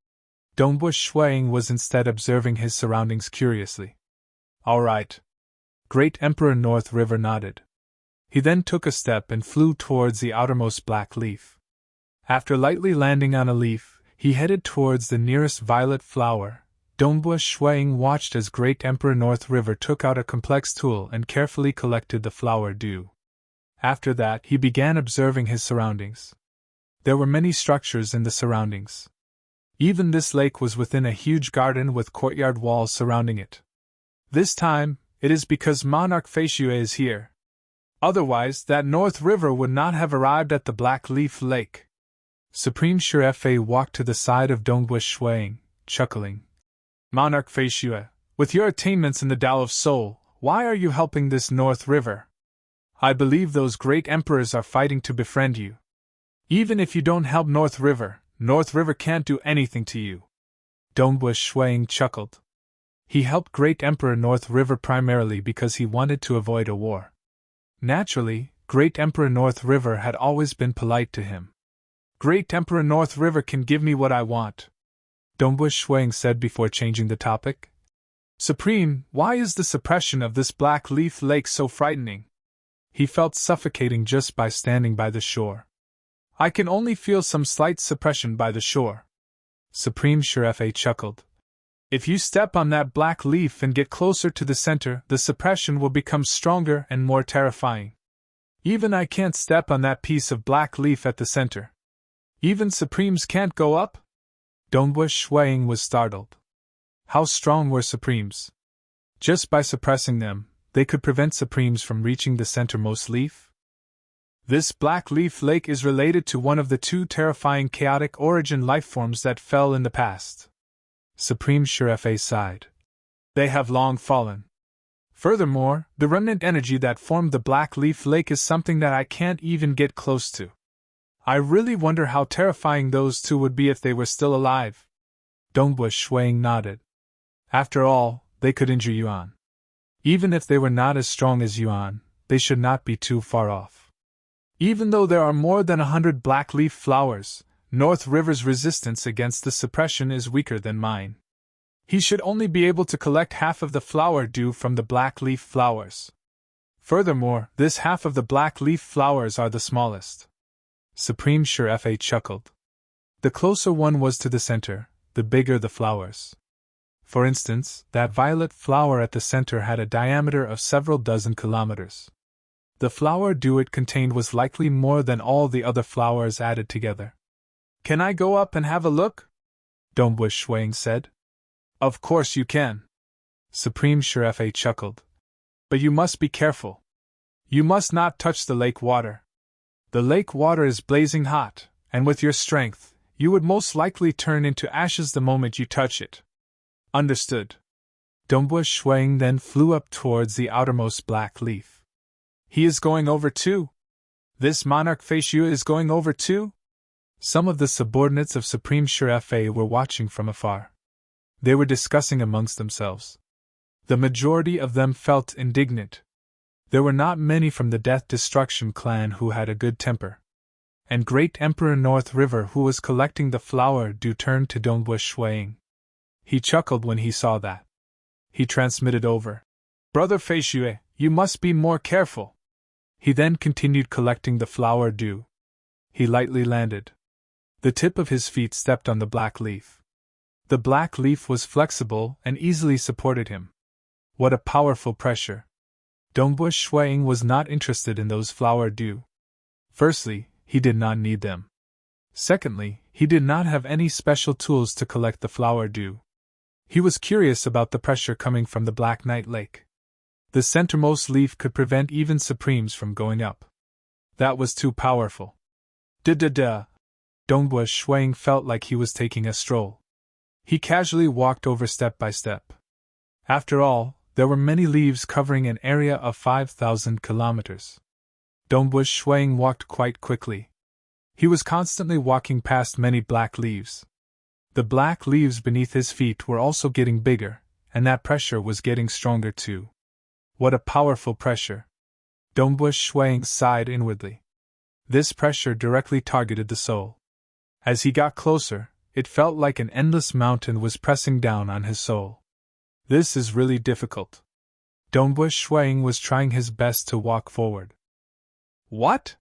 [SPEAKER 1] Dongbua Shuang was instead observing his surroundings curiously. "All right." Great Emperor North River nodded. He then took a step and flew towards the outermost black leaf. After lightly landing on a leaf, he headed towards the nearest violet flower. Dongbua Shuang watched as Great Emperor North River took out a complex tool and carefully collected the flower dew. After that, he began observing his surroundings. There were many structures in the surroundings. Even this lake was within a huge garden with courtyard walls surrounding it. This time, it is because Monarch Feishue is here. Otherwise, that North River would not have arrived at the Black Leaf Lake. Supreme Sure-Fa walked to the side of Dongbua Shuang, chuckling. "Monarch Feishue, with your attainments in the Tao of Soul, why are you helping this North River? I believe those great emperors are fighting to befriend you. Even if you don't help North River can't do anything to you." Dongbua Shuang chuckled. He helped Great Emperor North River primarily because he wanted to avoid a war. Naturally, Great Emperor North River had always been polite to him. "Great Emperor North River can give me what I want," Dongbua Shuang said before changing the topic. "Supreme, why is the suppression of this Black Leaf Lake so frightening?" He felt suffocating just by standing by the shore. "I can only feel some slight suppression by the shore." Supreme Sure-Fa chuckled. "If you step on that black leaf and get closer to the center, the suppression will become stronger and more terrifying. Even I can't step on that piece of black leaf at the center. Even Supremes can't go up?" Dongbua Shuang was startled. How strong were Supremes? Just by suppressing them, they could prevent Supremes from reaching the centermost leaf? "This Black Leaf Lake is related to one of the 2 terrifying chaotic origin lifeforms that fell in the past." Supreme Sure-Fa sighed. "They have long fallen. Furthermore, the remnant energy that formed the Black Leaf Lake is something that I can't even get close to. I really wonder how terrifying those 2 would be if they were still alive." Dongbua Shuang nodded. "After all, they could injure Yuan. Even if they were not as strong as Yuan, they should not be too far off. Even though there are more than 100 black leaf flowers, North River's resistance against the suppression is weaker than mine. He should only be able to collect half of the flower dew from the black leaf flowers. Furthermore, this half of the black leaf flowers are the smallest." Supreme Sure-Fa chuckled. The closer one was to the center, the bigger the flowers. For instance, that violet flower at the center had a diameter of several dozen kilometers. The flower dew it contained was likely more than all the other flowers added together. "Can I go up and have a look?" Dombush Shuang said. "Of course you can." Supreme Sheriff chuckled. "But you must be careful. You must not touch the lake water. The lake water is blazing hot, and with your strength, you would most likely turn into ashes the moment you touch it." "Understood." Dombush Shuang then flew up towards the outermost black leaf. "He is going over too? This monarch Feishu is going over too?" Some of the subordinates of Supreme Sheriff were watching from afar. They were discussing amongst themselves. The majority of them felt indignant. There were not many from the Death Destruction clan who had a good temper. And Great Emperor North River, who was collecting the flower dew, turned to Dombush Shuang. He chuckled when he saw that. He transmitted over. "Brother Feishu, you must be more careful." He then continued collecting the flower dew. He lightly landed. The tip of his feet stepped on the black leaf. The black leaf was flexible and easily supported him. What a powerful pressure! Dombush Shuang was not interested in those flower dew. Firstly, he did not need them. Secondly, he did not have any special tools to collect the flower dew. He was curious about the pressure coming from the Black Night Lake. The centermost leaf could prevent even Supremes from going up. That was too powerful. Da-da-da! Dombush Shuang felt like he was taking a stroll. He casually walked over step by step. After all, there were many leaves covering an area of 5,000 kilometers. Dombush Shuang walked quite quickly. He was constantly walking past many black leaves. The black leaves beneath his feet were also getting bigger, and that pressure was getting stronger too. What a powerful pressure! Dombush Shuang sighed inwardly. This pressure directly targeted the soul. As he got closer, it felt like an endless mountain was pressing down on his soul. This is really difficult. Dombush Shuang was trying his best to walk forward. "What?"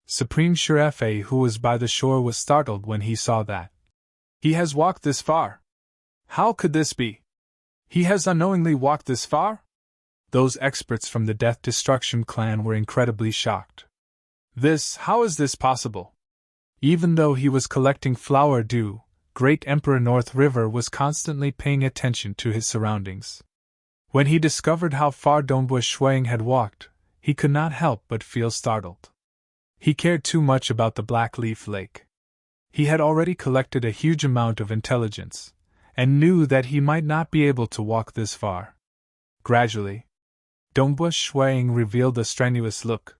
[SPEAKER 1] Supreme Sheriff, who was by the shore, was startled when he saw that. "He has walked this far. How could this be? He has unknowingly walked this far?" Those experts from the Death Destruction clan were incredibly shocked. How is this possible? Even though he was collecting flower dew, Great Emperor North River was constantly paying attention to his surroundings. When he discovered how far Dombush Shuang had walked, he could not help but feel startled. He cared too much about the Black Leaf Lake. He had already collected a huge amount of intelligence, and knew that he might not be able to walk this far. Gradually, Dombush Shuang revealed a strenuous look.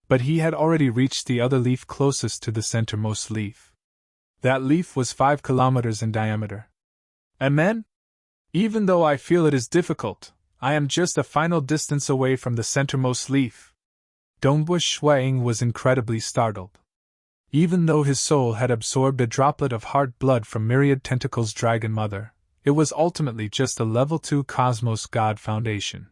[SPEAKER 1] But he had already reached the other leaf closest to the centermost leaf. That leaf was 5 kilometers in diameter. Amen? Even though I feel it is difficult, I am just a final distance away from the centermost leaf. Dombush Shuang was incredibly startled. Even though his soul had absorbed a droplet of heart blood from Myriad Tentacles' Dragon Mother, it was ultimately just a level 2 Cosmos God Foundation.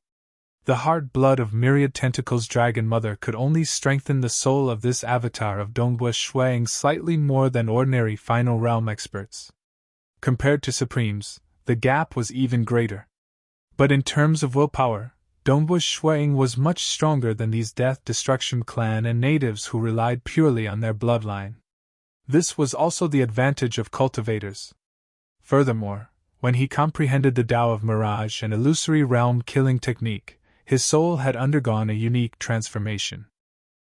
[SPEAKER 1] The heart blood of Myriad Tentacles' Dragon Mother could only strengthen the soul of this avatar of Dombush Shuang slightly more than ordinary Final Realm experts. Compared to Supremes, the gap was even greater. But in terms of willpower, Dombush Shuang was much stronger than these Death Destruction clan and natives who relied purely on their bloodline. This was also the advantage of cultivators. Furthermore, when he comprehended the Tao of Mirage and Illusory Realm killing technique, his soul had undergone a unique transformation.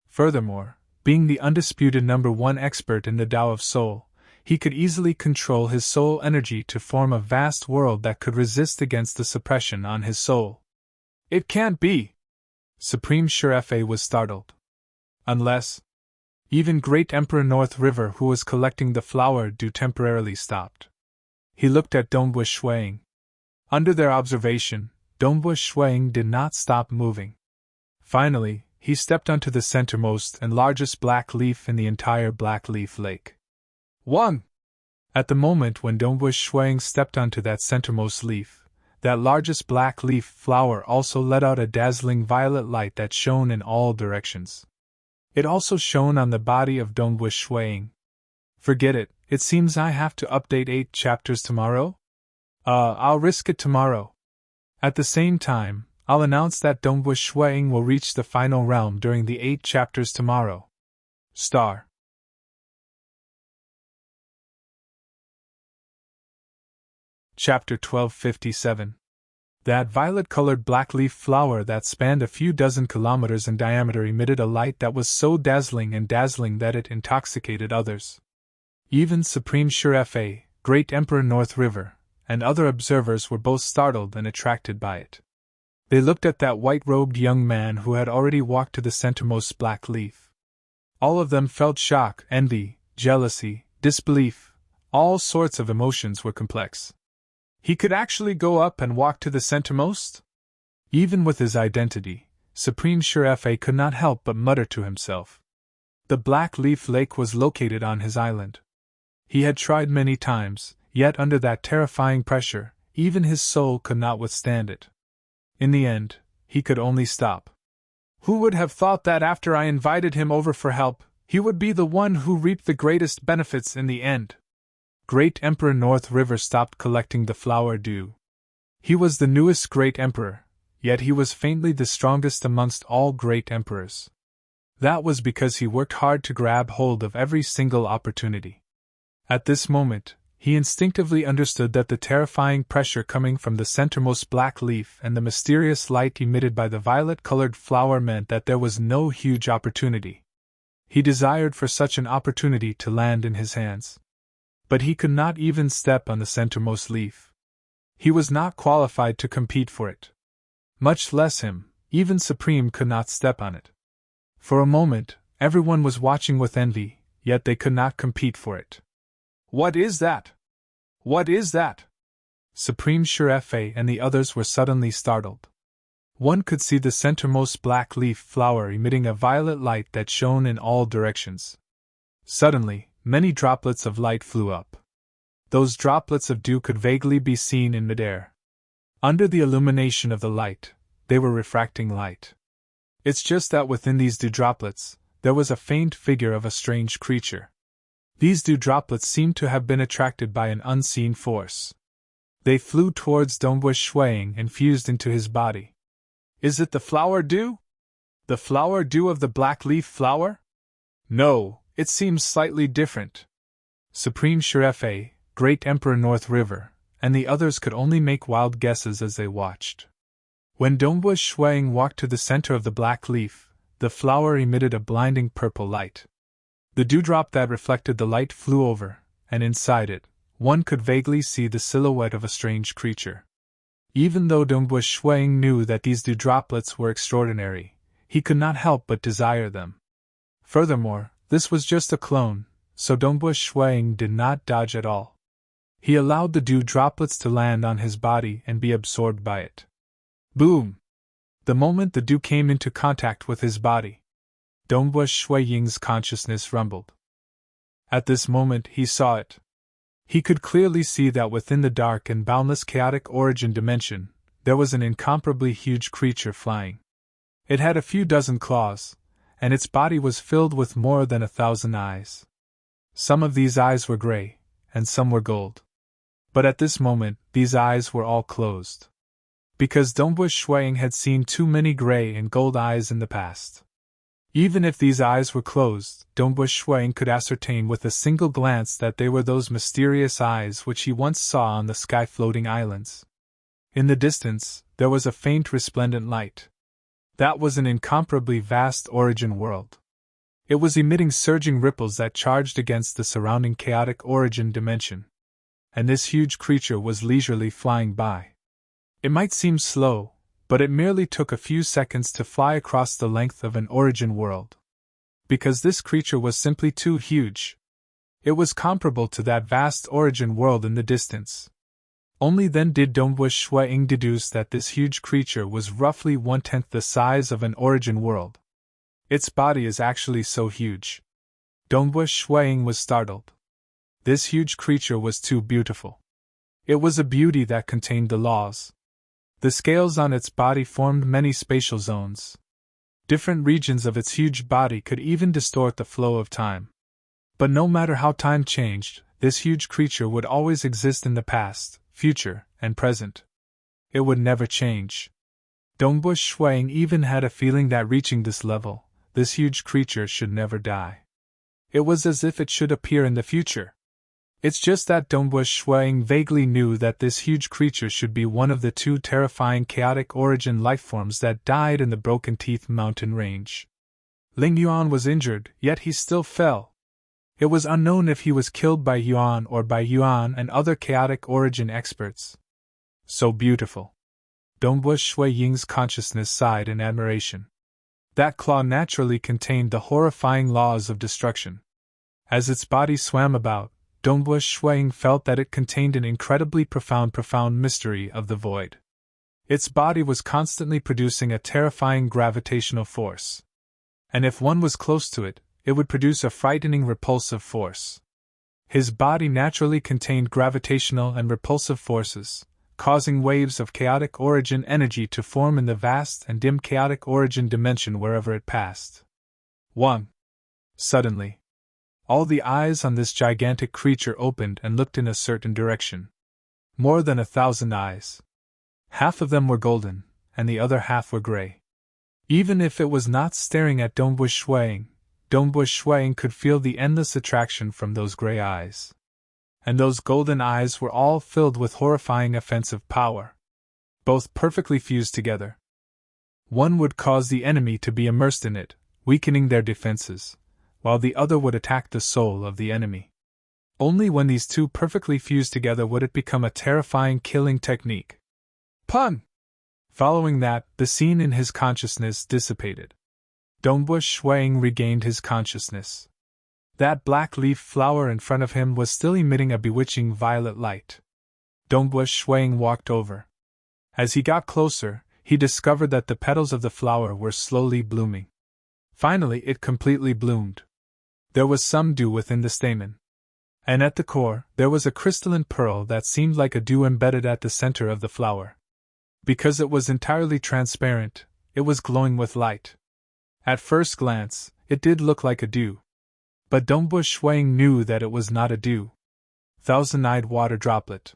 [SPEAKER 1] Furthermore, being the undisputed number 1 expert in the Tao of Soul, he could easily control his soul energy to form a vast world that could resist against the suppression on his soul. It can't be! Supreme Sheriff was startled. Unless... Even Great Emperor North River, who was collecting the flower dew, temporarily stopped. He looked at Dombush Shuang. Under their observation, Dombush Shuang did not stop moving. Finally, he stepped onto the centermost and largest black leaf in the entire Black Leaf Lake. 1. At the moment when Dombush Shuang stepped onto that centermost leaf, that largest black leaf flower also let out a dazzling violet light that shone in all directions. It also shone on the body of Dombush Shuang. Forget it, it seems I have to update 8 chapters tomorrow? I'll risk it tomorrow. At the same time, I'll announce that Dongwu Shuiying will reach the final realm during the 8 chapters tomorrow. Star. Chapter 1257. That violet-colored black-leaf flower that spanned a few dozen kilometers in diameter emitted a light that was so dazzling that it intoxicated others. Even Supreme Sure, Great Emperor North River, and other observers were both startled and attracted by it. They looked at that white-robed young man who had already walked to the centermost black leaf. All of them felt shock, envy, jealousy, disbelief. All sorts of emotions were complex. He could actually go up and walk to the centermost? Even with his identity, Supreme Sure could not help but mutter to himself. The Black Leaf Lake was located on his island. He had tried many times, yet under that terrifying pressure, even his soul could not withstand it. In the end, he could only stop. Who would have thought that after I invited him over for help, he would be the one who reaped the greatest benefits in the end? Great Emperor North River stopped collecting the flower dew. He was the newest Great Emperor, yet he was faintly the strongest amongst all Great Emperors. That was because he worked hard to grab hold of every single opportunity. At this moment, he instinctively understood that the terrifying pressure coming from the centermost black leaf and the mysterious light emitted by the violet-colored flower meant that there was no huge opportunity. He desired for such an opportunity to land in his hands. But he could not even step on the centermost leaf. He was not qualified to compete for it. Much less him, even Supreme could not step on it. For a moment, everyone was watching with envy, yet they could not compete for it. What is that? What is that? Supreme Sure and the others were suddenly startled. One could see the centermost black leaf flower emitting a violet light that shone in all directions. Suddenly, many droplets of light flew up. Those droplets of dew could vaguely be seen in midair. Under the illumination of the light, they were refracting light. It's just that within these dew droplets, there was a faint figure of a strange creature. These dew droplets seemed to have been attracted by an unseen force. They flew towards Dongwu Shuiying and fused into his body. Is it the flower dew? The flower dew of the black leaf flower? No, it seems slightly different. Supreme Sure, Great Emperor North River, and the others could only make wild guesses as they watched. When Dongwu Shuiying walked to the center of the black leaf, the flower emitted a blinding purple light. The dewdrop that reflected the light flew over, and inside it, one could vaguely see the silhouette of a strange creature. Even though Dongwu Shuiying knew that these dewdroplets were extraordinary, he could not help but desire them. Furthermore, this was just a clone, so Dongwu Shuiying did not dodge at all. He allowed the dew droplets to land on his body and be absorbed by it. Boom! The moment the dew came into contact with his body, Dongwu Shuiying's consciousness rumbled. At this moment he saw it. He could clearly see that within the dark and boundless chaotic origin dimension, there was an incomparably huge creature flying. It had a few dozen claws, and its body was filled with more than 1,000 eyes. Some of these eyes were gray, and some were gold. But at this moment, these eyes were all closed. Because Dongwu Shuiying had seen too many gray and gold eyes in the past. Even if these eyes were closed, Dongwu Shuiying could ascertain with a single glance that they were those mysterious eyes which he once saw on the sky-floating islands. In the distance, there was a faint resplendent light. That was an incomparably vast origin world. It was emitting surging ripples that charged against the surrounding chaotic origin dimension. And this huge creature was leisurely flying by. It might seem slow, but it merely took a few seconds to fly across the length of an origin world. Because this creature was simply too huge. It was comparable to that vast origin world in the distance. Only then did Dongwu Shuiying deduce that this huge creature was roughly 1/10 the size of an origin world. Its body is actually so huge. Dongwu Shuiying was startled. This huge creature was too beautiful. It was a beauty that contained the laws. The scales on its body formed many spatial zones. Different regions of its huge body could even distort the flow of time. But no matter how time changed, this huge creature would always exist in the past, future, and present. It would never change. Dongbush Shuang even had a feeling that reaching this level, this huge creature should never die. It was as if it should appear in the future. It's just that Dongbush Shuang vaguely knew that this huge creature should be one of the two terrifying chaotic origin lifeforms that died in the Broken Teeth mountain range. Ling Yuan was injured, yet he still fell. It was unknown if he was killed by Yuan or by Yuan and other chaotic origin experts. So beautiful. Dongbush Shui Ying's consciousness sighed in admiration. That claw naturally contained the horrifying laws of destruction. As its body swam about, Dongbush Shuang felt that it contained an incredibly profound mystery of the void. Its body was constantly producing a terrifying gravitational force. And if one was close to it, it would produce a frightening repulsive force. His body naturally contained gravitational and repulsive forces, causing waves of chaotic origin energy to form in the vast and dim chaotic origin dimension wherever it passed. 1. Suddenly, all the eyes on this gigantic creature opened and looked in a certain direction. More than 1,000 eyes. Half of them were golden, and the other half were gray. Even if it was not staring at Dongbush Shuang could feel the endless attraction from those gray eyes. And those golden eyes were all filled with horrifying offensive power. Both perfectly fused together. One would cause the enemy to be immersed in it, weakening their defenses, while the other would attack the soul of the enemy. Only when these two perfectly fused together would it become a terrifying killing technique. Pun! Following that, the scene in his consciousness dissipated. Dongbush Shuang regained his consciousness. That black leaf flower in front of him was still emitting a bewitching violet light. Dongbush Shuang walked over. As he got closer, he discovered that the petals of the flower were slowly blooming. Finally, it completely bloomed. There was some dew within the stamen. And at the core, there was a crystalline pearl that seemed like a dew embedded at the center of the flower. Because it was entirely transparent, it was glowing with light. At first glance, it did look like a dew. But Dongbush Shuang knew that it was not a dew. Thousand-eyed water droplet.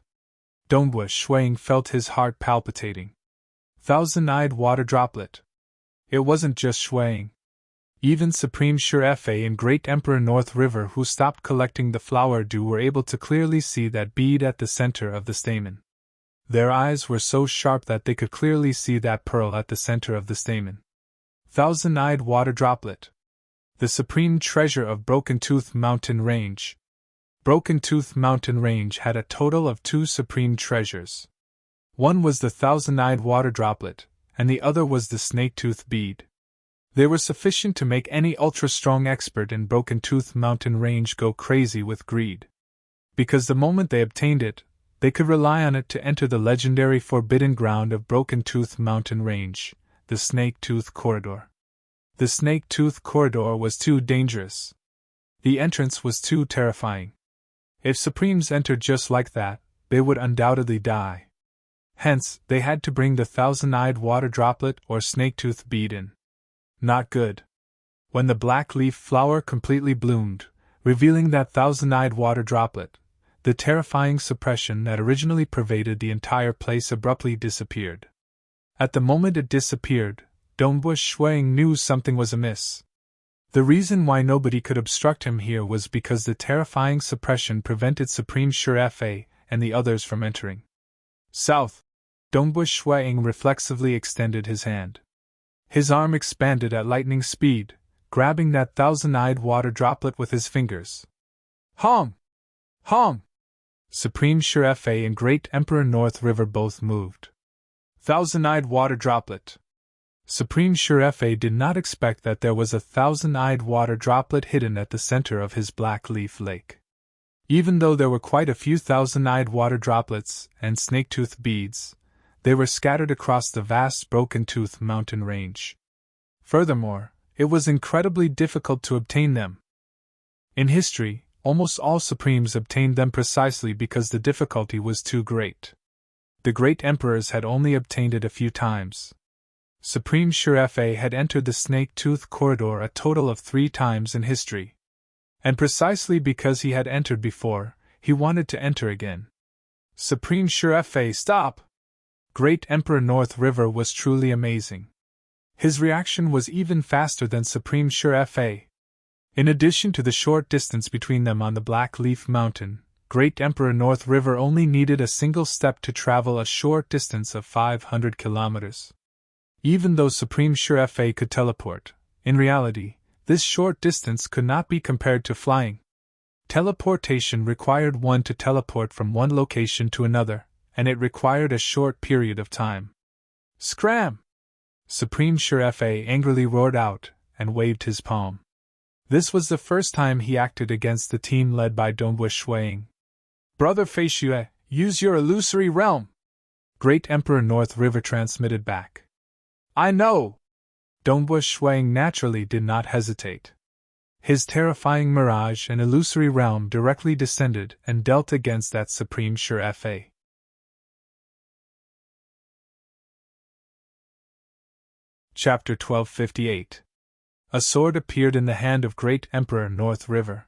[SPEAKER 1] Dongbush Shuang felt his heart palpitating. Thousand-eyed water droplet. It wasn't just Shuang. Even Supreme Sure and Great Emperor North River, who stopped collecting the flower dew, were able to clearly see that bead at the center of the stamen. Their eyes were so sharp that they could clearly see that pearl at the center of the stamen. Thousand-eyed water droplet. The supreme treasure of Broken Tooth Mountain Range. Broken Tooth Mountain Range had a total of 2 supreme treasures. One was the thousand-eyed water droplet, and the other was the snake tooth bead. They were sufficient to make any ultra-strong expert in Broken Tooth Mountain Range go crazy with greed. Because the moment they obtained it, they could rely on it to enter the legendary forbidden ground of Broken Tooth Mountain Range, the Snake Tooth Corridor. The Snake Tooth Corridor was too dangerous. The entrance was too terrifying. If Supremes entered just like that, they would undoubtedly die. Hence, they had to bring the thousand-eyed water droplet or snake tooth bead in. Not good. When the black leaf flower completely bloomed, revealing that thousand-eyed water droplet, the terrifying suppression that originally pervaded the entire place abruptly disappeared. At the moment it disappeared, Dongbush Shuang knew something was amiss. The reason why nobody could obstruct him here was because the terrifying suppression prevented Supreme Sure and the others from entering. South. Dongbush Shuang reflexively extended his hand. His arm expanded at lightning speed, grabbing that thousand-eyed water droplet with his fingers. Hom! Hom! Supreme Sure and Great Emperor North River both moved. Thousand-eyed water droplet. Supreme Sure did not expect that there was a thousand-eyed water droplet hidden at the center of his black leaf lake. Even though there were quite a few thousand-eyed water droplets and snake-tooth beads, they were scattered across the vast Broken Tooth mountain range. Furthermore, it was incredibly difficult to obtain them. In history, almost all Supremes obtained them precisely because the difficulty was too great. The great emperors had only obtained it a few times. Supreme Sure had entered the Snake Tooth Corridor a total of 3 times in history. And precisely because he had entered before, he wanted to enter again. Supreme Sure Fa, stop! Great Emperor North River was truly amazing. His reaction was even faster than Supreme Sure Fa. In addition to the short distance between them on the Black Leaf Mountain, Great Emperor North River only needed a single step to travel a short distance of 500 kilometers. Even though Supreme Sure Fa could teleport, in reality, this short distance could not be compared to flying. Teleportation required one to teleport from one location to another, and it required a short period of time. Scram! Supreme Sure Fa angrily roared out and waved his palm. This was the first time he acted against the team led by Dongbush Shuang. Brother Fei Xue, use your illusory realm! Great Emperor North River transmitted back. I know! Dongbush Shuang naturally did not hesitate. His terrifying mirage and illusory realm directly descended and dealt against that Supreme Sure Fa. Chapter 1258. A sword appeared in the hand of Great Emperor North River.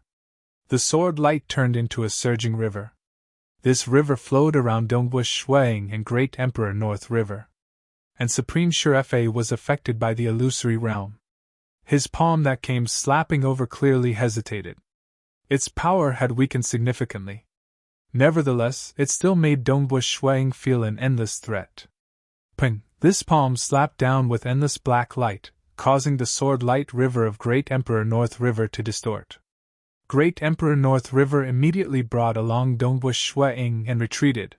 [SPEAKER 1] The sword light turned into a surging river. This river flowed around Dongbush Shuang and Great Emperor North River. And Supreme Sure Fa was affected by the illusory realm. His palm that came slapping over clearly hesitated. Its power had weakened significantly. Nevertheless, it still made Dongbush Shuang feel an endless threat. Ping! This palm slapped down with endless black light, causing the sword light river of Great Emperor North River to distort. Great Emperor North River immediately brought along Dongbush Shuang and retreated.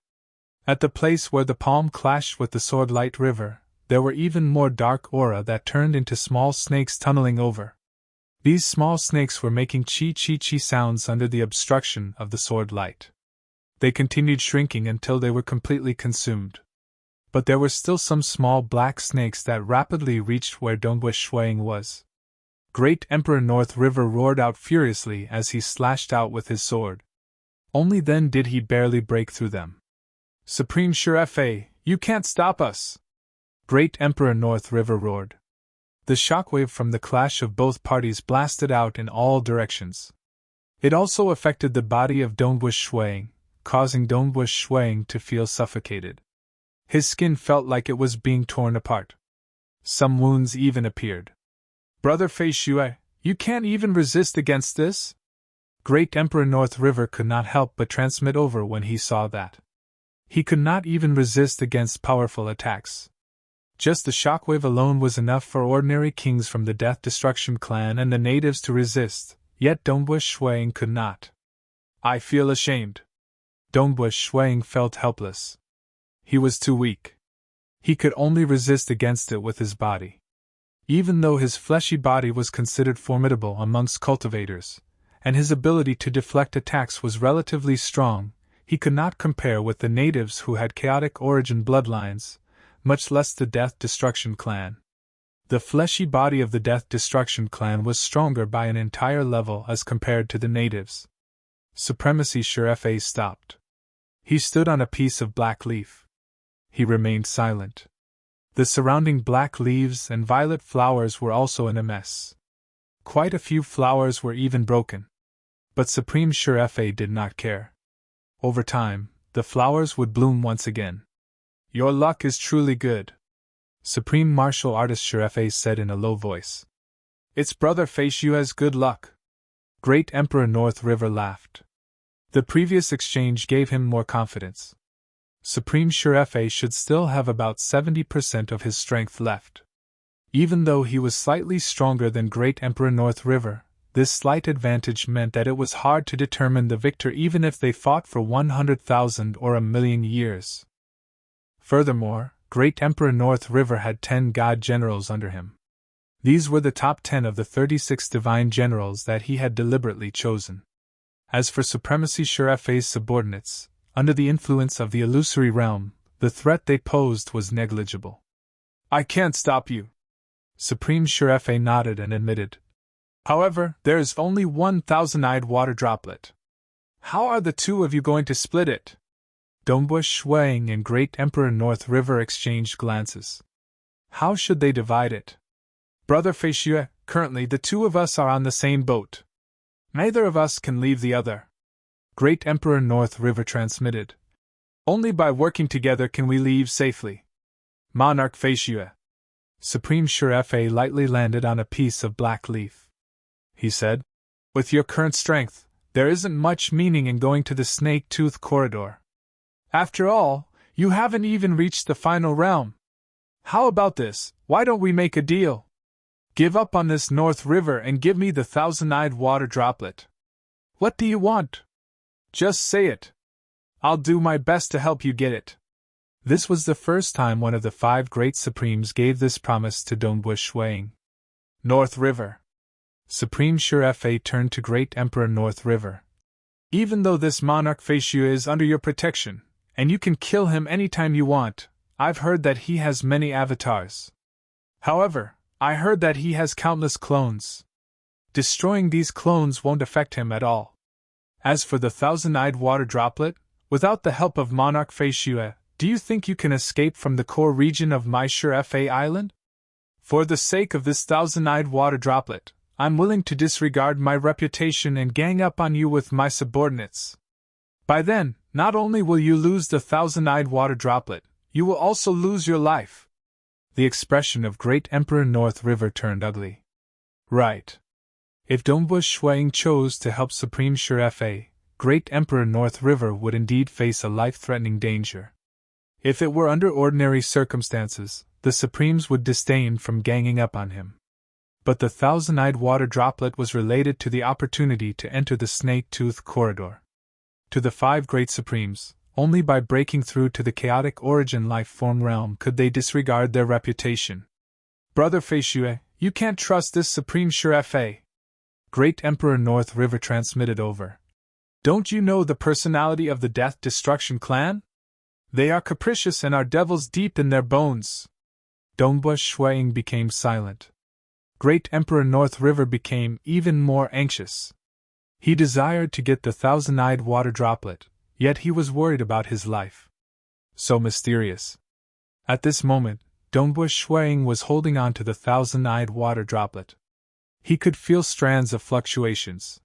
[SPEAKER 1] At the place where the palm clashed with the sword light river, there were even more dark aura that turned into small snakes tunneling over. These small snakes were making chi-chi-chi sounds under the obstruction of the sword light. They continued shrinking until they were completely consumed. But there were still some small black snakes that rapidly reached where Dongbush Shuang was. Great Emperor North River roared out furiously as he slashed out with his sword. Only then did he barely break through them. Supreme Sure Fa, you can't stop us! Great Emperor North River roared. The shockwave from the clash of both parties blasted out in all directions. It also affected the body of Dongbush Shuang, causing Dongbush Shuang to feel suffocated. His skin felt like it was being torn apart. Some wounds even appeared. Brother Fei Xue, you can't even resist against this? Great Emperor North River could not help but transmit over when he saw that. He could not even resist against powerful attacks. Just the shockwave alone was enough for ordinary kings from the Death Destruction clan and the natives to resist, yet Dongbush Shuang could not. I feel ashamed. Dongbush Shuang felt helpless. He was too weak. He could only resist against it with his body. Even though his fleshy body was considered formidable amongst cultivators, and his ability to deflect attacks was relatively strong, he could not compare with the natives who had chaotic origin bloodlines, much less the Death Destruction clan. The fleshy body of the Death Destruction clan was stronger by an entire level as compared to the natives. Supremacy Sure Fa stopped. He stood on a piece of black leaf. He remained silent. The surrounding black leaves and violet flowers were also in a mess. Quite a few flowers were even broken. But Supreme Sure Fa did not care. Over time, the flowers would bloom once again. Your luck is truly good, Supreme Martial Artist Sure Fa said in a low voice. It's Brother Fei Xue's good luck. Great Emperor North River laughed. The previous exchange gave him more confidence. Supreme Sure Fa should still have about 70% of his strength left. Even though he was slightly stronger than Great Emperor North River, this slight advantage meant that it was hard to determine the victor even if they fought for 100,000 or 1,000,000 years. Furthermore, Great Emperor North River had 10 god generals under him. These were the top 10 of the 36 divine generals that he had deliberately chosen. As for Supremacy Sure Fa's subordinates, under the influence of the illusory realm, the threat they posed was negligible. I can't stop you. Supreme Sure Fa nodded and admitted. However, there is only one thousand-eyed water droplet. How are the two of you going to split it? Dongbush Shuang and Great Emperor North River exchanged glances. How should they divide it? Brother Fei Xue, currently the two of us are on the same boat. Neither of us can leave the other. Great Emperor North River transmitted. Only by working together can we leave safely. Monarch Feishue. Supreme Sure Fa lightly landed on a piece of black leaf. He said, "With your current strength, there isn't much meaning in going to the snake-tooth corridor. After all, you haven't even reached the final realm. How about this? Why don't we make a deal? Give up on this North River and give me the thousand-eyed water droplet. What do you want? Just say it. I'll do my best to help you get it." This was the first time one of the 5 great supremes gave this promise to Dongbu Shuang. North River. Supreme Sure Fa turned to Great Emperor North River. "Even though this monarch Feishu is under your protection, and you can kill him anytime you want, I've heard that he has many avatars. However, I heard that he has countless clones. Destroying these clones won't affect him at all. As for the thousand-eyed water droplet, without the help of Monarch Feishue, do you think you can escape from the core region of my Sure Fa Island? For the sake of this thousand-eyed water droplet, I'm willing to disregard my reputation and gang up on you with my subordinates. By then, not only will you lose the thousand-eyed water droplet, you will also lose your life." The expression of Great Emperor North River turned ugly. Right. If Dongbu Shuang chose to help Supreme Sure Fa, Great Emperor North River would indeed face a life-threatening danger. If it were under ordinary circumstances, the Supremes would disdain from ganging up on him. But the thousand-eyed water droplet was related to the opportunity to enter the snake-tooth corridor. To the 5 great Supremes, only by breaking through to the chaotic origin life-form realm could they disregard their reputation. "Brother Feishue, you can't trust this Supreme Sure Fa." Great Emperor North River transmitted over. "Don't you know the personality of the Death Destruction clan? They are capricious and are devils deep in their bones." Dongbu Shuang became silent. Great Emperor North River became even more anxious. He desired to get the thousand-eyed water droplet, yet he was worried about his life. So mysterious. At this moment, Dongbu Shuang was holding on to the thousand-eyed water droplet. He could feel strands of fluctuations.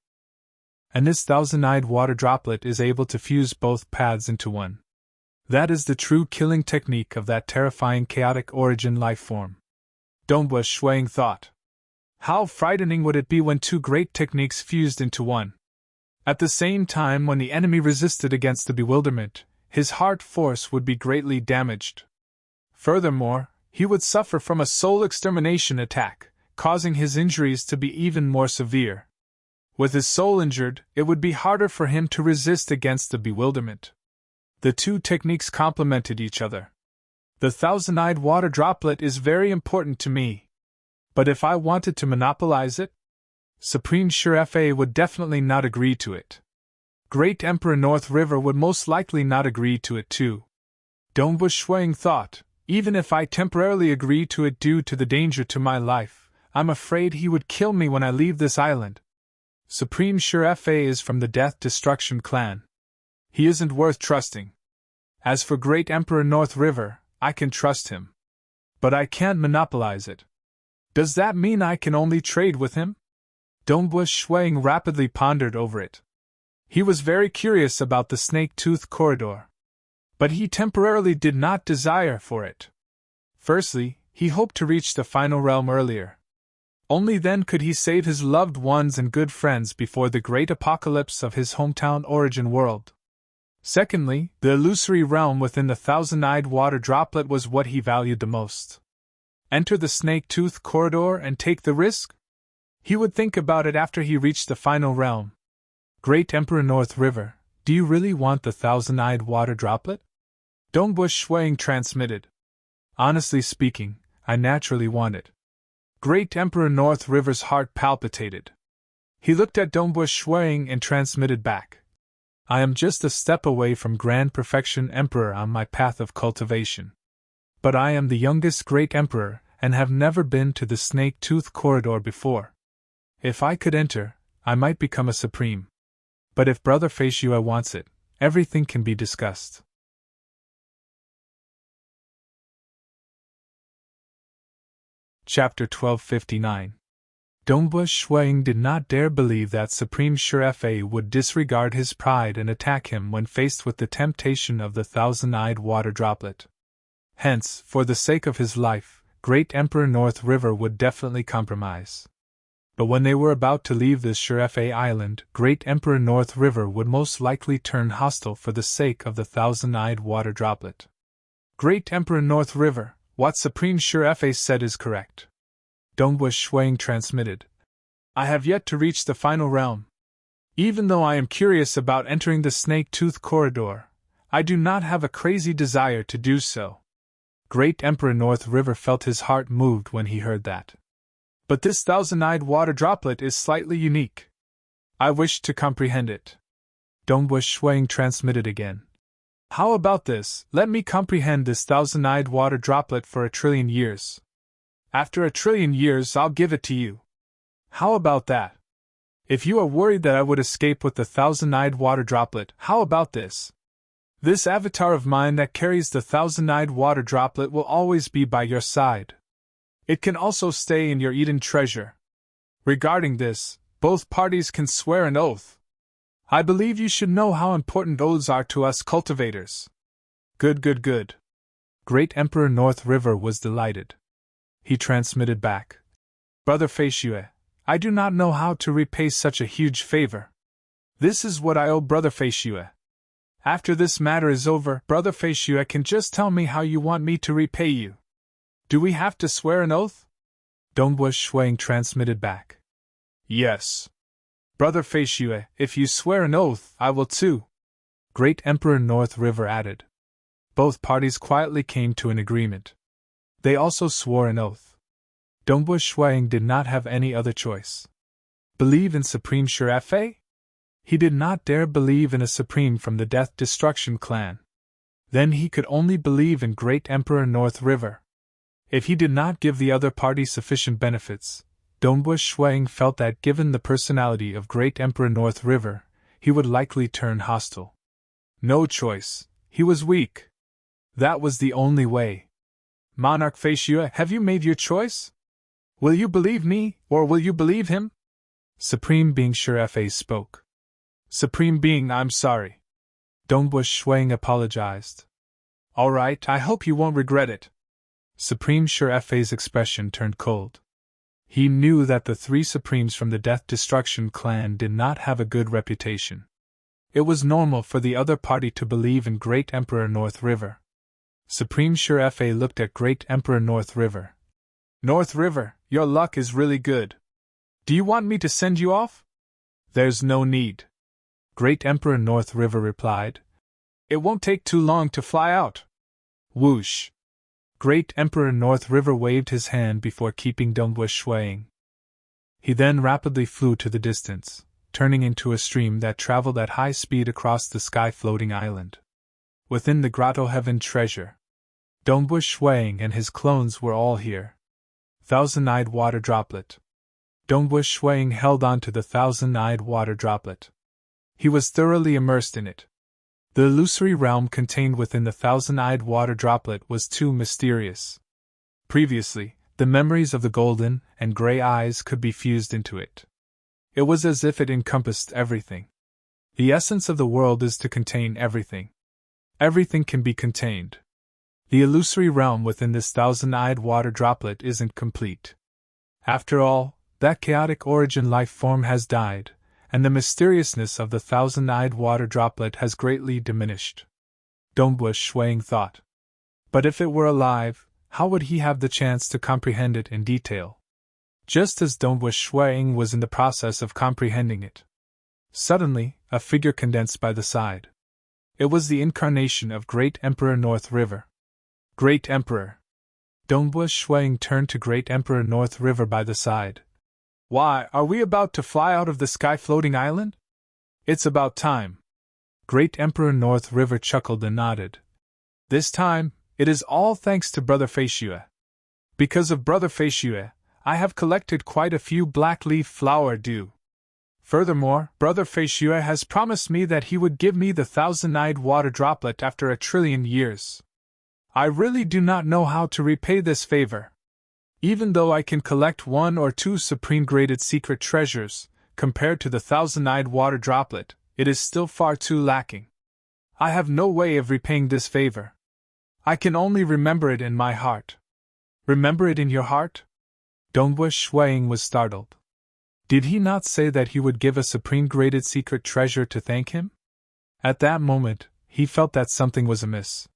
[SPEAKER 1] And this thousand-eyed water droplet is able to fuse both paths into one. That is the true killing technique of that terrifying chaotic origin life form. Dongbu Shuang thought. How frightening would it be when 2 great techniques fused into one? At the same time, when the enemy resisted against the bewilderment, his heart force would be greatly damaged. Furthermore, he would suffer from a soul extermination attack, causing his injuries to be even more severe. With his soul injured, it would be harder for him to resist against the bewilderment. The 2 techniques complemented each other. The thousand-eyed water droplet is very important to me. But if I wanted to monopolize it, Supreme Sure Fa would definitely not agree to it. Great Emperor North River would most likely not agree to it too. Dongbu Shuang thought, even if I temporarily agree to it due to the danger to my life, I'm afraid he would kill me when I leave this island. Supreme Sure Fa is from the Death Destruction clan. He isn't worth trusting. As for Great Emperor North River, I can trust him. But I can't monopolize it. Does that mean I can only trade with him? Dongbu Shuang rapidly pondered over it. He was very curious about the snake-tooth corridor. But he temporarily did not desire for it. Firstly, he hoped to reach the final realm earlier. Only then could he save his loved ones and good friends before the great apocalypse of his hometown origin world. Secondly, the illusory realm within the thousand-eyed water droplet was what he valued the most. Enter the snake-tooth corridor and take the risk? He would think about it after he reached the final realm. Great Emperor North River, do you really want the thousand-eyed water droplet? Dongbu Shuang transmitted. Honestly speaking, I naturally want it. Great Emperor North River's heart palpitated. He looked at Dongbu Shuang and transmitted back. I am just a step away from Grand Perfection Emperor on my path of cultivation. But I am the youngest Great Emperor and have never been to the snake-tooth corridor before. If I could enter, I might become a supreme. But if Brother Feishue wants it, everything can be discussed. Chapter 1259. Dongbua Shuang did not dare believe that Supreme Sure would disregard his pride and attack him when faced with the temptation of the thousand-eyed water droplet. Hence, for the sake of his life, Great Emperor North River would definitely compromise. But when they were about to leave this Sure island, Great Emperor North River would most likely turn hostile for the sake of the thousand-eyed water droplet. Great Emperor North River, what Supreme Sure said is correct. Dongbua Shuang transmitted. I have yet to reach the final realm. Even though I am curious about entering the snake-tooth corridor, I do not have a crazy desire to do so. Great Emperor North River felt his heart moved when he heard that. But this thousand-eyed water droplet is slightly unique. I wish to comprehend it. Dongbua Shuang transmitted again. How about this? Let me comprehend this thousand-eyed water droplet for 1,000,000,000,000 years. After 1,000,000,000,000 years, I'll give it to you. How about that? If you are worried that I would escape with the thousand-eyed water droplet, how about this? This avatar of mine that carries the thousand-eyed water droplet will always be by your side. It can also stay in your Eden treasure. Regarding this, both parties can swear an oath. I believe you should know how important oaths are to us cultivators. Good. Great Emperor North River was delighted. He transmitted back. Brother Feishue, I do not know how to repay such a huge favor. This is what I owe Brother Feishue. After this matter is over, Brother Feishue can just tell me how you want me to repay you. Do we have to swear an oath? Dongbua Shuang transmitted back. Yes. Brother Feishue, if you swear an oath, I will too. Great Emperor North River added. Both parties quietly came to an agreement. They also swore an oath. Dongbua Shuang did not have any other choice. Believe in Supreme Sure? He did not dare believe in a Supreme from the Death Destruction clan. Then he could only believe in Great Emperor North River. If he did not give the other party sufficient benefits, Dongbua Shuang felt that given the personality of Great Emperor North River, he would likely turn hostile. No choice, he was weak. That was the only way. Monarch Feishue, have you made your choice? Will you believe me, or will you believe him? Supreme Being Sure spoke. Supreme Being, I'm sorry. Dongbua Shuang apologized. All right, I hope you won't regret it. Supreme Sure-Fe's expression turned cold. He knew that the three Supremes from the Death Destruction clan did not have a good reputation. It was normal for the other party to believe in Great Emperor North River. Supreme Sure-Fe looked at Great Emperor North River. North River, your luck is really good. Do you want me to send you off? There's no need. Great Emperor North River replied. It won't take too long to fly out. Whoosh. Great Emperor North River waved his hand before keeping Dongbua Shuang. He then rapidly flew to the distance, turning into a stream that traveled at high speed across the sky-floating island. Within the grotto heaven treasure, Dongbua Shuang and his clones were all here. Thousand-eyed water droplet. Dongbua Shuang held on to the thousand-eyed water droplet. He was thoroughly immersed in it. The illusory realm contained within the thousand-eyed water droplet was too mysterious. Previously, the memories of the golden and gray eyes could be fused into it. It was as if it encompassed everything. The essence of the world is to contain everything. Everything can be contained. The illusory realm within this thousand-eyed water droplet isn't complete. After all, that chaotic origin life form has died, and the mysteriousness of the thousand-eyed water droplet has greatly diminished. Dongbua Shuang thought. But if it were alive, how would he have the chance to comprehend it in detail? Just as Dongbua Shuang was in the process of comprehending it. Suddenly, a figure condensed by the side. It was the incarnation of Great Emperor North River. Great Emperor. Dongbua Shuang turned to Great Emperor North River by the side. Why, are we about to fly out of the sky-floating island? It's about time. Great Emperor North River chuckled and nodded. This time, it is all thanks to Brother Feishue. Because of Brother Feishue, I have collected quite a few black-leaf flower dew. Furthermore, Brother Feishue has promised me that he would give me the thousand-eyed water droplet after 1,000,000,000,000 years. I really do not know how to repay this favor. Even though I can collect 1 or 2 supreme-graded secret treasures, compared to the thousand-eyed water droplet, it is still far too lacking. I have no way of repaying this favor. I can only remember it in my heart. Remember it in your heart? Donghua Shuiying was startled. Did he not say that he would give a supreme-graded secret treasure to thank him? At that moment, he felt that something was amiss.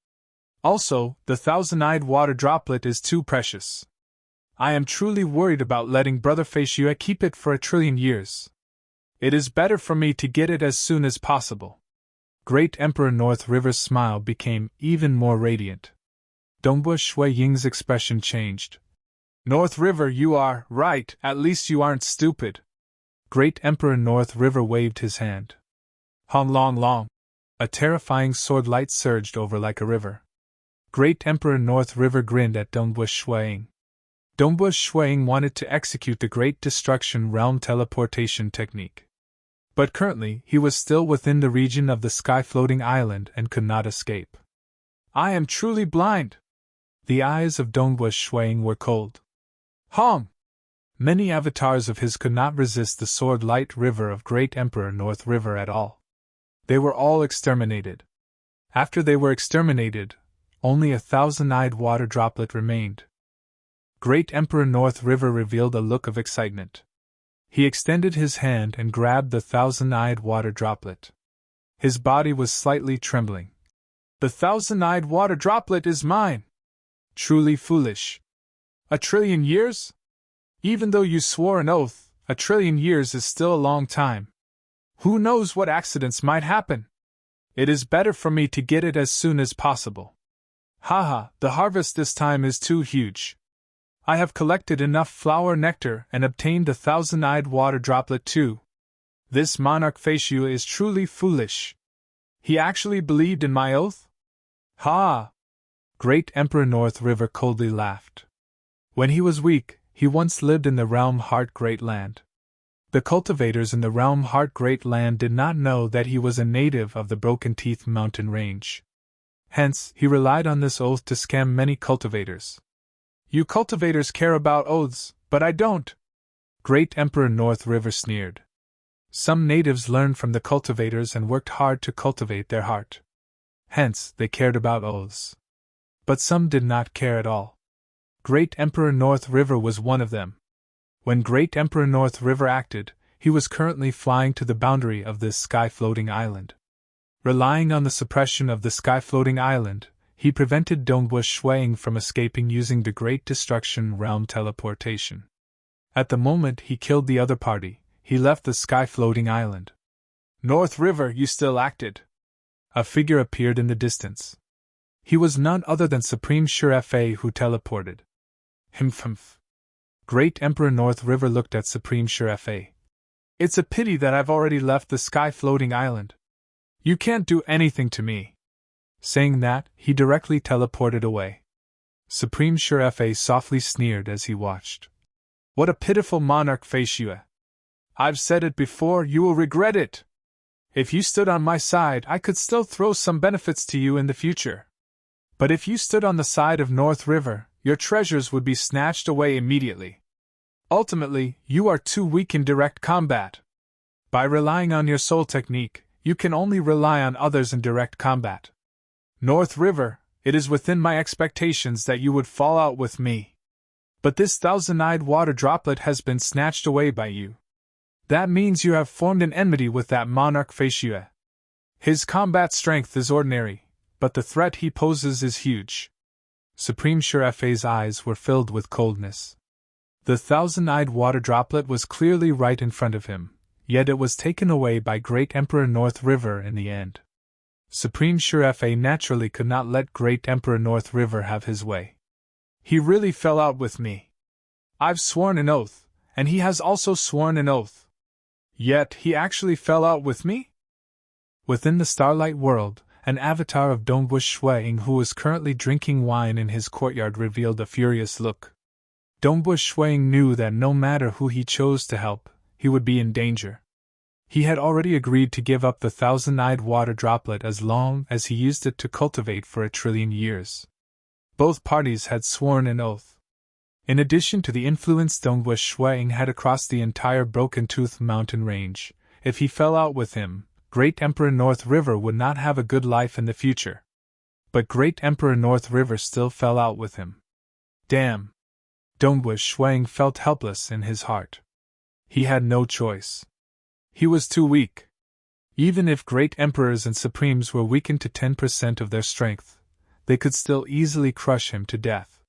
[SPEAKER 1] Also, the thousand-eyed water droplet is too precious. I am truly worried about letting Brother Fei Xue keep it for 1,000,000,000 years. It is better for me to get it as soon as possible. Great Emperor North River's smile became even more radiant. Donghua Shuiying's expression changed. North River, you are right, at least you aren't stupid. Great Emperor North River waved his hand. Hong long long. A terrifying sword light surged over like a river. Great Emperor North River grinned at Donghua Shuiying. Donghua Shuiying wanted to execute the Great Destruction Realm teleportation technique. But currently he was still within the region of the sky-floating island and could not escape. I am truly blind! The eyes of Donghua Shuiying were cold. Hong! Many avatars of his could not resist the sword-light river of Great Emperor North River at all. They were all exterminated. After they were exterminated, only a thousand-eyed water droplet remained. Great Emperor North River revealed a look of excitement. He extended his hand and grabbed the thousand-eyed water droplet. His body was slightly trembling. The thousand-eyed water droplet is mine! Truly foolish. 1,000,000,000 years? Even though you swore an oath, 1,000,000,000 years is still a long time. Who knows what accidents might happen? It is better for me to get it as soon as possible. Haha, the harvest this time is too huge. I have collected enough flower nectar and obtained the thousand-eyed water droplet too. This monarch Fei Xue is truly foolish. He actually believed in my oath? Ha! Great Emperor North River coldly laughed. When he was weak, he once lived in the Realm Heart Great Land. The cultivators in the Realm Heart Great Land did not know that he was a native of the Broken Teeth mountain range. Hence, he relied on this oath to scam many cultivators. You cultivators care about oaths, but I don't. Great Emperor North River sneered. Some natives learned from the cultivators and worked hard to cultivate their heart. Hence, they cared about oaths. But some did not care at all. Great Emperor North River was one of them. When Great Emperor North River acted, he was currently flying to the boundary of this sky-floating island. Relying on the suppression of the sky-floating island, he prevented Donghua Shuiying from escaping using the Great Destruction Realm teleportation. At the moment he killed the other party, he left the sky-floating island. North River, you still acted. A figure appeared in the distance. He was none other than Supreme Sure who teleported. Humph. Great Emperor North River looked at Supreme Sure. It's a pity that I've already left the sky-floating island. You can't do anything to me. Saying that, he directly teleported away. Supreme Sure softly sneered as he watched. What a pitiful monarch Fei Xue. I've said it before, you will regret it. If you stood on my side, I could still throw some benefits to you in the future. But if you stood on the side of North River, your treasures would be snatched away immediately. Ultimately, you are too weak in direct combat. By relying on your soul technique, you can only rely on others in direct combat. North River, it is within my expectations that you would fall out with me. But this thousand-eyed water droplet has been snatched away by you. That means you have formed an enmity with that monarch Fei Xue. His combat strength is ordinary, but the threat he poses is huge. Supreme Sure-Fei's eyes were filled with coldness. The thousand-eyed water droplet was clearly right in front of him, yet it was taken away by Great Emperor North River in the end. Supreme Sure-Fei naturally could not let Great Emperor North River have his way. He really fell out with me. I've sworn an oath, and he has also sworn an oath. Yet he actually fell out with me? Within the Starlight World, an avatar of Donghua Shuiying who was currently drinking wine in his courtyard revealed a furious look. Donghua Shuiying knew that no matter who he chose to help, he would be in danger. He had already agreed to give up the thousand-eyed water droplet as long as he used it to cultivate for 1,000,000,000 years. Both parties had sworn an oath. In addition to the influence Dongwu Shuang had across the entire Broken Tooth mountain range, if he fell out with him, Great Emperor North River would not have a good life in the future. But Great Emperor North River still fell out with him. Damn! Dongwu Shuang felt helpless in his heart. He had no choice. He was too weak. Even if great emperors and supremes were weakened to 10% of their strength, they could still easily crush him to death.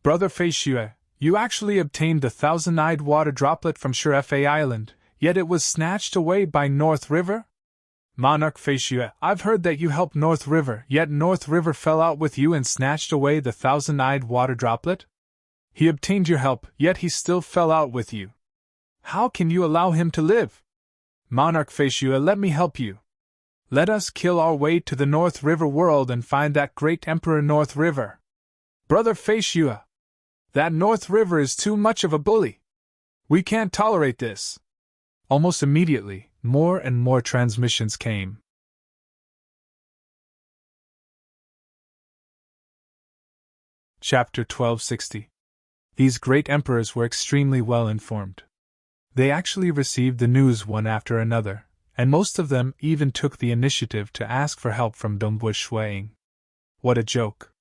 [SPEAKER 1] Brother Fei Xue, you actually obtained the thousand-eyed water droplet from Shurefei Island, yet it was snatched away by North River? Monarch Fei Xue, I've heard that you helped North River, yet North River fell out with you and snatched away the thousand-eyed water droplet? He obtained your help, yet he still fell out with you. How can you allow him to live? Monarch Fei Xue, let me help you. Let us kill our way to the North River world and find that great Emperor North River. Brother Fei Xue, that North River is too much of a bully. We can't tolerate this. Almost immediately, more and more transmissions came. Chapter 1260. These great emperors were extremely well informed. They actually received the news one after another, and most of them even took the initiative to ask for help from Dongwu Shuang. What a joke!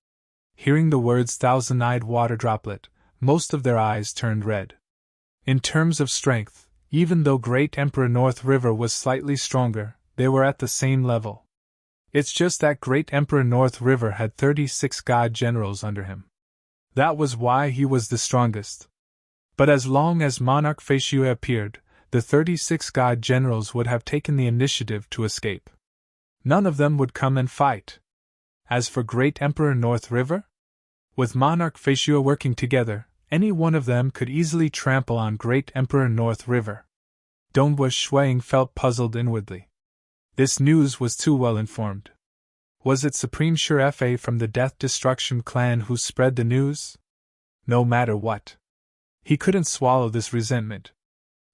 [SPEAKER 1] Hearing the words thousand-eyed water droplet, most of their eyes turned red. In terms of strength, even though Great Emperor North River was slightly stronger, they were at the same level. It's just that Great Emperor North River had 36 god generals under him. That was why he was the strongest. But as long as Monarch Fei Xue appeared, the 36 god generals would have taken the initiative to escape. None of them would come and fight. As for Great Emperor North River? With Monarch Fei Xue working together, any one of them could easily trample on Great Emperor North River. Dongwu Shuang felt puzzled inwardly. This news was too well informed. Was it Supreme Shurefei from the Death Destruction clan who spread the news? No matter what. He couldn't swallow this resentment.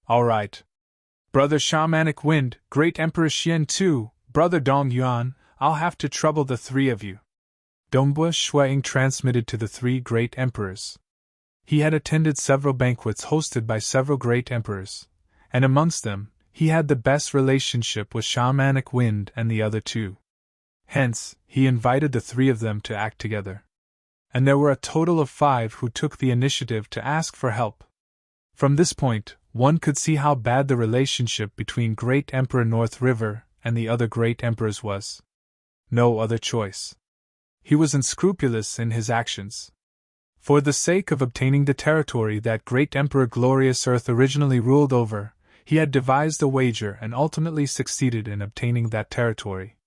[SPEAKER 1] All right. Brother Shamanic Wind, Great Emperor Xian Tu, Brother Dong Yuan, I'll have to trouble the three of you. Dongwu Shuang transmitted to the three great emperors. He had attended several banquets hosted by several great emperors, and amongst them, he had the best relationship with Shamanic Wind and the other two. Hence, he invited the three of them to act together. And there were a total of 5 who took the initiative to ask for help. From this point, one could see how bad the relationship between Great Emperor North River and the other great emperors was. No other choice. He was unscrupulous in his actions. For the sake of obtaining the territory that Great Emperor Glorious Earth originally ruled over, he had devised a wager and ultimately succeeded in obtaining that territory.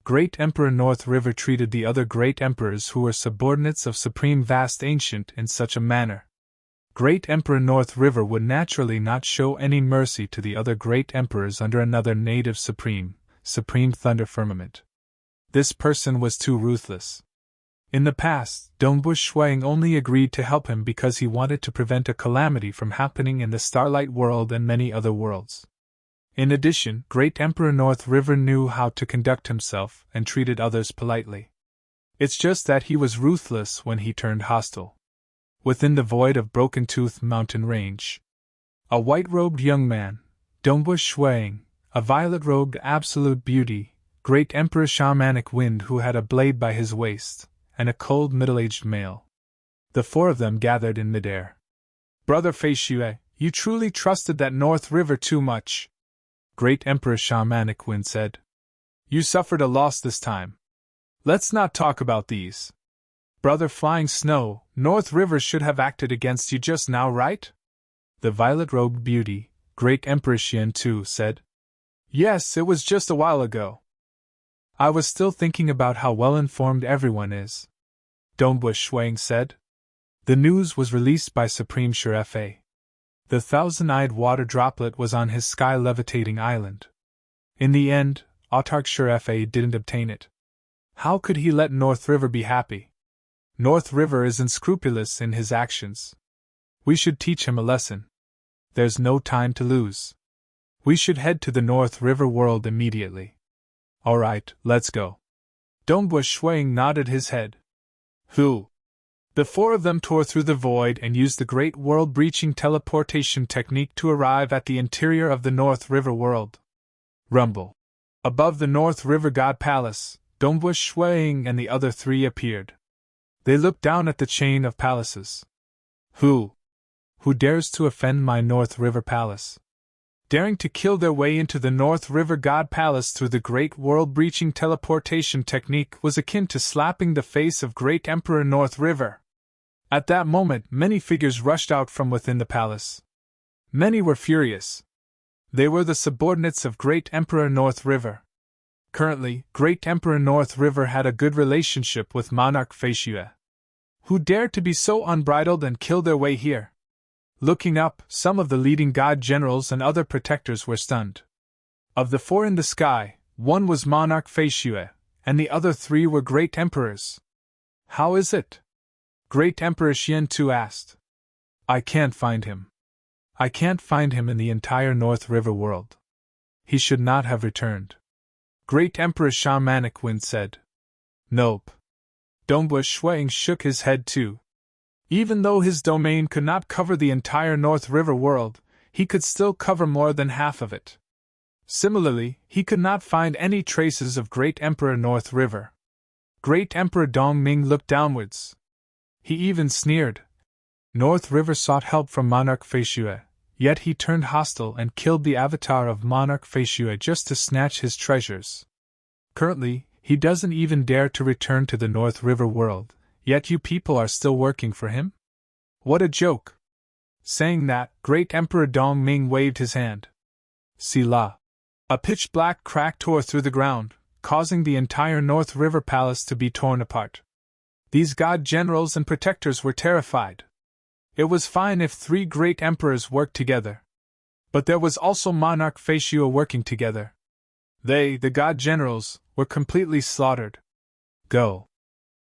[SPEAKER 1] Great Emperor North River treated the other great emperors who were subordinates of Supreme Vast Ancient in such a manner. Great Emperor North River would naturally not show any mercy to the other great emperors under another native Supreme Thunder Firmament. This person was too ruthless. In the past, Dongwu Shuang only agreed to help him because he wanted to prevent a calamity from happening in the Starlight World and many other worlds. In addition, Great Emperor North River knew how to conduct himself and treated others politely. It's just that he was ruthless when he turned hostile. Within the void of Broken Tooth mountain range, a white-robed young man, Dongwu Shuang, a violet-robed absolute beauty, Great Emperor Shamanic Wind who had a blade by his waist, and a cold middle-aged male. The 4 of them gathered in midair. Brother Fei Xue, you truly trusted that North River too much. Great Emperor Shamanic Wind said. You suffered a loss this time. Let's not talk about these. Brother Flying Snow, North River should have acted against you just now, right? The violet-robed beauty, Great Emperor Xian Tu, said. Yes, it was just a while ago. I was still thinking about how well-informed everyone is. Dongwu Shuang said. The news was released by Supreme Shurefei. The thousand-eyed water droplet was on his sky-levitating island. In the end, Autarch Shurefei didn't obtain it. How could he let North River be happy? North River is unscrupulous in his actions. We should teach him a lesson. There's no time to lose. We should head to the North River world immediately. All right, let's go. Dongwu Shuang nodded his head. Who? The four of them tore through the void and used the great world-breaching teleportation technique to arrive at the interior of the North River world. Rumble. Above the North River God Palace, Dongbush, Shuiying, and the other three appeared. They looked down at the chain of palaces. Who dares to offend my North River Palace? Daring to kill their way into the North River God Palace through the great world-breaching teleportation technique was akin to slapping the face of Great Emperor North River. At that moment, many figures rushed out from within the palace. Many were furious. They were the subordinates of Great Emperor North River. Currently, Great Emperor North River had a good relationship with Monarch Feishue. Who dared to be so unbridled and kill their way here? Looking up, some of the leading god generals and other protectors were stunned. Of the four in the sky, one was Monarch Feishue, and the other three were great emperors. How is it? Great Emperor Xian Tu asked. I can't find him. I can't find him in the entire North River world. He should not have returned. Great Emperor Shamanic Wind said. Nope. Dongbush Shuiying shook his head too. Even though his domain could not cover the entire North River world, he could still cover more than half of it. Similarly, he could not find any traces of Great Emperor North River. Great Emperor Dongming looked downwards. He even sneered. North River sought help from Monarch Feishue, yet he turned hostile and killed the avatar of Monarch Feishue just to snatch his treasures. Currently, he doesn't even dare to return to the North River world, yet you people are still working for him? What a joke! Saying that, Great Emperor Dongming waved his hand. Sila. A pitch-black crack tore through the ground, causing the entire North River Palace to be torn apart. These god generals and protectors were terrified. It was fine if three great emperors worked together. But there was also Monarch Feishue working together. They, the god generals, were completely slaughtered. Go.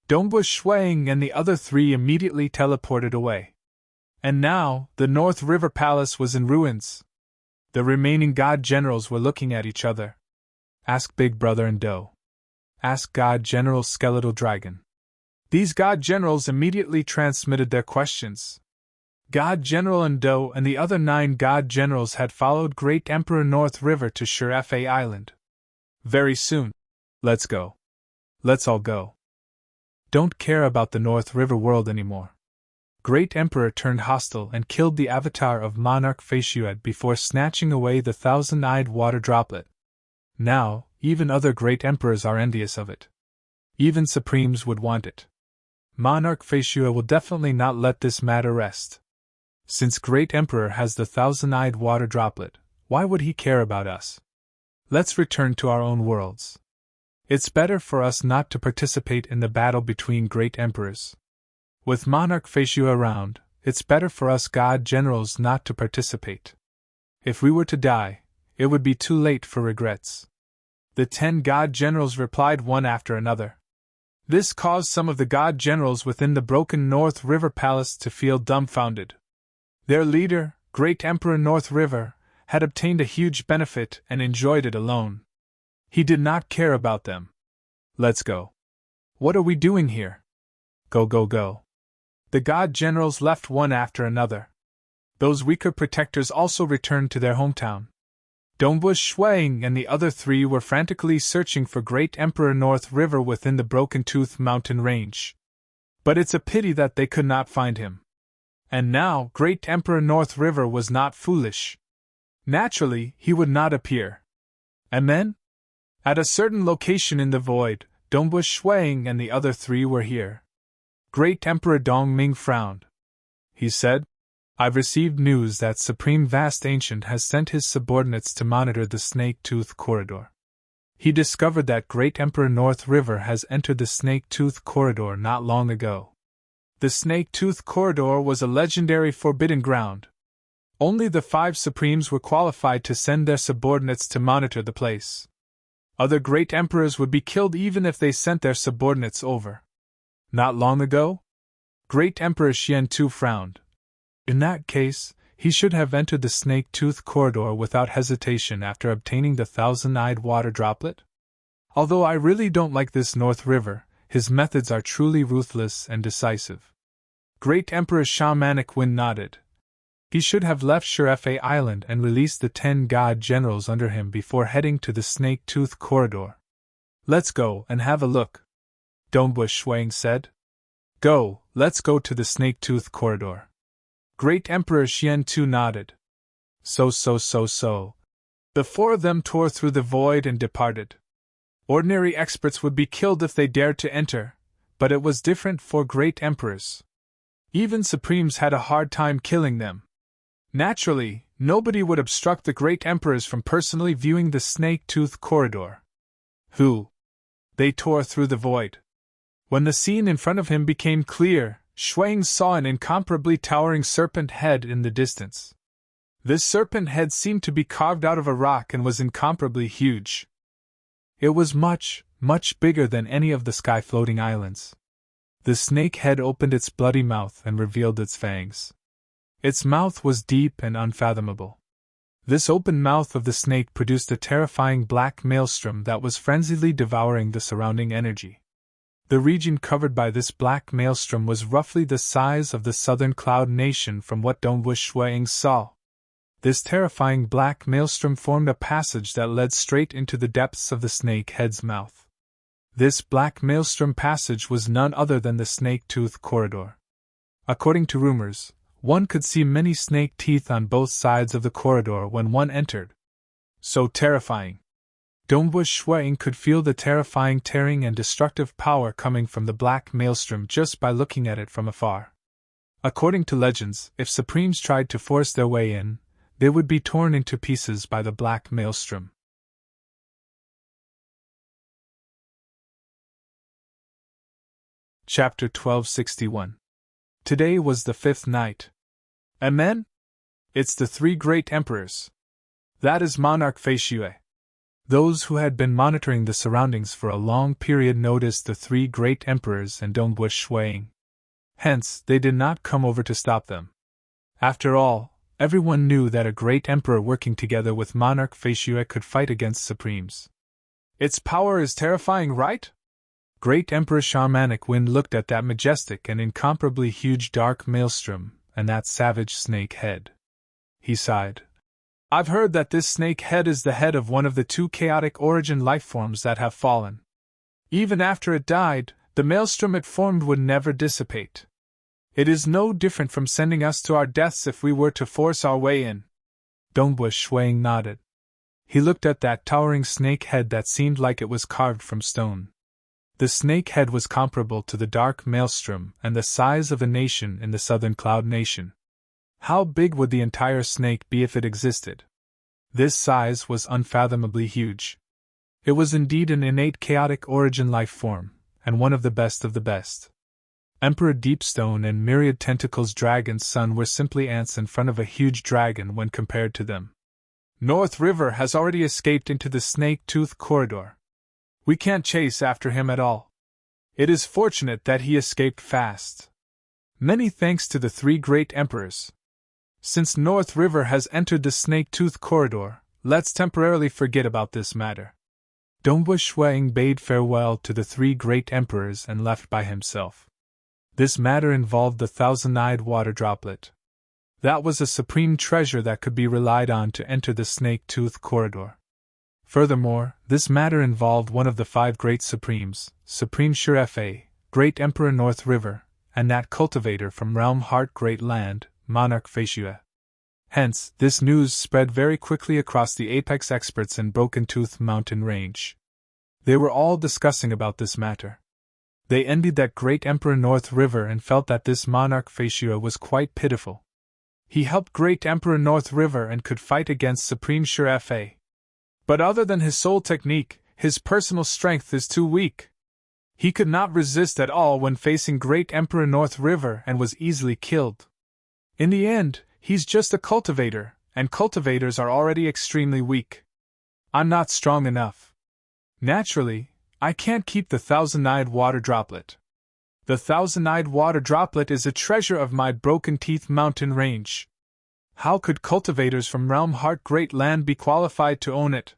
[SPEAKER 1] Dongbush Shuiying and the other three immediately teleported away. And now, the North River Palace was in ruins. The remaining god generals were looking at each other. Ask Big Brother and Do. Ask God General Skeletal Dragon. These god generals immediately transmitted their questions. God General Ndo and the other 9 god generals had followed Great Emperor North River to Shirafe Island. Very soon. Let's go. Let's all go. Don't care about the North River world anymore. Great Emperor turned hostile and killed the avatar of Monarch Feishue before snatching away the thousand-eyed water droplet. Now, even other great emperors are envious of it. Even supremes would want it. Monarch Feishue will definitely not let this matter rest. Since Great Emperor has the thousand-eyed water droplet, why would he care about us? Let's return to our own worlds. It's better for us not to participate in the battle between great emperors. With Monarch Feishue around, it's better for us god generals not to participate. If we were to die, it would be too late for regrets. The 10 god generals replied one after another. This caused some of the god generals within the broken North River Palace to feel dumbfounded. Their leader, Great Emperor North River, had obtained a huge benefit and enjoyed it alone. He did not care about them. Let's go. What are we doing here? Go, go, go. The god generals left one after another. Those weaker protectors also returned to their hometown. Dongbush Shuiying and the other 3 were frantically searching for Great Emperor North River within the Broken Tooth mountain range. But it's a pity that they could not find him. And now, Great Emperor North River was not foolish. Naturally, he would not appear. And then? At a certain location in the void, Dongbush Shuiying and the other 3 were here. Great Emperor Dongming frowned. He said, I've received news that Supreme Vast Ancient has sent his subordinates to monitor the Snake Tooth Corridor. He discovered that Great Emperor North River has entered the Snake Tooth Corridor not long ago. The Snake Tooth Corridor was a legendary forbidden ground. Only the 5 Supremes were qualified to send their subordinates to monitor the place. Other great emperors would be killed even if they sent their subordinates over. Not long ago? Great Emperor Xian Tu frowned. In that case, he should have entered the Snake Tooth Corridor without hesitation after obtaining the thousand-eyed water droplet. Although I really don't like this North River, his methods are truly ruthless and decisive. Great Emperor Shamanic Wind nodded. He should have left Shurefei Island and released the 10 god generals under him before heading to the Snake Tooth Corridor. Let's go and have a look, Dombush Shuang said. Go, let's go to the Snake Tooth Corridor. Great Emperor Xian Tu nodded. So. The 4 of them tore through the void and departed. Ordinary experts would be killed if they dared to enter, but it was different for great emperors. Even supremes had a hard time killing them. Naturally, nobody would obstruct the great emperors from personally viewing the Snake Tooth Corridor. They tore through the void. When the scene in front of him became clear, Shuang saw an incomparably towering serpent head in the distance. This serpent head seemed to be carved out of a rock and was incomparably huge. It was much bigger than any of the sky-floating islands. The snake head opened its bloody mouth and revealed its fangs. Its mouth was deep and unfathomable. This open mouth of the snake produced a terrifying black maelstrom that was frenziedly devouring the surrounding energy. The region covered by this black maelstrom was roughly the size of the southern cloud nation from what Dombush Shuang saw. This terrifying black maelstrom formed a passage that led straight into the depths of the snake head's mouth. This black maelstrom passage was none other than the Snake Tooth Corridor. According to rumors, one could see many snake teeth on both sides of the corridor when one entered. So terrifying. Dombush Shuang could feel the terrifying tearing and destructive power coming from the black maelstrom just by looking at it from afar. According to legends, if Supremes tried to force their way in, they would be torn into pieces by the black maelstrom. Chapter 1261. Today was the 5th night. Amen? It's the 3 great emperors. That is Monarch Feishue. Those who had been monitoring the surroundings for a long period noticed the 3 great emperors and Dombush Shuang. Hence, they did not come over to stop them. After all, everyone knew that a great emperor working together with Monarch Feishue could fight against Supremes. Its power is terrifying, right? Great Emperor Shamanic Wind looked at that majestic and incomparably huge dark maelstrom and that savage snake head. He sighed. I've heard that this snake head is the head of one of the 2 chaotic origin lifeforms that have fallen. Even after it died, the maelstrom it formed would never dissipate. It is no different from sending us to our deaths if we were to force our way in. Dombush Shuang nodded. He looked at that towering snake head that seemed like it was carved from stone. The snake head was comparable to the dark maelstrom and the size of a nation in the southern cloud nation. How big would the entire snake be if it existed? This size was unfathomably huge. It was indeed an innate chaotic origin life form, and one of the best of the best. Emperor Deepstone and myriad tentacles Dragon's son were simply ants in front of a huge dragon when compared to them. North River has already escaped into the Snake Tooth Corridor. We can't chase after him at all. It is fortunate that he escaped fast. Many thanks to the 3 great emperors. Since North River has entered the Snake Tooth Corridor, let's temporarily forget about this matter. Dombush Shuang bade farewell to the 3 great emperors and left by himself. This matter involved the thousand-eyed water droplet. That was a supreme treasure that could be relied on to enter the Snake Tooth Corridor. Furthermore, this matter involved one of the 5 great supremes, Supreme Shurefei, Great Emperor North River, and that cultivator from Realm Heart Great Land, Monarch Feishue. Hence, this news spread very quickly across the apex experts in Broken Tooth Mountain Range. They were all discussing about this matter. They envied that Great Emperor North River and felt that this Monarch Feishue was quite pitiful. He helped Great Emperor North River and could fight against Supreme Shurefei. But other than his soul technique, his personal strength is too weak. He could not resist at all when facing Great Emperor North River and was easily killed. In the end, he's just a cultivator, and cultivators are already extremely weak. I'm not strong enough. Naturally, I can't keep the thousand-eyed water droplet. The thousand-eyed water droplet is a treasure of my Broken Teeth Mountain Range. How could cultivators from Realm Heart Great Land be qualified to own it?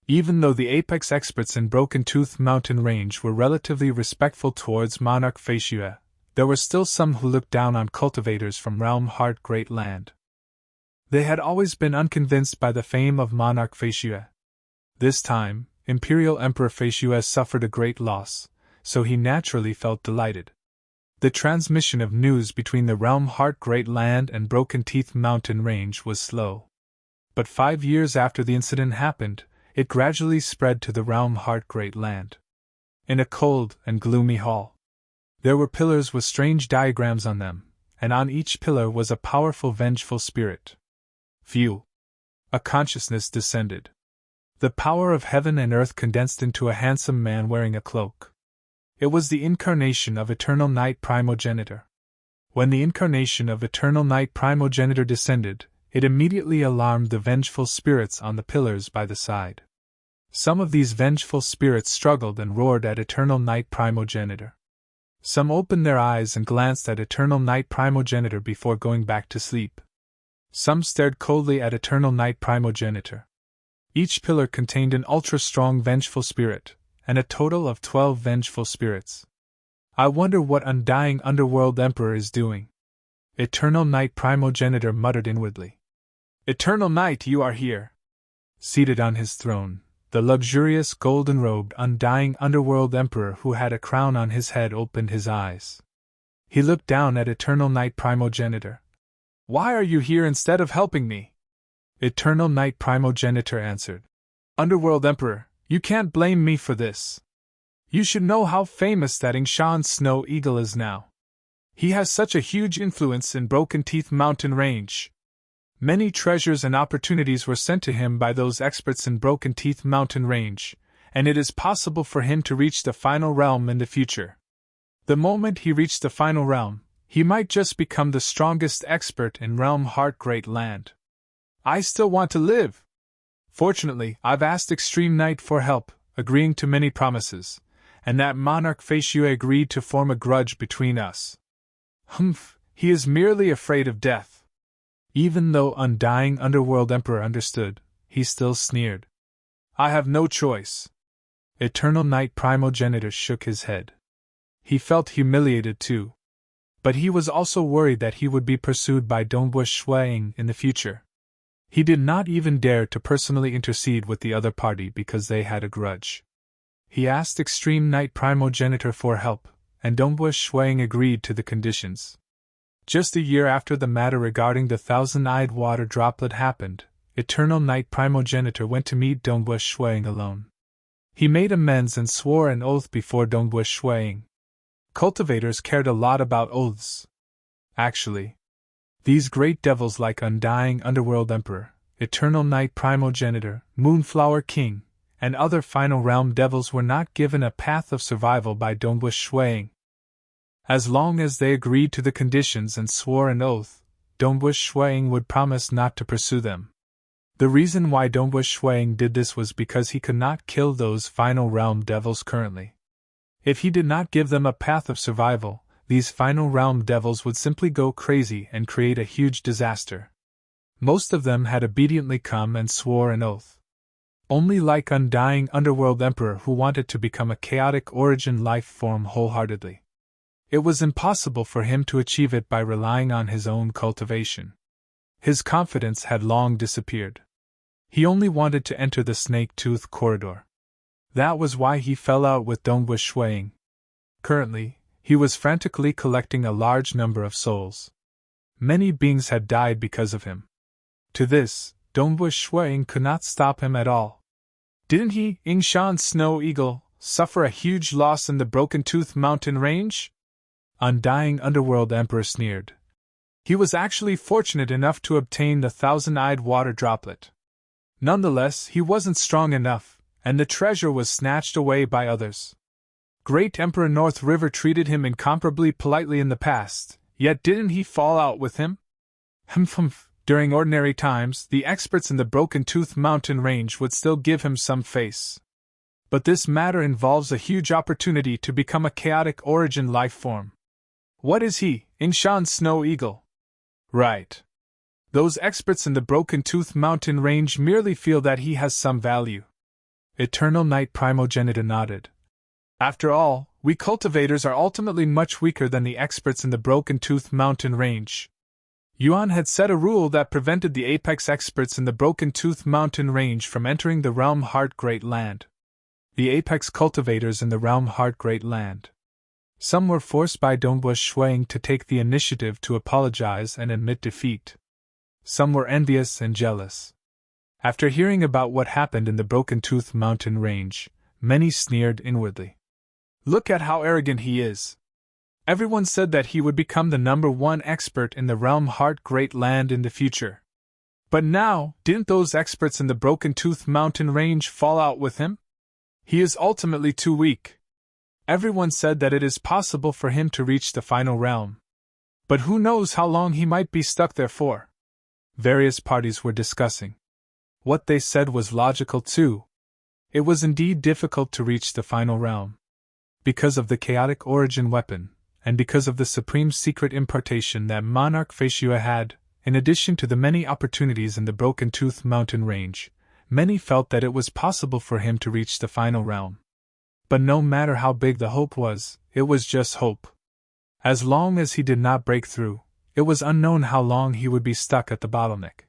[SPEAKER 1] Even though the apex experts in Broken Tooth Mountain Range were relatively respectful towards Monarch Feishue, there were still some who looked down on cultivators from Realm Heart Great Land. They had always been unconvinced by the fame of Monarch Feishue. This time, Imperial Emperor Feishue suffered a great loss, so he naturally felt delighted. The transmission of news between the Realm Heart Great Land and Broken Teeth Mountain Range was slow. But 5 years after the incident happened, it gradually spread to the Realm Heart Great Land. In a cold and gloomy hall, there were pillars with strange diagrams on them, and on each pillar was a powerful vengeful spirit. Phew! A consciousness descended. The power of heaven and earth condensed into a handsome man wearing a cloak. It was the incarnation of Eternal Night Primogenitor. When the incarnation of Eternal Night Primogenitor descended, it immediately alarmed the vengeful spirits on the pillars by the side. Some of these vengeful spirits struggled and roared at Eternal Night Primogenitor. Some opened their eyes and glanced at Eternal Night Primogenitor before going back to sleep. Some stared coldly at Eternal Night Primogenitor. Each pillar contained an ultra-strong vengeful spirit, and a total of 12 vengeful spirits. I wonder what Undying Underworld Emperor is doing. Eternal Night Primogenitor muttered inwardly. Eternal Night, you are here. Seated on his throne, the luxurious golden-robed Undying Underworld Emperor who had a crown on his head opened his eyes. He looked down at Eternal Night Primogenitor. Why are you here instead of helping me? Eternal Night Primogenitor answered. Underworld Emperor, you can't blame me for this. You should know how famous that Yingshan Snow Eagle is now. He has such a huge influence in Broken Teeth Mountain Range. Many treasures and opportunities were sent to him by those experts in Broken Teeth Mountain Range, and it is possible for him to reach the final realm in the future. The moment he reached the final realm, he might just become the strongest expert in Realm Heart Great Land. I still want to live. Fortunately, I've asked Extreme Night for help, agreeing to many promises, and that Monarch Feishue agreed to form a grudge between us. Humph, he is merely afraid of death. Even though Undying Underworld Emperor understood, he still sneered. I have no choice. Eternal Night Primogenitor shook his head. He felt humiliated too. But he was also worried that he would be pursued by Dongbush Shuaying in the future. He did not even dare to personally intercede with the other party because they had a grudge. He asked Extreme Night Primogenitor for help, and Dongbush Shuaying agreed to the conditions. Just a year after the matter regarding the thousand-eyed water droplet happened, Eternal Night Primogenitor went to meet Dongbush Shuaying alone. He made amends and swore an oath before Dongbush Shuaying. Cultivators cared a lot about oaths. Actually, these great devils like Undying Underworld Emperor, Eternal Night Primogenitor, Moonflower King, and other Final Realm devils were not given a path of survival by Dongbush Shuaying. As long as they agreed to the conditions and swore an oath, Dongbush Shuaying would promise not to pursue them. The reason why Dongbush Shuaying did this was because he could not kill those Final Realm devils currently. If he did not give them a path of survival, these Final Realm devils would simply go crazy and create a huge disaster. Most of them had obediently come and swore an oath. Only like Undying Underworld Emperor who wanted to become a chaotic origin life form wholeheartedly. It was impossible for him to achieve it by relying on his own cultivation. His confidence had long disappeared. He only wanted to enter the snake-tooth corridor. That was why he fell out with Dongbush Shuaying. Currently, he was frantically collecting a large number of souls. Many beings had died because of him. To this, Dongbush Shuaying could not stop him at all. Didn't he, Yingshan Snow Eagle, suffer a huge loss in the Broken Tooth Mountain Range? Undying Underworld Emperor sneered. He was actually fortunate enough to obtain the thousand-eyed water droplet. Nonetheless, he wasn't strong enough, and the treasure was snatched away by others. Great Emperor North River treated him incomparably politely in the past, yet didn't he fall out with him? Humph. During ordinary times, the experts in the Broken Tooth Mountain Range would still give him some face. But this matter involves a huge opportunity to become a chaotic origin life form. What is he, Yingshan Snow Eagle? Right. Those experts in the Broken Tooth Mountain Range merely feel that he has some value. Eternal Night Primogenitor nodded. After all, we cultivators are ultimately much weaker than the experts in the Broken Tooth Mountain Range. Yuan had set a rule that prevented the apex experts in the Broken Tooth Mountain Range from entering the Realm Heart Great Land. The apex cultivators in the Realm Heart Great Land. Some were forced by Dongbush Shuang to take the initiative to apologize and admit defeat. Some were envious and jealous. After hearing about what happened in the Broken Tooth Mountain Range, many sneered inwardly. Look at how arrogant he is. Everyone said that he would become the #1 expert in the Realm Heart Great Land in the future. But now, didn't those experts in the Broken Tooth Mountain Range fall out with him? He is ultimately too weak. Everyone said that it is possible for him to reach the final realm. But who knows how long he might be stuck there for? Various parties were discussing. What they said was logical too. It was indeed difficult to reach the final realm. Because of the chaotic origin weapon, and because of the supreme secret impartation that Monarch Feishua had, in addition to the many opportunities in the Broken Tooth Mountain Range, many felt that it was possible for him to reach the final realm. But no matter how big the hope was, it was just hope. As long as he did not break through, it was unknown how long he would be stuck at the bottleneck.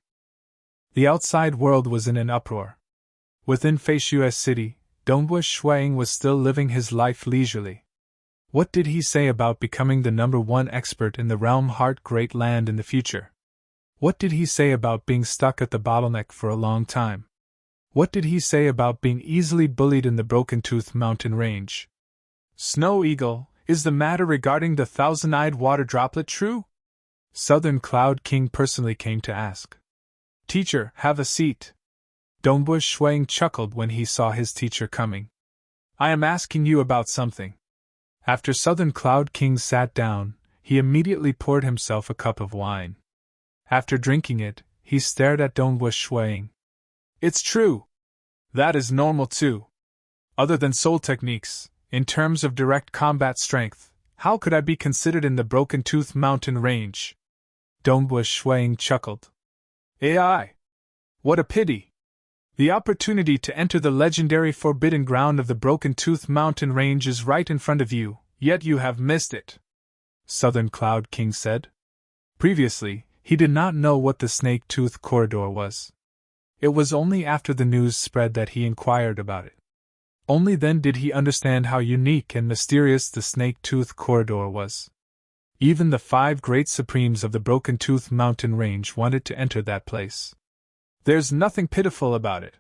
[SPEAKER 1] The outside world was in an uproar. Within Feishua's city, Dongbush Shuang was still living his life leisurely. What did he say about becoming the #1 expert in the Realm Heart Great Land in the future? What did he say about being stuck at the bottleneck for a long time? What did he say about being easily bullied in the Broken Tooth Mountain Range? Snow Eagle, is the matter regarding the thousand-eyed water droplet true? Southern Cloud King personally came to ask. Teacher, have a seat. Dongbush Shuang chuckled when he saw his teacher coming. I am asking you about something. After Southern Cloud King sat down, he immediately poured himself a cup of wine. After drinking it, he stared at Dongbush Shuang. It's true. That is normal too. Other than soul techniques, in terms of direct combat strength, how could I be considered in the Broken Tooth Mountain Range? Dongbush Shuang chuckled. AI! What a pity! The opportunity to enter the legendary forbidden ground of the Broken Tooth Mountain Range is right in front of you, yet you have missed it. Southern Cloud King said. Previously, he did not know what the Snake Tooth Corridor was. It was only after the news spread that he inquired about it. Only then did he understand how unique and mysterious the Snake Tooth Corridor was. Even the 5 great supremes of the Broken Tooth Mountain Range wanted to enter that place. There's nothing pitiful about it.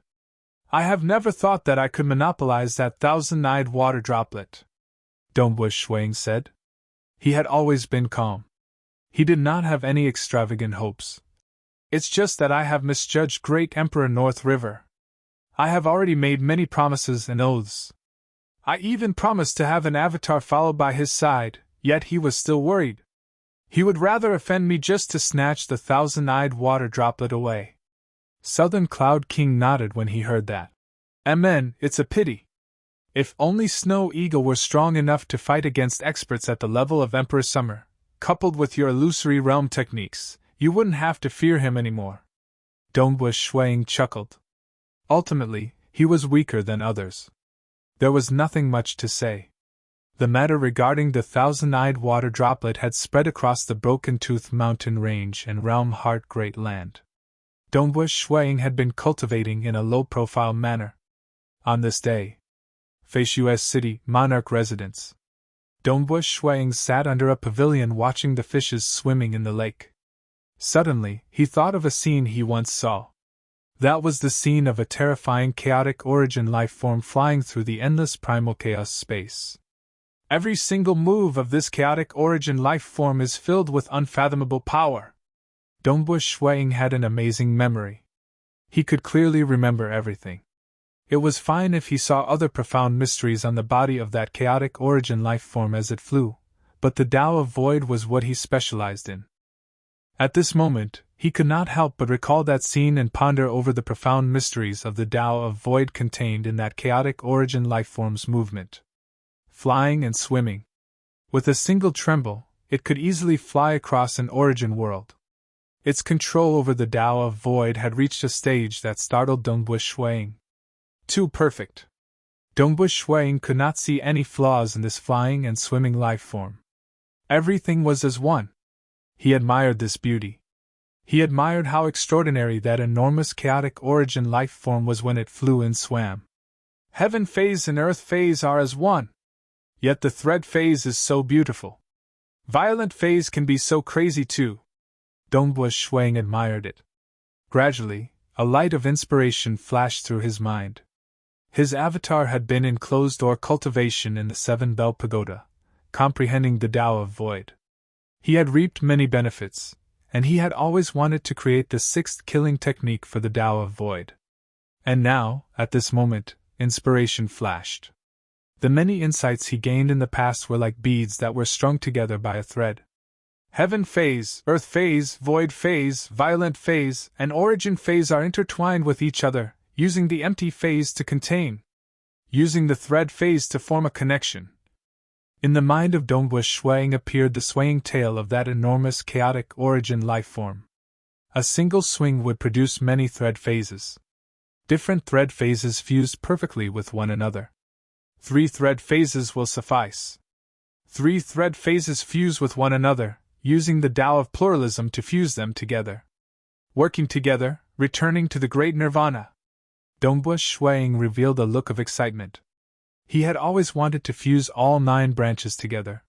[SPEAKER 1] I have never thought that I could monopolize that thousand-eyed water droplet, Dongbush Shuang said. He had always been calm. He did not have any extravagant hopes. It's just that I have misjudged Great Emperor North River. I have already made many promises and oaths. I even promised to have an avatar followed by his side, yet he was still worried. He would rather offend me just to snatch the thousand-eyed water droplet away. Southern Cloud King nodded when he heard that. Amen, it's a pity. If only Snow Eagle were strong enough to fight against experts at the level of Emperor Summer, coupled with your illusory realm techniques, you wouldn't have to fear him anymore. Dongbush Shuang chuckled. Ultimately, he was weaker than others. There was nothing much to say. The matter regarding the thousand-eyed water droplet had spread across the Broken Tooth Mountain Range and Realm Heart Great Land. Dongbush Shuang had been cultivating in a low-profile manner. On this day, Feishua's city, monarch residence, Dongbush Shuang sat under a pavilion watching the fishes swimming in the lake. Suddenly, he thought of a scene he once saw. That was the scene of a terrifying chaotic origin life form flying through the endless primal chaos space. Every single move of this chaotic origin life form is filled with unfathomable power. Dongbush Shuang had an amazing memory. He could clearly remember everything. It was fine if he saw other profound mysteries on the body of that chaotic origin life form as it flew, but the Tao of Void was what he specialized in. At this moment, he could not help but recall that scene and ponder over the profound mysteries of the Tao of Void contained in that chaotic origin life form's movement. Flying and swimming. With a single tremble, it could easily fly across an origin world. Its control over the Tao of Void had reached a stage that startled Dongbush Shuang. Too perfect. Dongbu Shuang could not see any flaws in this flying and swimming life form. Everything was as one. He admired this beauty. He admired how extraordinary that enormous chaotic origin life form was when it flew and swam. Heaven phase and earth phase are as one. Yet the thread phase is so beautiful. Violent phase can be so crazy too. Dongbu Shuang admired it. Gradually, a light of inspiration flashed through his mind. His avatar had been in closed-door cultivation in the Seven-Bell Pagoda, comprehending the Tao of Void. He had reaped many benefits, and he had always wanted to create the sixth killing technique for the Tao of Void. And now, at this moment, inspiration flashed. The many insights he gained in the past were like beads that were strung together by a thread. Heaven phase, earth phase, void phase, violent phase, and origin phase are intertwined with each other, using the empty phase to contain, using the thread phase to form a connection. In the mind of Dongbu Shuang appeared the swaying tail of that enormous chaotic origin life form. A single swing would produce many thread phases. Different thread phases fused perfectly with one another. 3 thread phases will suffice. 3 thread phases fuse with one another, using the Tao of pluralism to fuse them together. Working together, returning to the great nirvana. Dongbu Shuang revealed a look of excitement. He had always wanted to fuse all 9 branches together.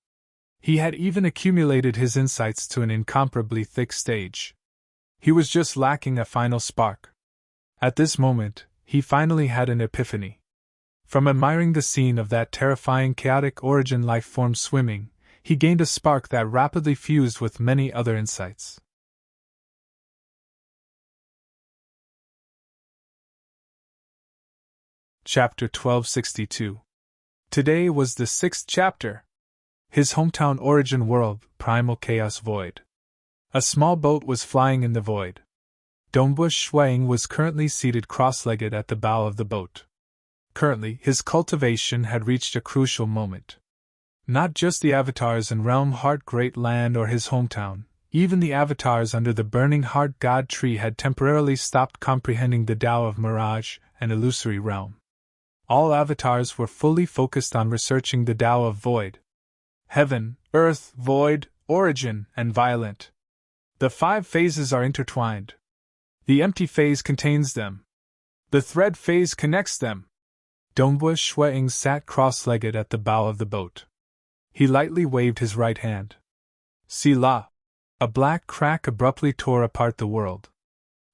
[SPEAKER 1] He had even accumulated his insights to an incomparably thick stage. He was just lacking a final spark. At this moment, he finally had an epiphany. From admiring the scene of that terrifying chaotic origin life form swimming, he gained a spark that rapidly fused with many other insights. Chapter 1262. Today was the 6th chapter. His hometown origin world, primal chaos void. A small boat was flying in the void. Dongbu Shuang was currently seated cross-legged at the bow of the boat. Currently, his cultivation had reached a crucial moment. Not just the avatars in Realm Heart Great Land or his hometown, even the avatars under the Burning Heart God Tree had temporarily stopped comprehending the Tao of Mirage and Illusory Realm. All avatars were fully focused on researching the Tao of Void. Heaven, Earth, Void, Origin, and Violent. The 5 phases are intertwined. The empty phase contains them. The thread phase connects them. Dongbu Shuang sat cross-legged at the bow of the boat. He lightly waved his right hand. Selah! A black crack abruptly tore apart the world.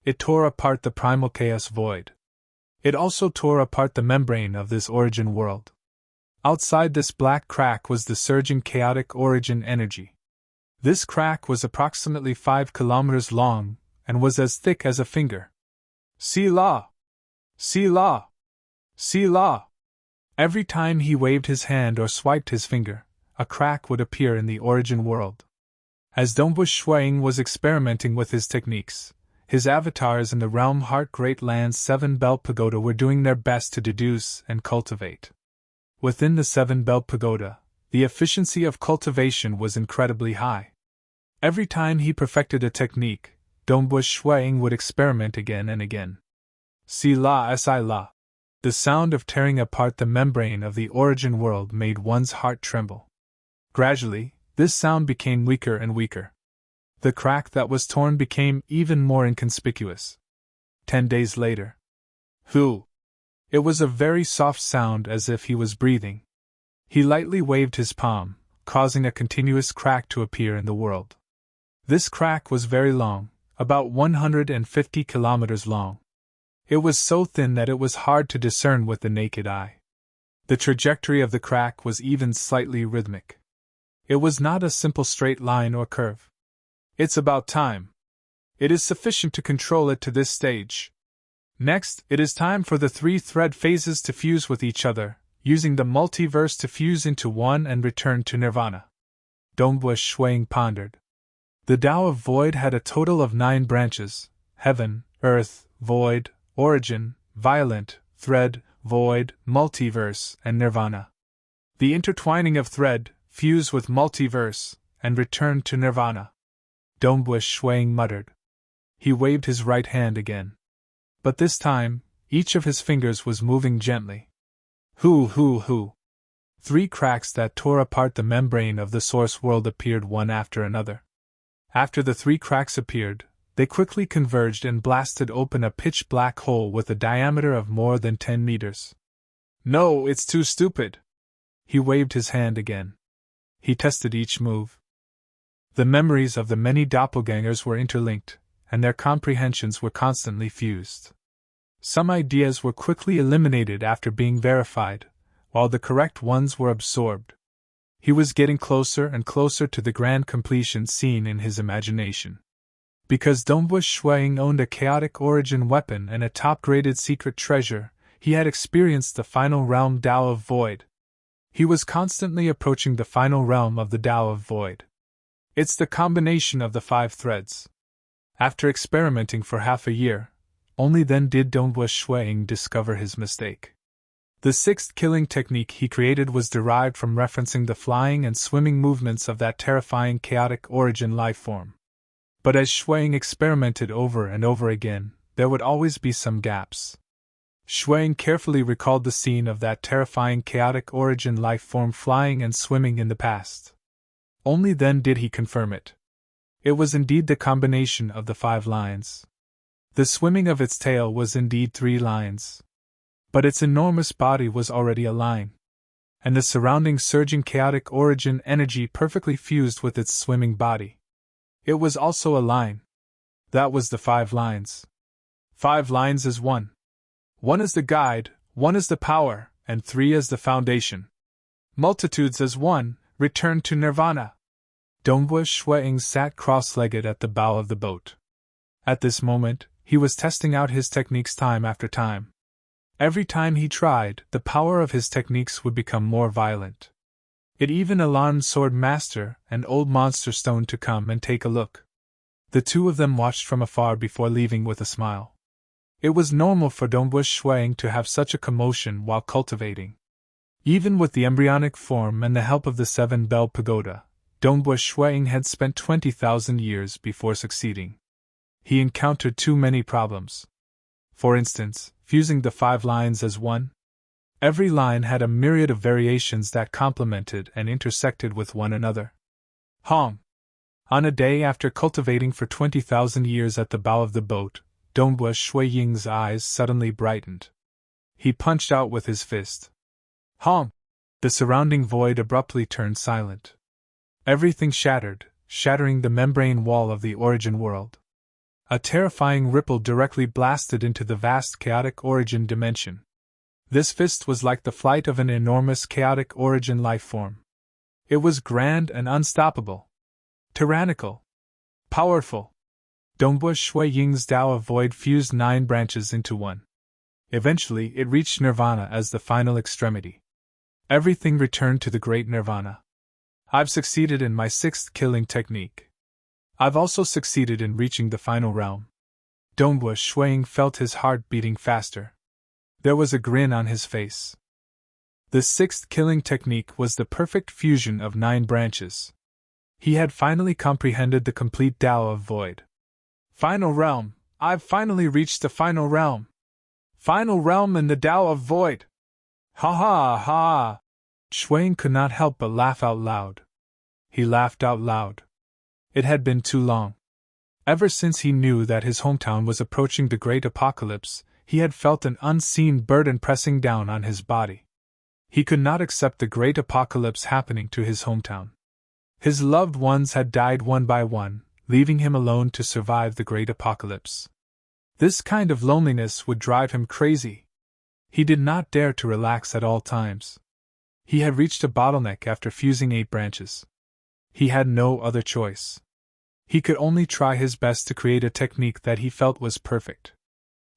[SPEAKER 1] It tore apart the primal chaos void. It also tore apart the membrane of this origin world. Outside this black crack was the surging chaotic origin energy. This crack was approximately 5 kilometers long and was as thick as a finger. Selah! Selah! Selah! Every time he waved his hand or swiped his finger, a crack would appear in the origin world. As Dongbu Shuang was experimenting with his techniques, his avatars in the Realm Heart Great Land's 7-Bell Pagoda were doing their best to deduce and cultivate. Within the 7-Bell Pagoda, the efficiency of cultivation was incredibly high. Every time he perfected a technique, Dongbu Shuang would experiment again and again. Selah Silah. The sound of tearing apart the membrane of the origin world made one's heart tremble. Gradually, this sound became weaker and weaker. The crack that was torn became even more inconspicuous. 10 days later. Whew! It was a very soft sound, as if he was breathing. He lightly waved his palm, causing a continuous crack to appear in the world. This crack was very long, about 150 kilometers long. It was so thin that it was hard to discern with the naked eye. The trajectory of the crack was even slightly rhythmic. It was not a simple straight line or curve. It's about time. It is sufficient to control it to this stage. Next, it is time for the 3 thread phases to fuse with each other, using the multiverse to fuse into one and return to nirvana. Dongbu Shuang pondered. The Tao of Void had a total of 9 branches: Heaven, Earth, Void, Origin, Violent, Thread, Void, Multiverse, and Nirvana. The intertwining of thread, fuse with multiverse, and return to nirvana. Dongbu Shuang muttered. He waved his right hand again. But this time, each of his fingers was moving gently. Hoo! 3 cracks that tore apart the membrane of the source world appeared one after another. After the 3 cracks appeared, they quickly converged and blasted open a pitch-black hole with a diameter of more than 10 meters. No, it's too stupid! He waved his hand again. He tested each move. The memories of the many doppelgangers were interlinked, and their comprehensions were constantly fused. Some ideas were quickly eliminated after being verified, while the correct ones were absorbed. He was getting closer and closer to the grand completion seen in his imagination. Because Dongbu Shuiying owned a chaotic origin weapon and a top-graded secret treasure, he had experienced the final realm Tao of Void. He was constantly approaching the final realm of the Tao of Void. It's the combination of the 5 threads. After experimenting for half a year, only then did Dongbu Shuiying discover his mistake. The 6th killing technique he created was derived from referencing the flying and swimming movements of that terrifying chaotic origin life form. But as Shuiying experimented over and over again, there would always be some gaps. Shuiying carefully recalled the scene of that terrifying chaotic origin life form flying and swimming in the past. Only then did he confirm it. It was indeed the combination of the 5 lines. The swimming of its tail was indeed 3 lines. But its enormous body was already a line. And the surrounding surging chaotic origin energy perfectly fused with its swimming body. It was also a line. That was the 5 lines. 5 lines as 1. 1 is the guide, 1 is the power, and 3 is the foundation. Multitudes as 1, return to nirvana. Dongbu Shuiying sat cross-legged at the bow of the boat. At this moment, he was testing out his techniques time after time. Every time he tried, the power of his techniques would become more violent. It even alarmed Sword Master and Old Monster Stone to come and take a look. The 2 of them watched from afar before leaving with a smile. It was normal for Dongbu Shuiying to have such a commotion while cultivating. Even with the embryonic form and the help of the 7-bell pagoda, Dongbu Shuiying had spent 20,000 years before succeeding. He encountered too many problems. For instance, fusing the 5 lines as 1. Every line had a myriad of variations that complemented and intersected with one another. On a day after cultivating for 20,000 years at the bow of the boat, Dongbu Shuiying's eyes suddenly brightened. He punched out with his fist. The surrounding void abruptly turned silent. Everything shattered, shattering the membrane wall of the origin world. A terrifying ripple directly blasted into the vast chaotic origin dimension. This fist was like the flight of an enormous chaotic origin life form. It was grand and unstoppable. Tyrannical. Powerful. Dongbu Shuiying's Tao of Void fused 9 branches into one. Eventually it reached nirvana as the final extremity. Everything returned to the great nirvana. I've succeeded in my 6th killing technique. I've also succeeded in reaching the final realm. Dongbu Shuiying felt his heart beating faster. There was a grin on his face. The 6th killing technique was the perfect fusion of 9 branches. He had finally comprehended the complete Tao of Void. Final realm! I've finally reached the final realm! Final realm in the Tao of Void! Ha ha ha! Shuiying could not help but laugh out loud. He laughed out loud. It had been too long. Ever since he knew that his hometown was approaching the great apocalypse, he had felt an unseen burden pressing down on his body. He could not accept the great apocalypse happening to his hometown. His loved ones had died one by one, leaving him alone to survive the great apocalypse. This kind of loneliness would drive him crazy. He did not dare to relax at all times. He had reached a bottleneck after fusing 8 branches. He had no other choice. He could only try his best to create a technique that he felt was perfect.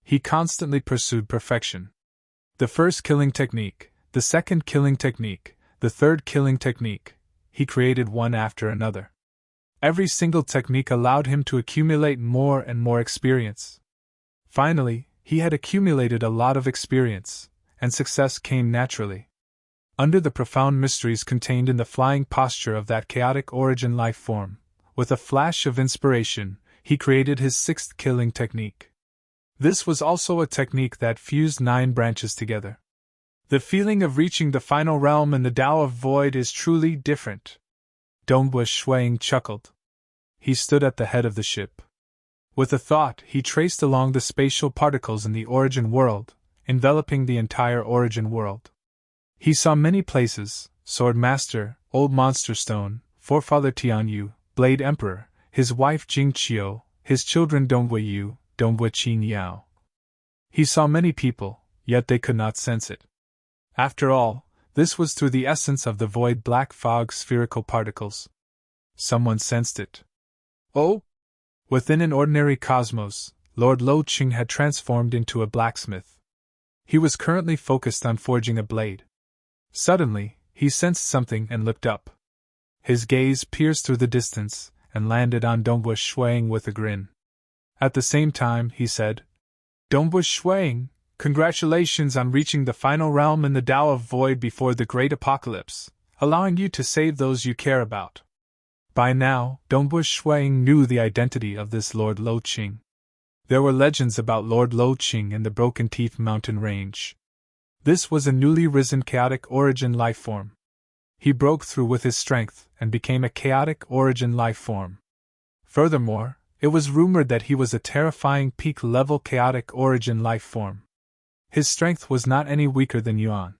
[SPEAKER 1] He constantly pursued perfection. The 1st killing technique, the 2nd killing technique, the 3rd killing technique, he created one after another. Every single technique allowed him to accumulate more and more experience. Finally, he had accumulated a lot of experience, and success came naturally. Under the profound mysteries contained in the flying posture of that chaotic origin life form, with a flash of inspiration, he created his 6th killing technique. This was also a technique that fused 9 branches together. The feeling of reaching the final realm in the Tao of Void is truly different. Dongbu Shuang chuckled. He stood at the head of the ship. With a thought, he traced along the spatial particles in the origin world, enveloping the entire origin world. He saw many places: Sword Master, Old Monster Stone, Forefather Tianyu, Blade Emperor, his wife Jingqiu, his children Dongbu Yu, Dongbu Qin Yao. He saw many people, yet they could not sense it. After all, this was through the essence of the void black fog spherical particles. Someone sensed it. Oh! Within an ordinary cosmos, Lord Lo Qing had transformed into a blacksmith. He was currently focused on forging a blade. Suddenly, he sensed something and looked up. His gaze pierced through the distance and landed on Dongbu Shuang with a grin. At the same time, he said, "Dongbu Shuang, congratulations on reaching the final realm in the Tao of Void before the Great Apocalypse, allowing you to save those you care about." By now, Dongbu Shuang knew the identity of this Lord Lo Qing. There were legends about Lord Lo Qing in the Broken Teeth mountain range. This was a newly risen chaotic origin life form. He broke through with his strength and became a chaotic origin life form. Furthermore, it was rumored that he was a terrifying peak-level chaotic origin life form. His strength was not any weaker than Yuan.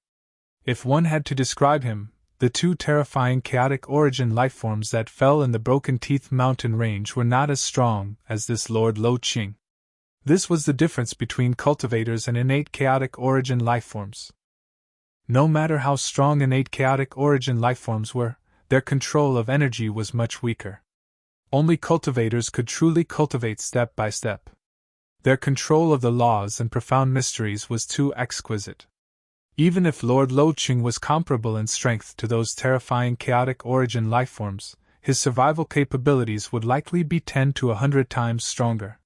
[SPEAKER 1] If one had to describe him, the two terrifying chaotic origin lifeforms that fell in the Broken Teeth mountain range were not as strong as this Lord Lo Qing. This was the difference between cultivators and innate chaotic origin lifeforms. No matter how strong innate chaotic origin lifeforms were, their control of energy was much weaker. Only cultivators could truly cultivate step by step. Their control of the laws and profound mysteries was too exquisite. Even if Lord Lo Qing was comparable in strength to those terrifying chaotic origin lifeforms, his survival capabilities would likely be 10 to 100 times stronger.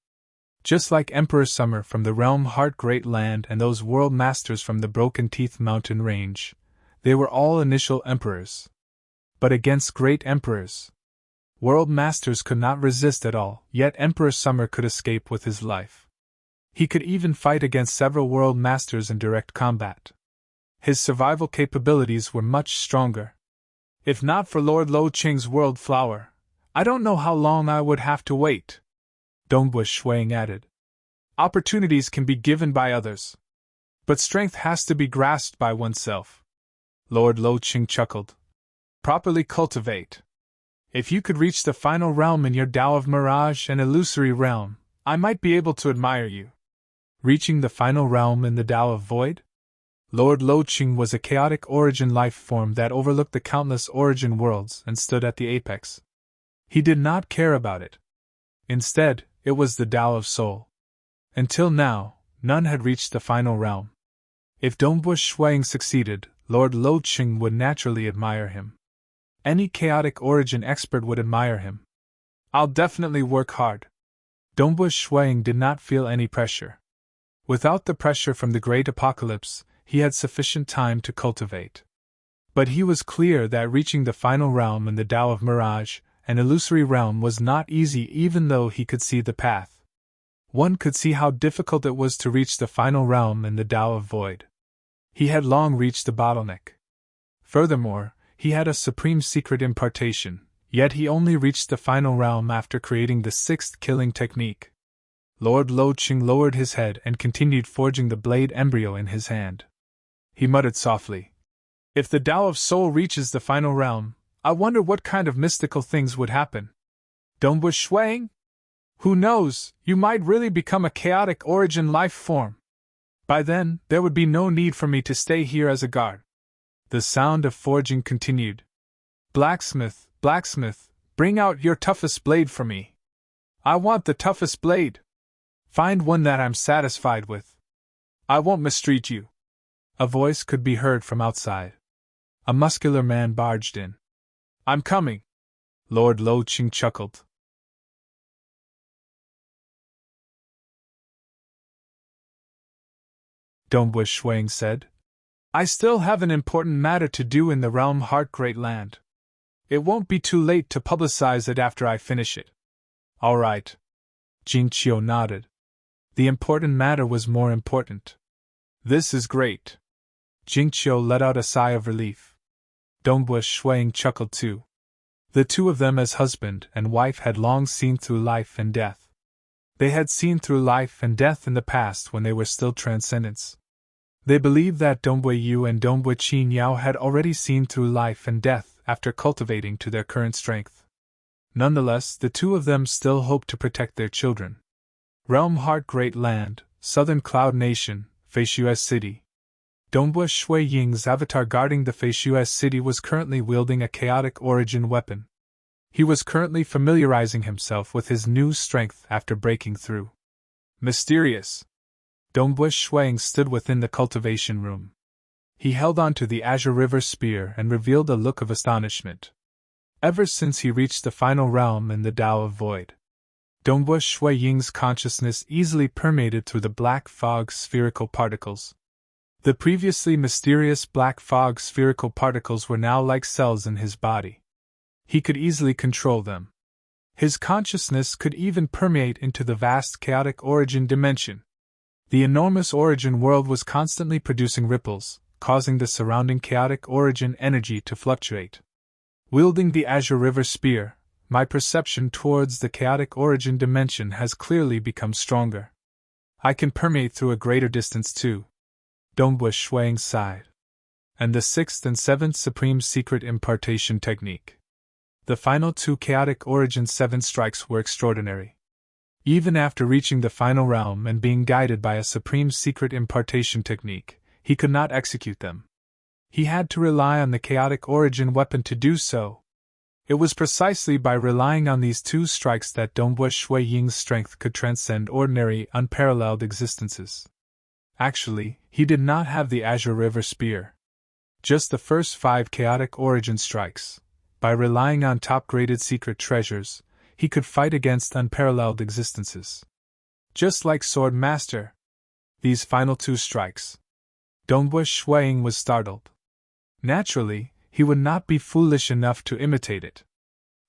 [SPEAKER 1] Just like Emperor Summer from the Realm Heart Great Land and those World Masters from the Broken Teeth mountain range, they were all initial emperors. But against great emperors, World Masters could not resist at all, yet Emperor Summer could escape with his life. He could even fight against several World Masters in direct combat. His survival capabilities were much stronger. If not for Lord Lo Qing's World Flower, I don't know how long I would have to wait. Dongbu Shuang added. Opportunities can be given by others, but strength has to be grasped by oneself. Lord Lo Qing chuckled. Properly cultivate. If you could reach the final realm in your Tao of Mirage and Illusory Realm, I might be able to admire you. Reaching the final realm in the Tao of Void? Lord Lo Qing was a chaotic origin life form that overlooked the countless origin worlds and stood at the apex. He did not care about it. Instead, it was the Tao of Soul. Until now, none had reached the final realm. If Dongbu Shuang succeeded, Lord Lo Qing would naturally admire him. Any chaotic origin expert would admire him. I'll definitely work hard. Dongbu Shuang did not feel any pressure. Without the pressure from the Great Apocalypse, he had sufficient time to cultivate. But he was clear that reaching the final realm in the Tao of Mirage and Illusory Realm was not easy, even though he could see the path. One could see how difficult it was to reach the final realm in the Tao of Void. He had long reached the bottleneck. Furthermore, he had a supreme secret impartation, yet he only reached the final realm after creating the sixth killing technique. Lord Lo Qing lowered his head and continued forging the blade embryo in his hand. He muttered softly, "If the Tao of Soul reaches the final realm, I wonder what kind of mystical things would happen. Dongbu Shuang? Who knows, you might really become a chaotic origin life form. By then, there would be no need for me to stay here as a guard." The sound of forging continued. "Blacksmith, blacksmith, bring out your toughest blade for me. I want the toughest blade. Find one that I'm satisfied with. I won't mistreat you." A voice could be heard from outside. A muscular man barged in. "I'm coming." Lord Lo Qing chuckled. Dongbu Shuang said, "I still have an important matter to do in the Realm Heart Great Land. It won't be too late to publicize it after I finish it." "All right." Jingqiu nodded. The important matter was more important. "This is great." Jingqiu let out a sigh of relief. Dongbua Shuang chuckled too. The two of them as husband and wife had long seen through life and death. They had seen through life and death in the past when they were still transcendents. They believed that Dongbua Yu and Dongbua Qin Yao had already seen through life and death after cultivating to their current strength. Nonetheless, the two of them still hoped to protect their children. Realm Heart Great Land, Southern Cloud Nation, Feishues City. Dongbua Shui Ying's avatar guarding the Feishues City was currently wielding a chaotic origin weapon. He was currently familiarizing himself with his new strength after breaking through. Mysterious. Dongbua Shuang stood within the cultivation room. He held on to the Azure River spear and revealed a look of astonishment. Ever since he reached the final realm in the Tao of Void, Dongbua Shui Ying's consciousness easily permeated through the black fog spherical particles. The previously mysterious black fog spherical particles were now like cells in his body. He could easily control them. His consciousness could even permeate into the vast chaotic origin dimension. The enormous origin world was constantly producing ripples, causing the surrounding chaotic origin energy to fluctuate. Wielding the Azure River spear, my perception towards the chaotic origin dimension has clearly become stronger. I can permeate through a greater distance too. Dongbua Shuang sighed. And the sixth and seventh supreme secret impartation technique. The final two chaotic origin 7 strikes were extraordinary. Even after reaching the final realm and being guided by a supreme secret impartation technique, he could not execute them. He had to rely on the chaotic origin weapon to do so. It was precisely by relying on these two strikes that Dongbua Shui Ying's strength could transcend ordinary, unparalleled existences. Actually, he did not have the Azure River spear. Just the first 5 chaotic origin strikes. By relying on top-graded secret treasures, he could fight against unparalleled existences. Just like Sword Master. These final 2 strikes. Dongbua Shuang was startled. Naturally, he would not be foolish enough to imitate it.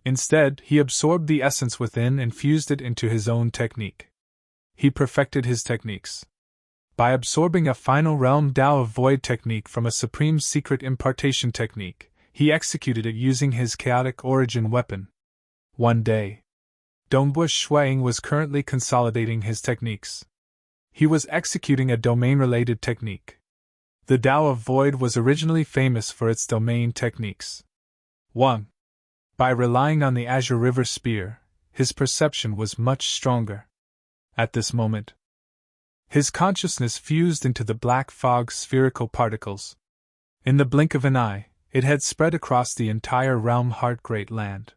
[SPEAKER 1] Instead, he absorbed the essence within and fused it into his own technique. He perfected his techniques. By absorbing a final realm Tao of Void technique from a supreme secret impartation technique, he executed it using his chaotic origin weapon. One day, Dongbua Shuang was currently consolidating his techniques. He was executing a domain-related technique. The Tao of Void was originally famous for its domain techniques. 1. By relying on the Azure River spear, his perception was much stronger. At this moment, his consciousness fused into the black fog spherical particles. In the blink of an eye, it had spread across the entire Realm Heart Great Land.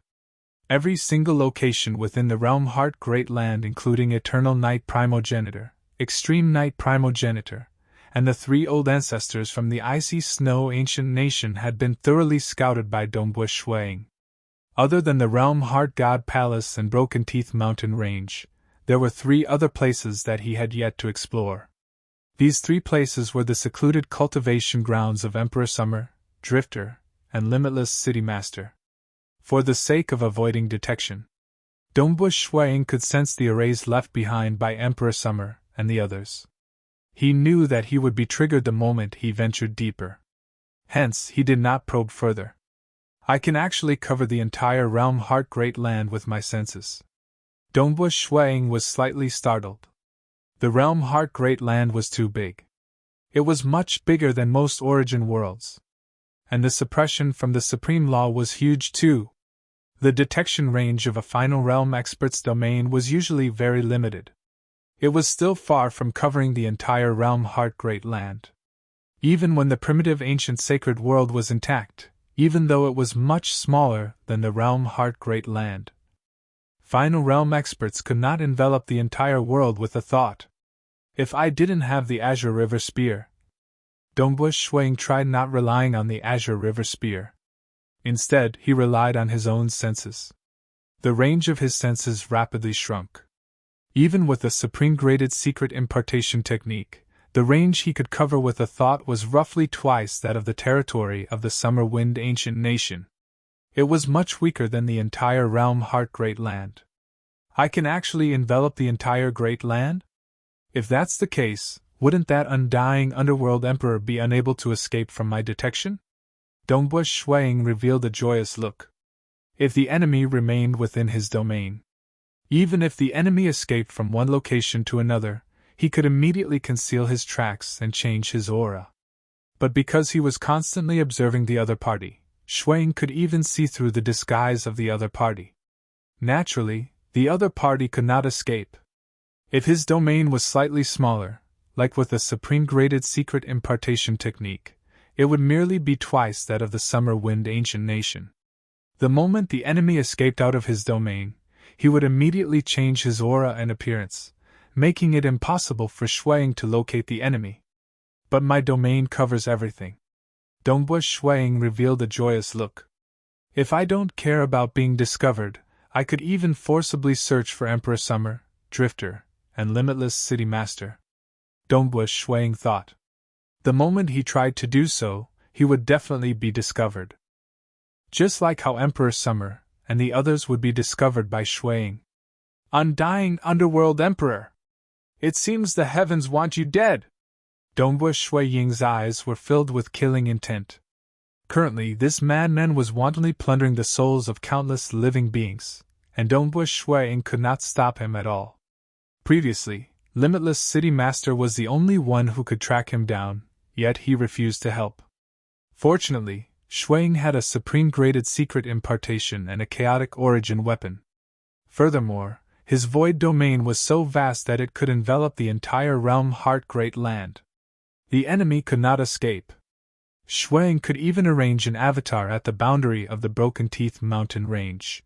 [SPEAKER 1] Every single location within the Realm Heart Great Land, including Eternal Night Primogenitor, Extreme Night Primogenitor, and the 3 old ancestors from the Icy Snow Ancient Nation, had been thoroughly scouted by Dongbua Shuang. Other than the Realm Heart God Palace and Broken Teeth Mountain Range, there were 3 other places that he had yet to explore. These 3 places were the secluded cultivation grounds of Emperor Summer, Drifter, and Limitless City Master. For the sake of avoiding detection, Dongbua Shuang could sense the arrays left behind by Emperor Summer and the others. He knew that he would be triggered the moment he ventured deeper. Hence, he did not probe further. I can actually cover the entire Realm Heart Great Land with my senses. Dongbua Shuang was slightly startled. The Realm Heart Great Land was too big. It was much bigger than most origin worlds. And the suppression from the Supreme Law was huge too. The detection range of a final realm expert's domain was usually very limited. It was still far from covering the entire Realm Heart Great Land. Even when the primitive ancient sacred world was intact, even though it was much smaller than the Realm Heart Great Land, final realm experts could not envelop the entire world with a thought. If I didn't have the Azure River spear. Dongbua Shuang tried not relying on the Azure River spear. Instead, he relied on his own senses. The range of his senses rapidly shrunk. Even with the supreme graded secret impartation technique, the range he could cover with a thought was roughly twice that of the territory of the Summer Wind Ancient Nation. It was much weaker than the entire Realm Heart Great Land. I can actually envelop the entire Great Land? If that's the case, wouldn't that undying underworld emperor be unable to escape from my detection? Dongbua Shuang revealed a joyous look. If the enemy remained within his domain, even if the enemy escaped from one location to another, he could immediately conceal his tracks and change his aura. But because he was constantly observing the other party, Shuang could even see through the disguise of the other party. Naturally, the other party could not escape. If his domain was slightly smaller, like with the supreme graded secret impartation technique, it would merely be twice that of the summer wind ancient nation. The moment the enemy escaped out of his domain, he would immediately change his aura and appearance, making it impossible for Shuang to locate the enemy. But my domain covers everything. Dongbua Shuang revealed a joyous look. If I don't care about being discovered, I could even forcibly search for Emperor Summer, Drifter, and Limitless City Master. Dongbua Shuang thought. The moment he tried to do so, he would definitely be discovered. Just like how Emperor Summer and the others would be discovered by Shuang. Undying Underworld Emperor! It seems the heavens want you dead! Dongbua Shuang's eyes were filled with killing intent. Currently, this madman was wantonly plundering the souls of countless living beings, and Dongbua Shuang could not stop him at all. Previously, Limitless City Master was the only one who could track him down, yet he refused to help. Fortunately, Shuang had a supreme graded secret impartation and a chaotic origin weapon. Furthermore, his void domain was so vast that it could envelop the entire realm Heart Great Land. The enemy could not escape. Shuang could even arrange an avatar at the boundary of the Broken Teeth Mountain Range.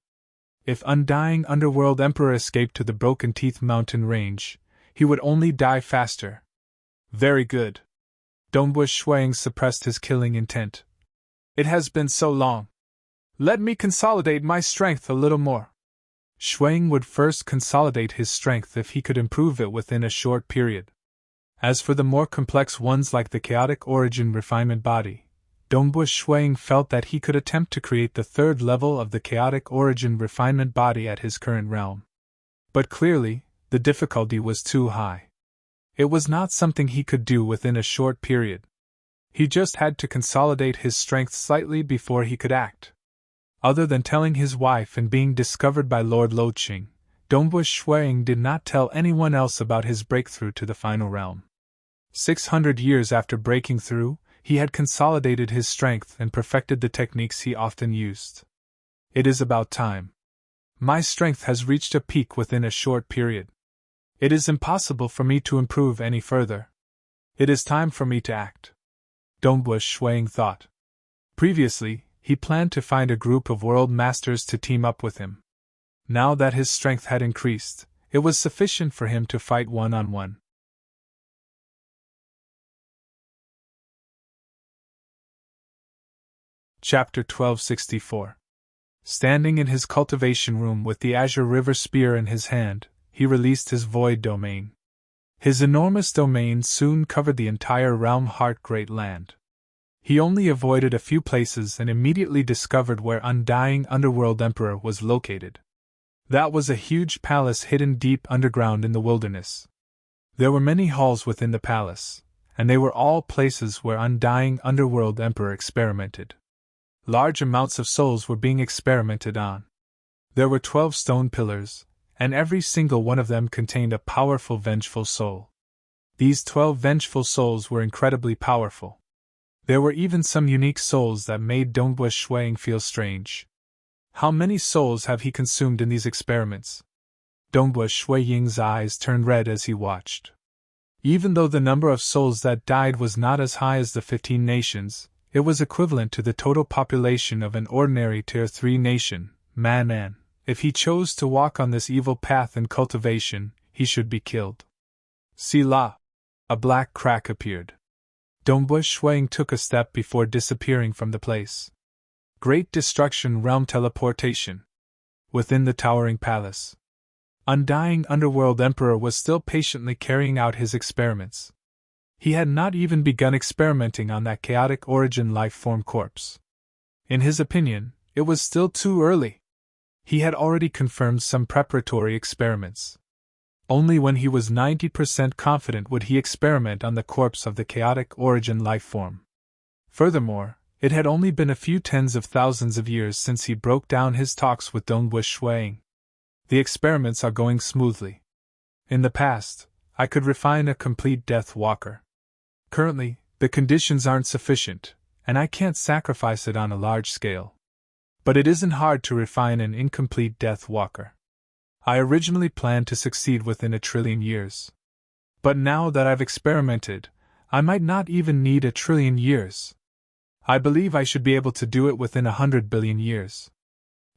[SPEAKER 1] If Undying Underworld Emperor escaped to the Broken Teeth Mountain Range, he would only die faster. Very good. Dongbua Shuang suppressed his killing intent. It has been so long. Let me consolidate my strength a little more. Shuang would first consolidate his strength if he could improve it within a short period. As for the more complex ones like the Chaotic Origin Refinement Body, Dongbua Shuang felt that he could attempt to create the third level of the Chaotic Origin Refinement Body at his current realm. But clearly, the difficulty was too high. It was not something he could do within a short period. He just had to consolidate his strength slightly before he could act. Other than telling his wife and being discovered by Lord Loqing, Dongbua Shuang did not tell anyone else about his breakthrough to the final realm. 600 years after breaking through, he had consolidated his strength and perfected the techniques he often used. It is about time. My strength has reached a peak within a short period. It is impossible for me to improve any further. It is time for me to act. Dongbua Shuang thought. Previously, he planned to find a group of world masters to team up with him. Now that his strength had increased, it was sufficient for him to fight one-on-one. Chapter 1264. Standing in his cultivation room with the Azure River Spear in his hand, he released his void domain. His enormous domain soon covered the entire realm Heart Great Land. He only avoided a few places and immediately discovered where Undying Underworld Emperor was located. That was a huge palace hidden deep underground in the wilderness. There were many halls within the palace, and they were all places where Undying Underworld Emperor experimented. Large amounts of souls were being experimented on. There were 12 stone pillars, and every single one of them contained a powerful vengeful soul. These 12 vengeful souls were incredibly powerful. There were even some unique souls that made Dongbua Shuang feel strange. How many souls have he consumed in these experiments? Dongbua Shuang's eyes turned red as he watched. Even though the number of souls that died was not as high as the 15 nations, it was equivalent to the total population of an ordinary Tier 3 nation, Manan. If he chose to walk on this evil path in cultivation, he should be killed. Selah! A black crack appeared. Dongbua Shuang took a step before disappearing from the place. Great Destruction Realm Teleportation. Within the towering palace, Undying Underworld Emperor was still patiently carrying out his experiments. He had not even begun experimenting on that chaotic origin life-form corpse. In his opinion, it was still too early. He had already confirmed some preparatory experiments. Only when he was 90% confident would he experiment on the corpse of the chaotic origin life form. Furthermore, it had only been a few tens of thousands of years since he broke down his talks with Dongbush Shuang. The experiments are going smoothly. In the past, I could refine a complete Death Walker. Currently, the conditions aren't sufficient, and I can't sacrifice it on a large scale. But it isn't hard to refine an incomplete Death Walker. I originally planned to succeed within 1,000,000,000,000 years. But now that I've experimented, I might not even need 1,000,000,000,000 years. I believe I should be able to do it within 100 billion years.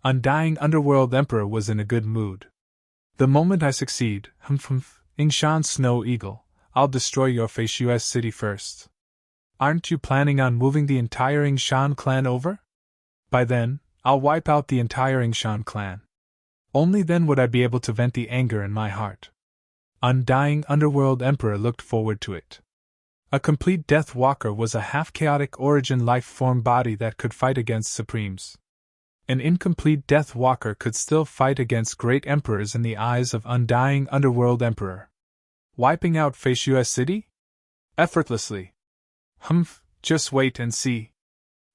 [SPEAKER 1] Undying Underworld Emperor was in a good mood. The moment I succeed, Yingshan Snow Eagle, I'll destroy your Feishu's city first. Aren't you planning on moving the entire Yingshan clan over? By then, I'll wipe out the entire Yingshan clan. Only then would I be able to vent the anger in my heart. Undying Underworld Emperor looked forward to it. A complete Death Walker was a half-chaotic origin life-form body that could fight against Supremes. An incomplete Death Walker could still fight against great emperors in the eyes of Undying Underworld Emperor. Wiping out Feishu's city? Effortlessly. Just wait and see.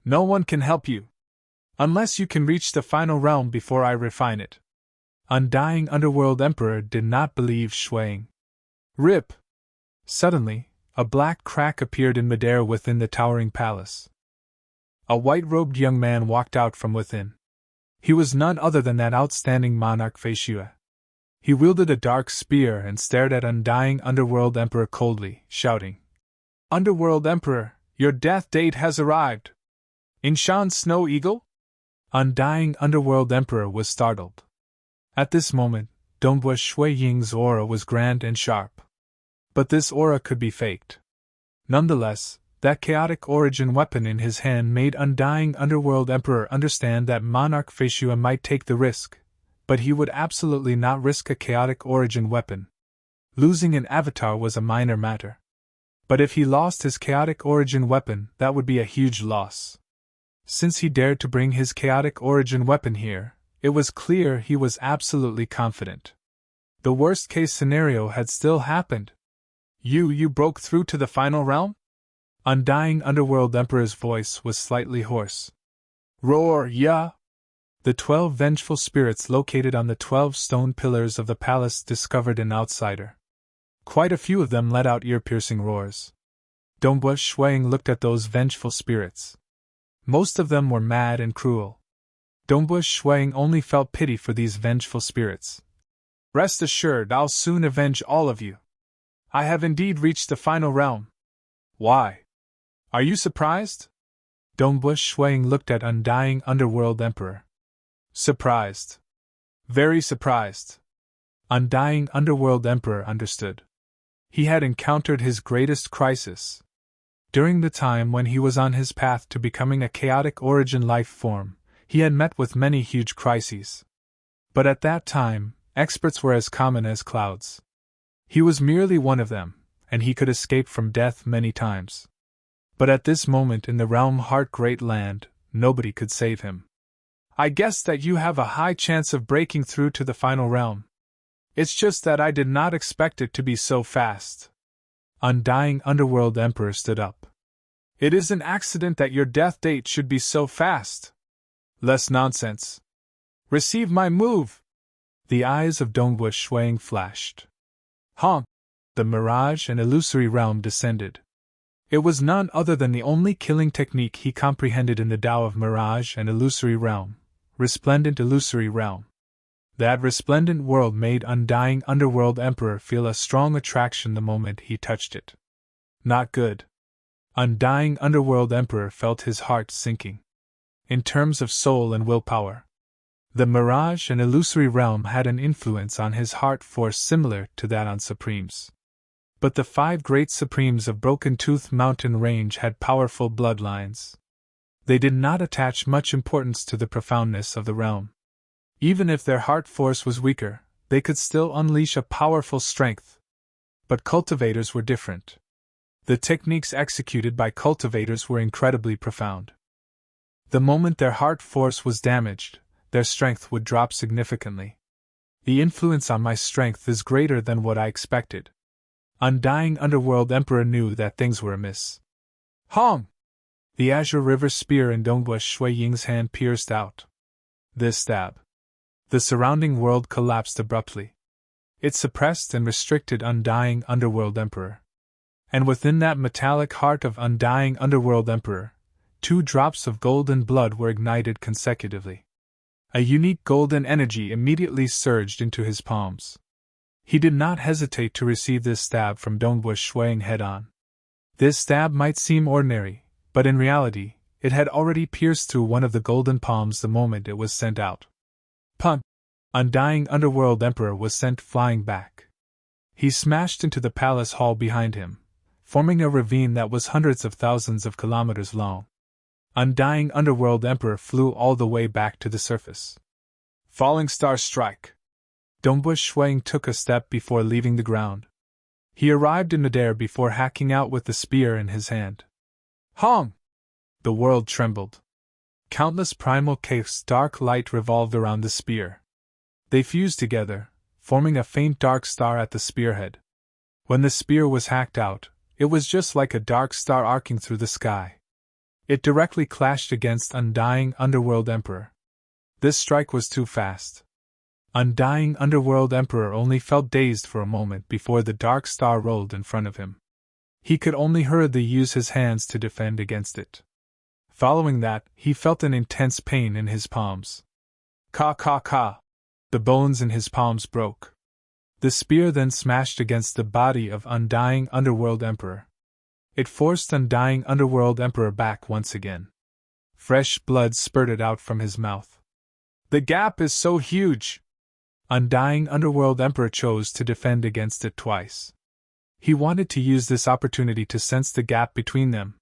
[SPEAKER 1] No one can help you. Unless you can reach the final realm before I refine it. Undying Underworld Emperor did not believe Shuang. Rip! Suddenly, a black crack appeared in midair within the towering palace. A white-robed young man walked out from within. He was none other than that outstanding monarch Feishu. He wielded a dark spear and stared at Undying Underworld Emperor coldly, shouting, "Underworld Emperor, your death date has arrived! Yingshan Snow Eagle?" Undying Underworld Emperor was startled. At this moment, Dongbush Shui Ying's aura was grand and sharp. But this aura could be faked. Nonetheless, that chaotic origin weapon in his hand made Undying Underworld Emperor understand that Monarch Feishu might take the risk, but he would absolutely not risk a chaotic origin weapon. Losing an avatar was a minor matter. But if he lost his chaotic origin weapon, that would be a huge loss. Since he dared to bring his chaotic origin weapon here, it was clear he was absolutely confident. The worst-case scenario had still happened. You broke through to the final realm? Undying Underworld Emperor's voice was slightly hoarse. Roar, yeah! The 12 vengeful spirits located on the 12 stone pillars of the palace discovered an outsider. Quite a few of them let out ear-piercing roars. Dongbush Shuang looked at those vengeful spirits. Most of them were mad and cruel. Dongbush Shuang only felt pity for these vengeful spirits. Rest assured, I'll soon avenge all of you. I have indeed reached the final realm. Why? Are you surprised? Dongbush Shuang looked at Undying Underworld Emperor. Surprised. Very surprised. Undying Underworld Emperor understood. He had encountered his greatest crisis. During the time when he was on his path to becoming a chaotic origin life form, he had met with many huge crises. But at that time, experts were as common as clouds. He was merely one of them, and he could escape from death many times. But at this moment in the realm Heart Great Land, nobody could save him. I guess that you have a high chance of breaking through to the final realm. It's just that I did not expect it to be so fast. Undying Underworld Emperor stood up. It is an accident that your death date should be so fast. Less nonsense. Receive my move! The eyes of Dongbush Shuang flashed. The mirage and illusory realm descended. It was none other than the only killing technique he comprehended in the Tao of mirage and illusory realm, resplendent illusory realm. That resplendent world made Undying Underworld Emperor feel a strong attraction the moment he touched it. Not good. Undying Underworld Emperor felt his heart sinking. In terms of soul and willpower, the mirage and illusory realm had an influence on his heart force similar to that on Supremes. But the 5 great Supremes of Broken Tooth Mountain Range had powerful bloodlines. They did not attach much importance to the profoundness of the realm. Even if their heart force was weaker, they could still unleash a powerful strength. But cultivators were different. The techniques executed by cultivators were incredibly profound. The moment their heart force was damaged, their strength would drop significantly. The influence on my strength is greater than what I expected. Undying Underworld Emperor knew that things were amiss. Hong! The Azure River spear in Dongba Shui Ying's hand pierced out. This stab. The surrounding world collapsed abruptly. It suppressed and restricted Undying Underworld Emperor. And within that metallic heart of Undying Underworld Emperor, 2 drops of golden blood were ignited consecutively. A unique golden energy immediately surged into his palms. He did not hesitate to receive this stab from Dongba Shuang head-on. This stab might seem ordinary, but in reality, it had already pierced through one of the golden palms the moment it was sent out. Punt! Undying Underworld Emperor was sent flying back. He smashed into the palace hall behind him, forming a ravine that was hundreds of thousands of kilometers long. Undying Underworld Emperor flew all the way back to the surface. Falling Star Strike! Dongba Shuang took a step before leaving the ground. He arrived in midair before hacking out with the spear in his hand. Hong! The world trembled. Countless primal caves' dark light revolved around the spear. They fused together, forming a faint dark star at the spearhead. When the spear was hacked out, it was just like a dark star arcing through the sky. It directly clashed against Undying Underworld Emperor. This strike was too fast. Undying Underworld Emperor only felt dazed for a moment before the dark star rolled in front of him. He could only hurriedly use his hands to defend against it. Following that, he felt an intense pain in his palms. Ka ka ka! The bones in his palms broke. The spear then smashed against the body of Undying Underworld Emperor. It forced Undying Underworld Emperor back once again. Fresh blood spurted out from his mouth. The gap is so huge! Undying Underworld Emperor chose to defend against it twice. He wanted to use this opportunity to sense the gap between them.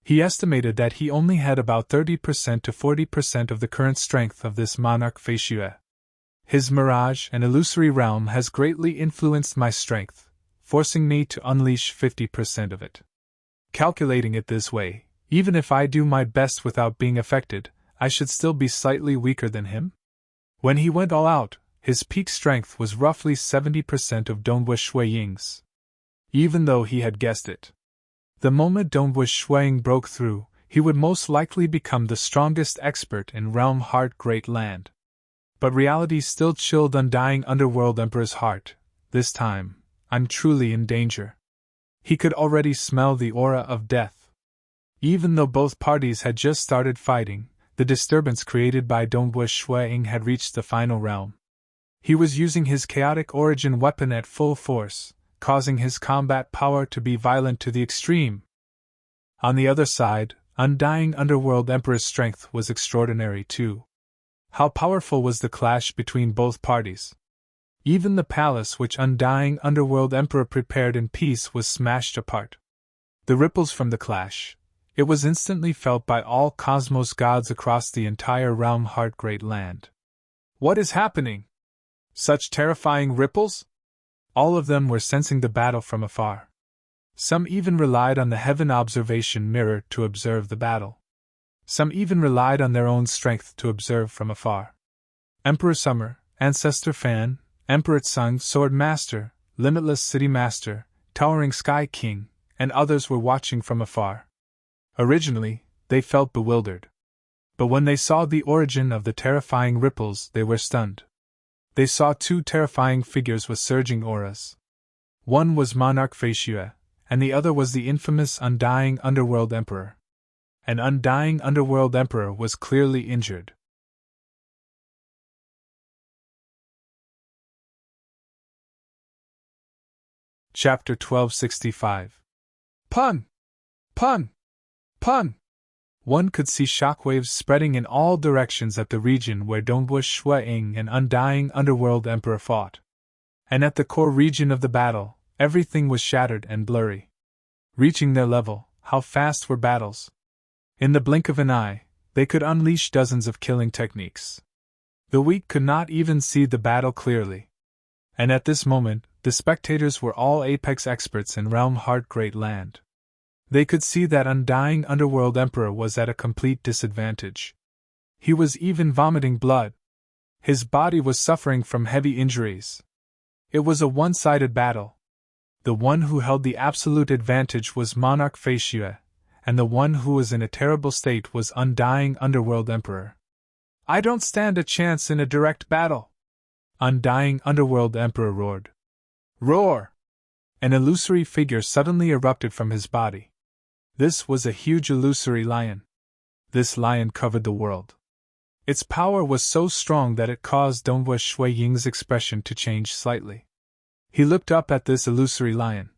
[SPEAKER 1] He estimated that he only had about 30% to 40% of the current strength of this monarch Feishue. His mirage and illusory realm has greatly influenced my strength, forcing me to unleash 50% of it. Calculating it this way, even if I do my best without being affected, I should still be slightly weaker than him? When he went all out, his peak strength was roughly 70% of Dongba Shuiying's. Even though he had guessed it. The moment Dongba Shuiying broke through, he would most likely become the strongest expert in Realm Heart Great Land. But reality still chilled Undying Underworld Emperor's heart. This time, I'm truly in danger. He could already smell the aura of death. Even though both parties had just started fighting, the disturbance created by Dongba Shuiying had reached the final realm. He was using his chaotic origin weapon at full force, causing his combat power to be violent to the extreme. On the other side, Undying Underworld Emperor's strength was extraordinary too. How powerful was the clash between both parties? Even the palace which Undying Underworld Emperor prepared in peace was smashed apart. The ripples from the clash, it was instantly felt by all cosmos gods across the entire Realm Heart Great Land. What is happening? Such terrifying ripples? All of them were sensing the battle from afar. Some even relied on the heaven observation mirror to observe the battle. Some even relied on their own strength to observe from afar. Emperor Summer, Ancestor Fan, Emperor Tsung, Sword Master, Limitless City Master, Towering Sky King, and others were watching from afar. Originally, they felt bewildered. But when they saw the origin of the terrifying ripples, they were stunned. They saw 2 terrifying figures with surging auras. One was Monarch Feishue, and the other was the infamous Undying Underworld Emperor. An Undying Underworld Emperor was clearly injured. Chapter 1265. Pun! Pun! Pun! One could see shockwaves spreading in all directions at the region where Dongba Shuiying and Undying Underworld Emperor fought. And at the core region of the battle, everything was shattered and blurry. Reaching their level, how fast were battles? In the blink of an eye, they could unleash dozens of killing techniques. The weak could not even see the battle clearly. And at this moment, the spectators were all apex experts in Realm Heart Great Land. They could see that Undying Underworld Emperor was at a complete disadvantage. He was even vomiting blood. His body was suffering from heavy injuries. It was a one-sided battle. The one who held the absolute advantage was Monarch Feishue, and the one who was in a terrible state was Undying Underworld Emperor. "I don't stand a chance in a direct battle!" Undying Underworld Emperor roared. Roar! An illusory figure suddenly erupted from his body. This was a huge illusory lion. This lion covered the world. Its power was so strong that it caused Donghua Shui Ying's expression to change slightly. He looked up at this illusory lion.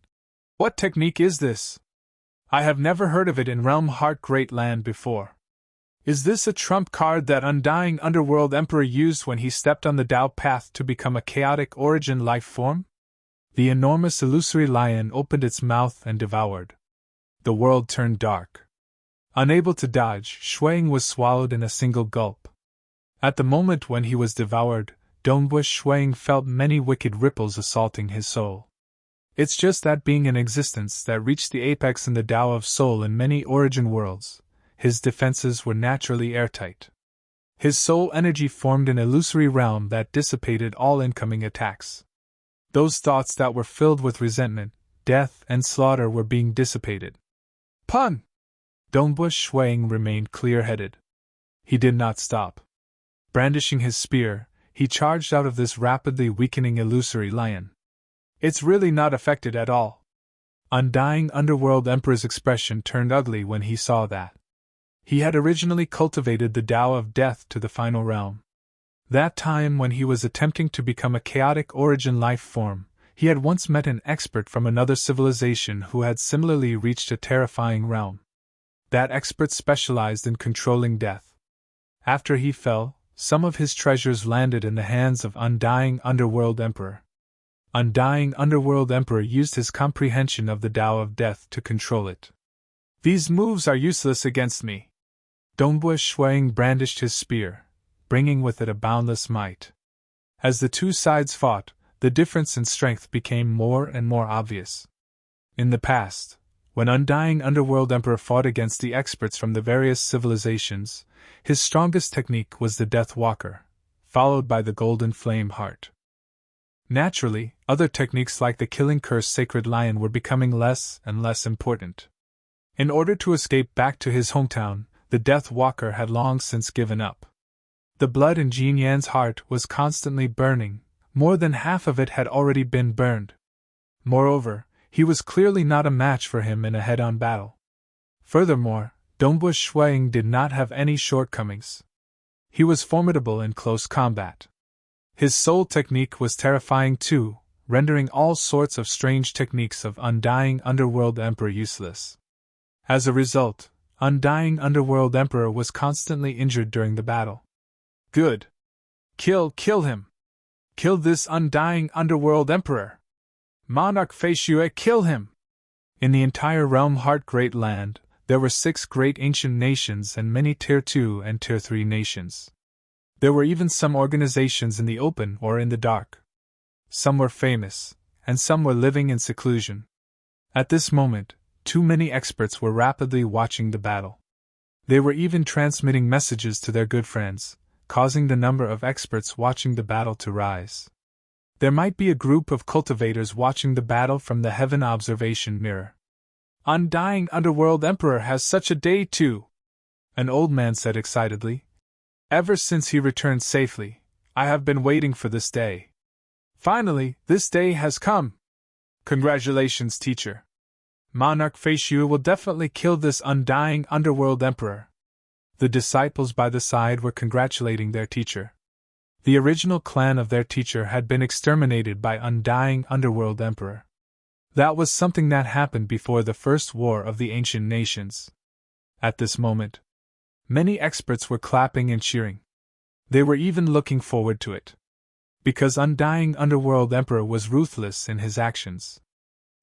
[SPEAKER 1] "What technique is this? I have never heard of it in Realm Heart Great Land before. Is this a trump card that Undying Underworld Emperor used when he stepped on the Tao path to become a chaotic origin life form?" The enormous illusory lion opened its mouth and devoured. The world turned dark. Unable to dodge, Shuang was swallowed in a single gulp. At the moment when he was devoured, Donghua Shuang felt many wicked ripples assaulting his soul. It's just that being in existence that reached the apex in the Tao of Soul in many origin worlds, his defenses were naturally airtight. His soul energy formed an illusory realm that dissipated all incoming attacks. Those thoughts that were filled with resentment, death, and slaughter were being dissipated. Pun! Donghua Shuang remained clear-headed. He did not stop. Brandishing his spear, he charged out of this rapidly weakening illusory lion. "It's really not affected at all." Undying Underworld Emperor's expression turned ugly when he saw that. He had originally cultivated the Tao of Death to the final realm. That time when he was attempting to become a chaotic origin life form, he had once met an expert from another civilization who had similarly reached a terrifying realm. That expert specialized in controlling death. After he fell, some of his treasures landed in the hands of Undying Underworld Emperor. Undying Underworld Emperor used his comprehension of the Tao of Death to control it. "These moves are useless against me." Donghua Shuang brandished his spear, bringing with it a boundless might. As the two sides fought, the difference in strength became more and more obvious. In the past, when Undying Underworld Emperor fought against the experts from the various civilizations, his strongest technique was the Death Walker, followed by the Golden Flame Heart. Naturally, other techniques like the Killing Curse Sacred Lion were becoming less and less important. In order to escape back to his hometown, the Death Walker had long since given up. The blood in Jin Yan's heart was constantly burning, more than half of it had already been burned. Moreover, he was clearly not a match for him in a head-on battle. Furthermore, Donghua Shuang did not have any shortcomings. He was formidable in close combat. His soul technique was terrifying too, rendering all sorts of strange techniques of Undying Underworld Emperor useless. As a result, Undying Underworld Emperor was constantly injured during the battle. "Good. Kill him. Kill this Undying Underworld Emperor. Monarch Feishue, kill him." In the entire Realm Heart Great Land, there were 6 great ancient nations and many Tier 2 and Tier 3 nations. There were even some organizations in the open or in the dark. Some were famous, and some were living in seclusion. At this moment, too many experts were rapidly watching the battle. They were even transmitting messages to their good friends, causing the number of experts watching the battle to rise. There might be a group of cultivators watching the battle from the Heaven Observation Mirror. "Undying Underworld Emperor has such a day too," an old man said excitedly. "Ever since he returned safely, I have been waiting for this day. Finally, this day has come. Congratulations, teacher. Monarch Feishue will definitely kill this Undying Underworld Emperor." The disciples by the side were congratulating their teacher. The original clan of their teacher had been exterminated by Undying Underworld Emperor. That was something that happened before the first war of the ancient nations. At this moment, many experts were clapping and cheering. They were even looking forward to it. Because Undying Underworld Emperor was ruthless in his actions.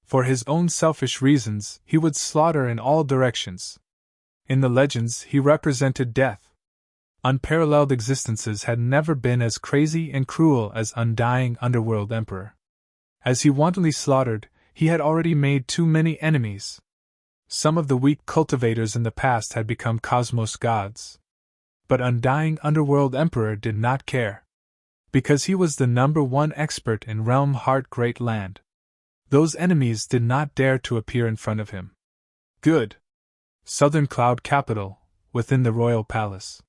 [SPEAKER 1] For his own selfish reasons, he would slaughter in all directions. In the legends, he represented death. Unparalleled existences had never been as crazy and cruel as Undying Underworld Emperor. As he wantonly slaughtered, he had already made too many enemies. Some of the weak cultivators in the past had become cosmos gods. But Undying Underworld Emperor did not care. Because he was the #1 expert in Realm Heart Great Land. Those enemies did not dare to appear in front of him. Good. Southern Cloud Capital, within the royal palace.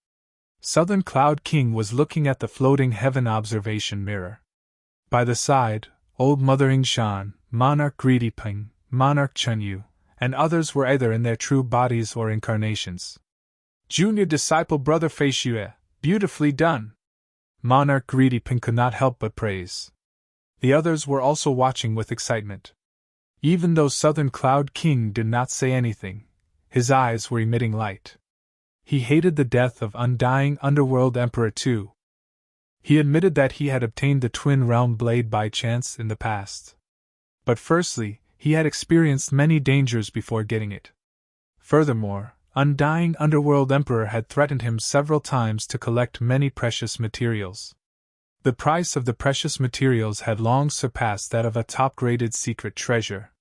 [SPEAKER 1] Southern Cloud King was looking at the floating heaven observation mirror. By the side, old Mother Yingshan, Monarch Greedyping, Monarch Chunyu, and others were either in their true bodies or incarnations. Junior disciple Brother Feishue, beautifully done. Monarch Greedyping could not help but praise. The others were also watching with excitement. Even though Southern Cloud King did not say anything, his eyes were emitting light. He hated the death of Undying Underworld Emperor too. He admitted that he had obtained the Twin Realm Blade by chance in the past. But firstly, he had experienced many dangers before getting it. Furthermore, Undying Underworld Emperor had threatened him several times to collect many precious materials. The price of the precious materials had long surpassed that of a top-graded secret treasure.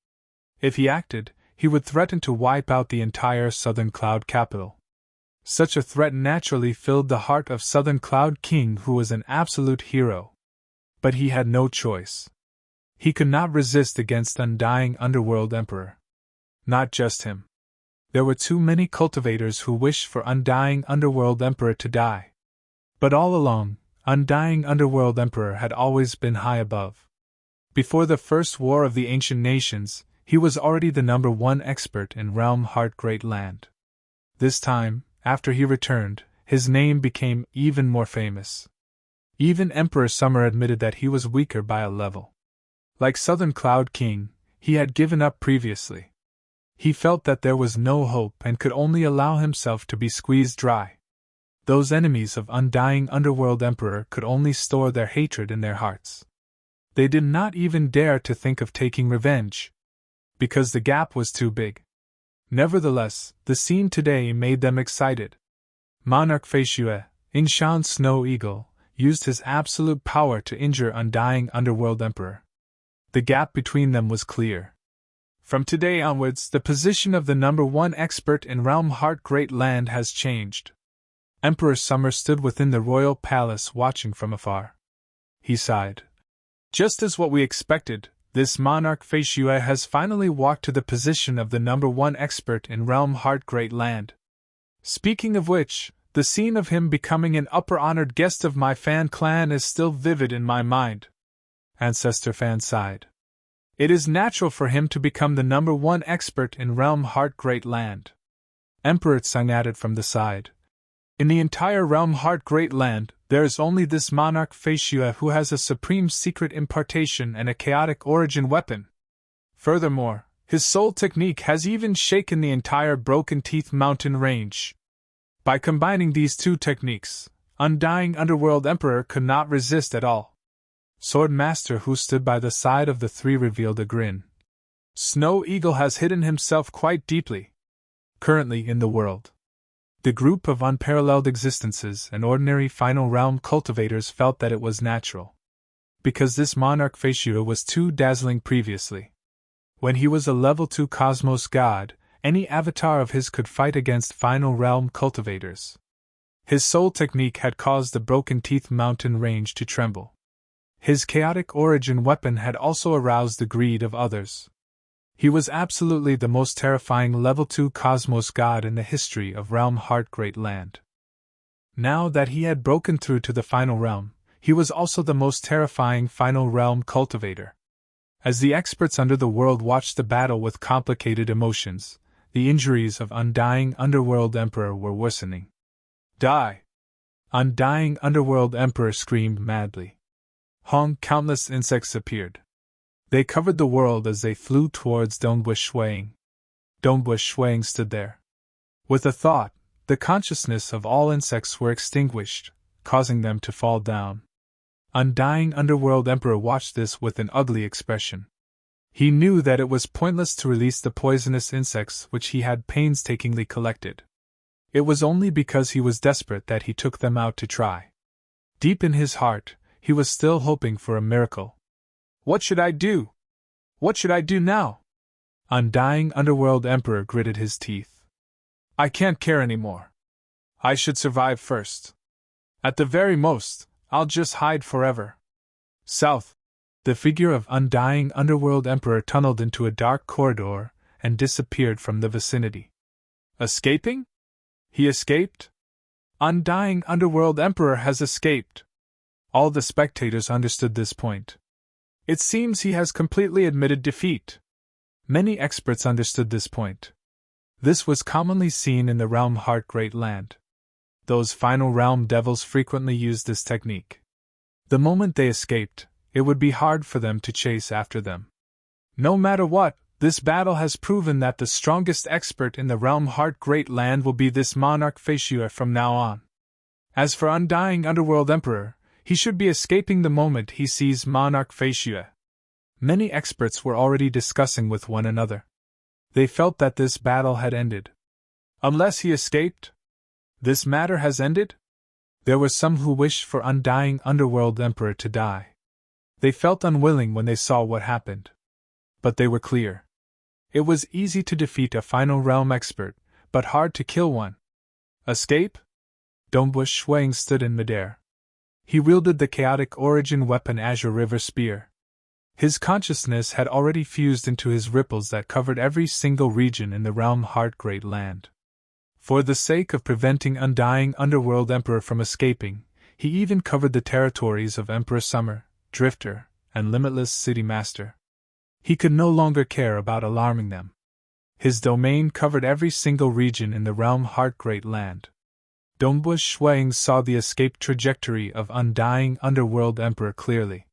[SPEAKER 1] If he acted, he would threaten to wipe out the entire Southern Cloud Capital. Such a threat naturally filled the heart of Southern Cloud King, who was an absolute hero. But he had no choice. He could not resist against Undying Underworld Emperor. Not just him. There were too many cultivators who wished for Undying Underworld Emperor to die. But all along, Undying Underworld Emperor had always been high above. Before the first war of the ancient nations, he was already the #1 expert in Realm Heart Great Land. This time, after he returned, his name became even more famous. Even Emperor Summer admitted that he was weaker by a level. Like Southern Cloud King, he had given up previously. He felt that there was no hope and could only allow himself to be squeezed dry. Those enemies of Undying Underworld Emperor could only store their hatred in their hearts. They did not even dare to think of taking revenge, because the gap was too big. Nevertheless, the scene today made them excited. Monarch Feishue, Yingshan Snow Eagle, used his absolute power to injure Undying Underworld Emperor. The gap between them was clear. From today onwards, the position of the #1 expert in Realm Heart Great Land has changed. Emperor Summer stood within the royal palace watching from afar. He sighed. Just as what we expected, this Monarch Feishue has finally walked to the position of the #1 expert in Realm Heart Great Land. Speaking of which, the scene of him becoming an upper honored guest of my fan clan is still vivid in my mind. Ancestor Fan sighed. It is natural for him to become the #1 expert in Realm Heart Great Land. Emperor Tsang added from the side. In the entire Realm Heart Great Land, there is only this Monarch Feishue who has a supreme secret impartation and a chaotic origin weapon. Furthermore, his soul technique has even shaken the entire Broken Teeth mountain range. By combining these two techniques, Undying Underworld Emperor could not resist at all. Sword Master, who stood by the side of the three, revealed a grin. Snow Eagle has hidden himself quite deeply. Currently in the world. The group of unparalleled existences and ordinary final realm cultivators felt that it was natural. Because this Monarch Feishue was too dazzling previously. When he was a level 2 cosmos god, any avatar of his could fight against final realm cultivators. His soul technique had caused the Broken Teeth mountain range to tremble. His chaotic origin weapon had also aroused the greed of others. He was absolutely the most terrifying level 2 cosmos god in the history of Realm Heart Great Land. Now that he had broken through to the final realm, he was also the most terrifying final realm cultivator. As the experts under the world watched the battle with complicated emotions, the injuries of Undying Underworld Emperor were worsening. Die! Undying Underworld Emperor screamed madly. Countless insects appeared. They covered the world as they flew towards Dongbua Shuang. Dongbua Shuang stood there. With a thought, the consciousness of all insects were extinguished, causing them to fall down. Undying Underworld Emperor watched this with an ugly expression. He knew that it was pointless to release the poisonous insects which he had painstakingly collected. It was only because he was desperate that he took them out to try. Deep in his heart, he was still hoping for a miracle. What should I do? What should I do now? Undying Underworld Emperor gritted his teeth. I can't care anymore. I should survive first. At the very most, I'll just hide forever. South. The figure of undying underworld emperor tunneled into a dark corridor and disappeared from the vicinity. Escaping? He escaped? Undying underworld emperor has escaped. All the spectators understood this point. It seems he has completely admitted defeat. Many experts understood this point. This was commonly seen in the realm Heart Great Land. Those final realm devils frequently used this technique. The moment they escaped, it would be hard for them to chase after them. No matter what, this battle has proven that the strongest expert in the realm Heart Great Land will be this monarch Feishue from now on. As for undying underworld emperor, he should be escaping the moment he sees monarch Feishue. Many experts were already discussing with one another. They felt that this battle had ended. Unless he escaped? This matter has ended? There were some who wished for undying underworld emperor to die. They felt unwilling when they saw what happened. But they were clear. It was easy to defeat a final realm expert, but hard to kill one. Escape? Dombush Shuang stood in midair. He wielded the chaotic origin weapon Azure River Spear. His consciousness had already fused into his ripples that covered every single region in the realm Heart Great Land. For the sake of preventing undying underworld emperor from escaping, he even covered the territories of Emperor Summer, Drifter, and Limitless City Master. He could no longer care about alarming them. His domain covered every single region in the realm Heart Great Land. Dombush Shuang saw the escape trajectory of undying underworld emperor clearly.